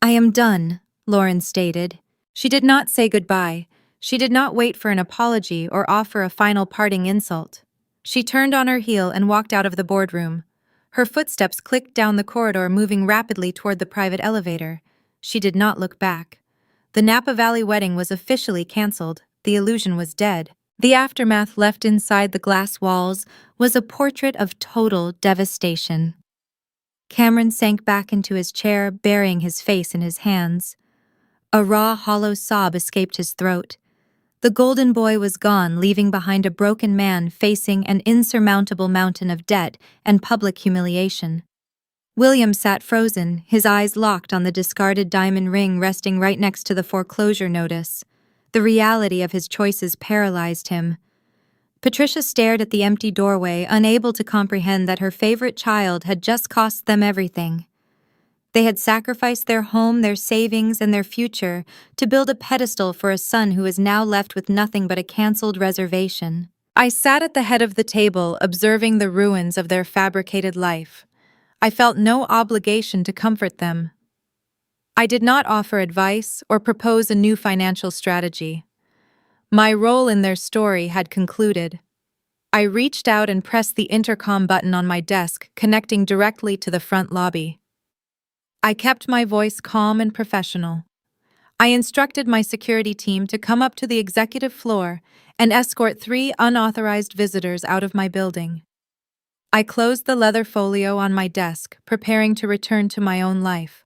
"I am done," Lauren stated. She did not say goodbye. She did not wait for an apology or offer a final parting insult. She turned on her heel and walked out of the boardroom. Her footsteps clicked down the corridor, moving rapidly toward the private elevator. She did not look back. The Napa Valley wedding was officially canceled. The illusion was dead. The aftermath left inside the glass walls was a portrait of total devastation. Cameron sank back into his chair, burying his face in his hands. A raw, hollow sob escaped his throat. The golden boy was gone, leaving behind a broken man facing an insurmountable mountain of debt and public humiliation. William sat frozen, his eyes locked on the discarded diamond ring resting right next to the foreclosure notice. The reality of his choices paralyzed him. Patricia stared at the empty doorway, unable to comprehend that her favorite child had just cost them everything. They had sacrificed their home, their savings, and their future to build a pedestal for a son who is now left with nothing but a canceled reservation. I sat at the head of the table, observing the ruins of their fabricated life. I felt no obligation to comfort them. I did not offer advice or propose a new financial strategy. My role in their story had concluded. I reached out and pressed the intercom button on my desk, connecting directly to the front lobby. I kept my voice calm and professional. I instructed my security team to come up to the executive floor and escort 3 unauthorized visitors out of my building. I closed the leather folio on my desk, preparing to return to my own life.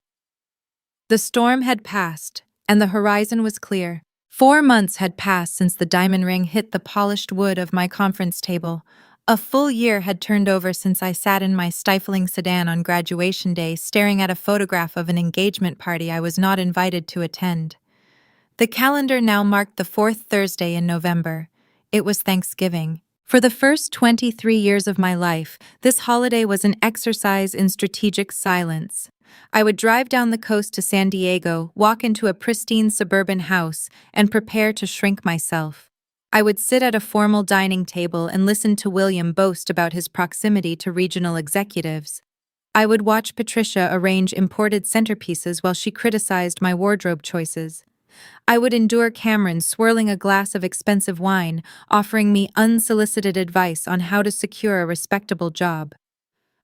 The storm had passed, and the horizon was clear. 4 months had passed since the diamond ring hit the polished wood of my conference table. A full year had turned over since I sat in my stifling sedan on graduation day, staring at a photograph of an engagement party I was not invited to attend. The calendar now marked the 4th Thursday in November. It was Thanksgiving. For the first 23 years of my life, this holiday was an exercise in strategic silence. I would drive down the coast to San Diego, walk into a pristine suburban house, and prepare to shrink myself. I would sit at a formal dining table and listen to William boast about his proximity to regional executives. I would watch Patricia arrange imported centerpieces while she criticized my wardrobe choices. I would endure Cameron swirling a glass of expensive wine, offering me unsolicited advice on how to secure a respectable job.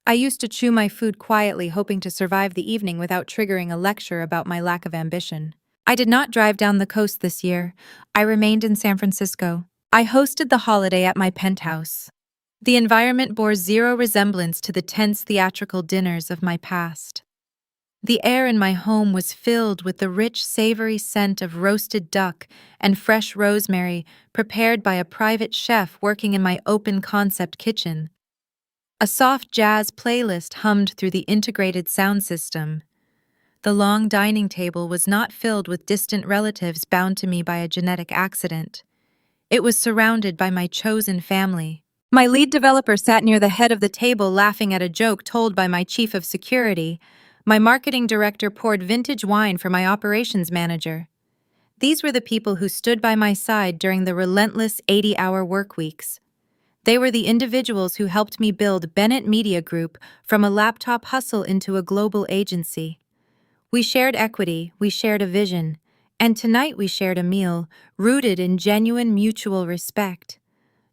I used to chew my food quietly, hoping to survive the evening without triggering a lecture about my lack of ambition. I did not drive down the coast this year. I remained in San Francisco. I hosted the holiday at my penthouse. The environment bore zero resemblance to the tense theatrical dinners of my past. The air in my home was filled with the rich, savory scent of roasted duck and fresh rosemary prepared by a private chef working in my open-concept kitchen. A soft jazz playlist hummed through the integrated sound system. The long dining table was not filled with distant relatives bound to me by a genetic accident. It was surrounded by my chosen family. My lead developer sat near the head of the table laughing at a joke told by my chief of security. My marketing director poured vintage wine for my operations manager. These were the people who stood by my side during the relentless 80-hour work weeks. They were the individuals who helped me build Bennett Media Group from a laptop hustle into a global agency. We shared equity, we shared a vision, and tonight we shared a meal rooted in genuine mutual respect.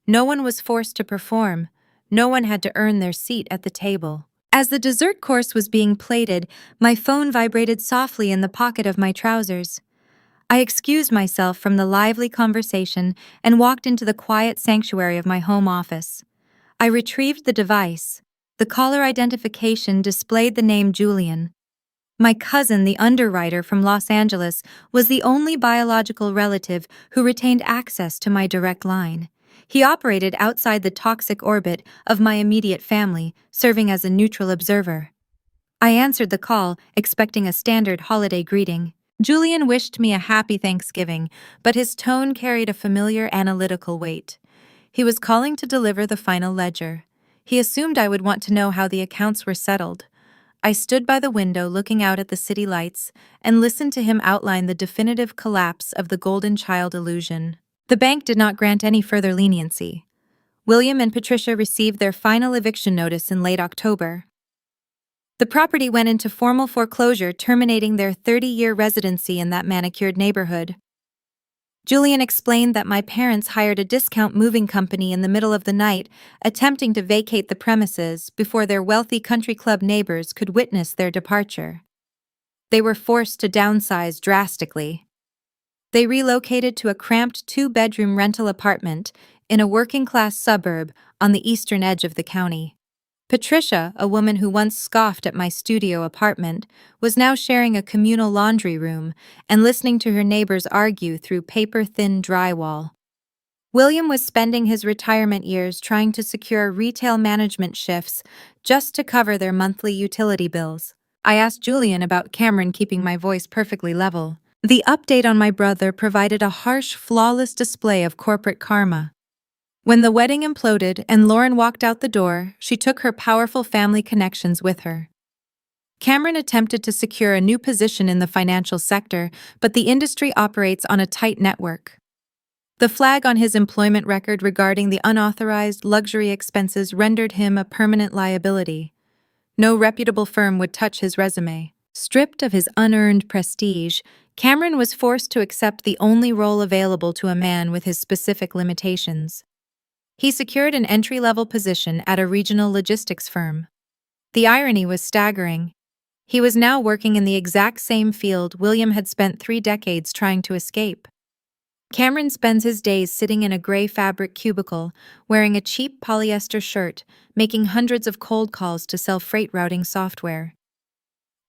No one was forced to perform. No one had to earn their seat at the table. As the dessert course was being plated, my phone vibrated softly in the pocket of my trousers. I excused myself from the lively conversation and walked into the quiet sanctuary of my home office. I retrieved the device. The caller identification displayed the name Julian. My cousin, the underwriter from Los Angeles, was the only biological relative who retained access to my direct line. He operated outside the toxic orbit of my immediate family, serving as a neutral observer. I answered the call, expecting a standard holiday greeting. Julian wished me a happy Thanksgiving, but his tone carried a familiar analytical weight. He was calling to deliver the final ledger. He assumed I would want to know how the accounts were settled. I stood by the window looking out at the city lights and listened to him outline the definitive collapse of the golden child illusion. The bank did not grant any further leniency. William and Patricia received their final eviction notice in late October. The property went into formal foreclosure, terminating their 30-year residency in that manicured neighborhood. Julian explained that my parents hired a discount moving company in the middle of the night, attempting to vacate the premises before their wealthy country club neighbors could witness their departure. They were forced to downsize drastically. They relocated to a cramped two-bedroom rental apartment in a working-class suburb on the eastern edge of the county. Patricia, a woman who once scoffed at my studio apartment, was now sharing a communal laundry room and listening to her neighbors argue through paper-thin drywall. William was spending his retirement years trying to secure retail management shifts just to cover their monthly utility bills. I asked Julian about Cameron, keeping my voice perfectly level. The update on my brother provided a harsh, flawless display of corporate karma. When the wedding imploded and Lauren walked out the door, she took her powerful family connections with her. Cameron attempted to secure a new position in the financial sector, but the industry operates on a tight network. The flag on his employment record regarding the unauthorized luxury expenses rendered him a permanent liability. No reputable firm would touch his resume. Stripped of his unearned prestige, Cameron was forced to accept the only role available to a man with his specific limitations. He secured an entry-level position at a regional logistics firm. The irony was staggering. He was now working in the exact same field William had spent 3 decades trying to escape. Cameron spends his days sitting in a gray fabric cubicle, wearing a cheap polyester shirt, making hundreds of cold calls to sell freight routing software.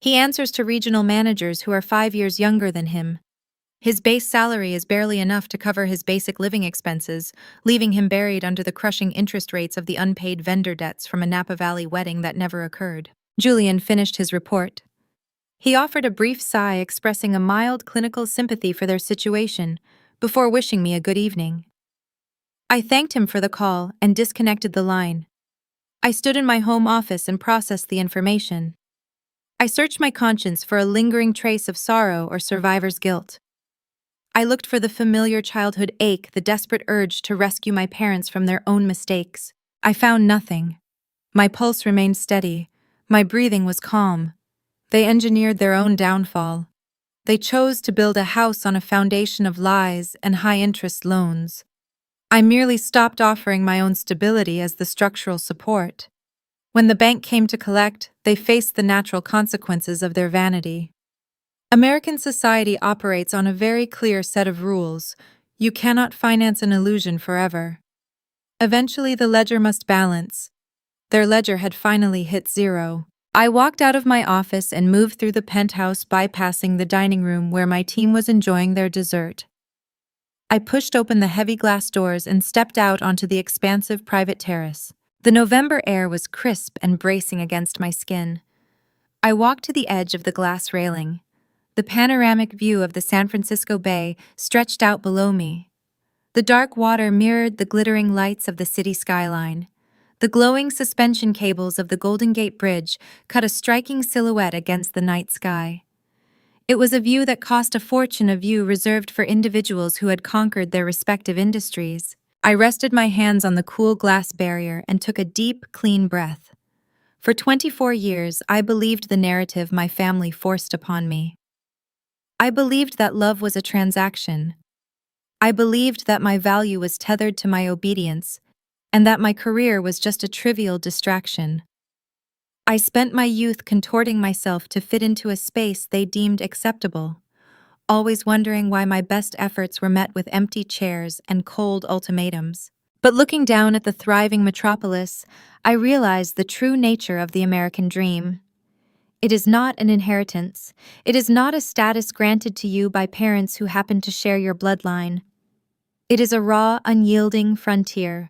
He answers to regional managers who are 5 years younger than him. His base salary is barely enough to cover his basic living expenses, leaving him buried under the crushing interest rates of the unpaid vendor debts from a Napa Valley wedding that never occurred. Julian finished his report. He offered a brief sigh, expressing a mild clinical sympathy for their situation, before wishing me a good evening. I thanked him for the call and disconnected the line. I stood in my home office and processed the information. I searched my conscience for a lingering trace of sorrow or survivor's guilt. I looked for the familiar childhood ache, the desperate urge to rescue my parents from their own mistakes. I found nothing. My pulse remained steady. My breathing was calm. They engineered their own downfall. They chose to build a house on a foundation of lies and high-interest loans. I merely stopped offering my own stability as the structural support. When the bank came to collect, they faced the natural consequences of their vanity. American society operates on a very clear set of rules. You cannot finance an illusion forever. Eventually, the ledger must balance. Their ledger had finally hit zero. I walked out of my office and moved through the penthouse, bypassing the dining room where my team was enjoying their dessert. I pushed open the heavy glass doors and stepped out onto the expansive private terrace. The November air was crisp and bracing against my skin. I walked to the edge of the glass railing. The panoramic view of the San Francisco Bay stretched out below me. The dark water mirrored the glittering lights of the city skyline. The glowing suspension cables of the Golden Gate Bridge cut a striking silhouette against the night sky. It was a view that cost a fortune, a view reserved for individuals who had conquered their respective industries. I rested my hands on the cool glass barrier and took a deep, clean breath. For 24 years, I believed the narrative my family forced upon me. I believed that love was a transaction. I believed that my value was tethered to my obedience, and that my career was just a trivial distraction. I spent my youth contorting myself to fit into a space they deemed acceptable, always wondering why my best efforts were met with empty chairs and cold ultimatums. But looking down at the thriving metropolis, I realized the true nature of the American dream. It is not an inheritance. It is not a status granted to you by parents who happen to share your bloodline. It is a raw, unyielding frontier.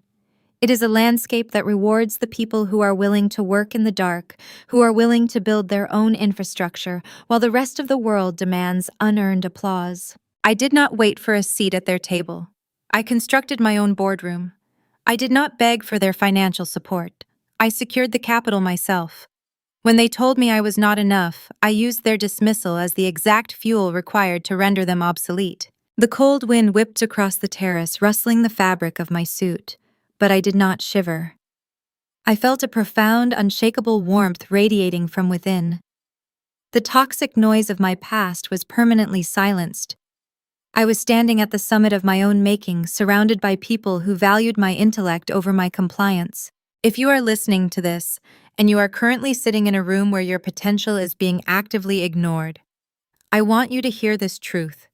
It is a landscape that rewards the people who are willing to work in the dark, who are willing to build their own infrastructure, while the rest of the world demands unearned applause. I did not wait for a seat at their table. I constructed my own boardroom. I did not beg for their financial support. I secured the capital myself. When they told me I was not enough, I used their dismissal as the exact fuel required to render them obsolete. The cold wind whipped across the terrace, rustling the fabric of my suit, but I did not shiver. I felt a profound, unshakable warmth radiating from within. The toxic noise of my past was permanently silenced. I was standing at the summit of my own making, surrounded by people who valued my intellect over my compliance. If you are listening to this, and you are currently sitting in a room where your potential is being actively ignored, I want you to hear this truth.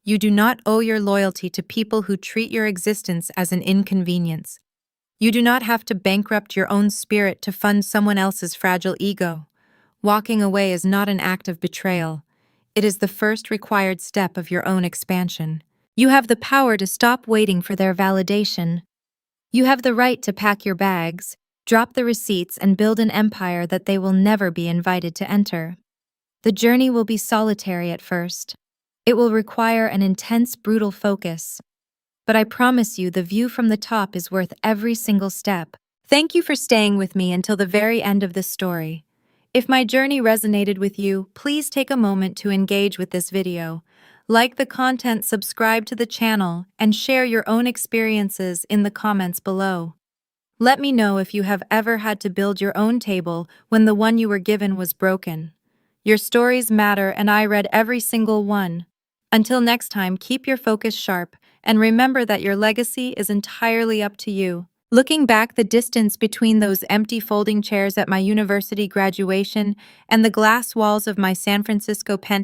You do not owe your loyalty to people who treat your existence as an inconvenience. You do not have to bankrupt your own spirit to fund someone else's fragile ego. Walking away is not an act of betrayal. It is the first required step of your own expansion. You have the power to stop waiting for their validation. You have the right to pack your bags, drop the receipts, and build an empire that they will never be invited to enter. The journey will be solitary at first. It will require an intense, brutal focus. But I promise you, the view from the top is worth every single step. Thank you for staying with me until the very end of this story. If my journey resonated with you, please take a moment to engage with this video. Like the content, subscribe to the channel, and share your own experiences in the comments below. Let me know if you have ever had to build your own table when the one you were given was broken. Your stories matter, and I read every single one. Until next time, keep your focus sharp, and remember that your legacy is entirely up to you. Looking back, the distance between those empty folding chairs at my university graduation and the glass walls of my San Francisco penthouse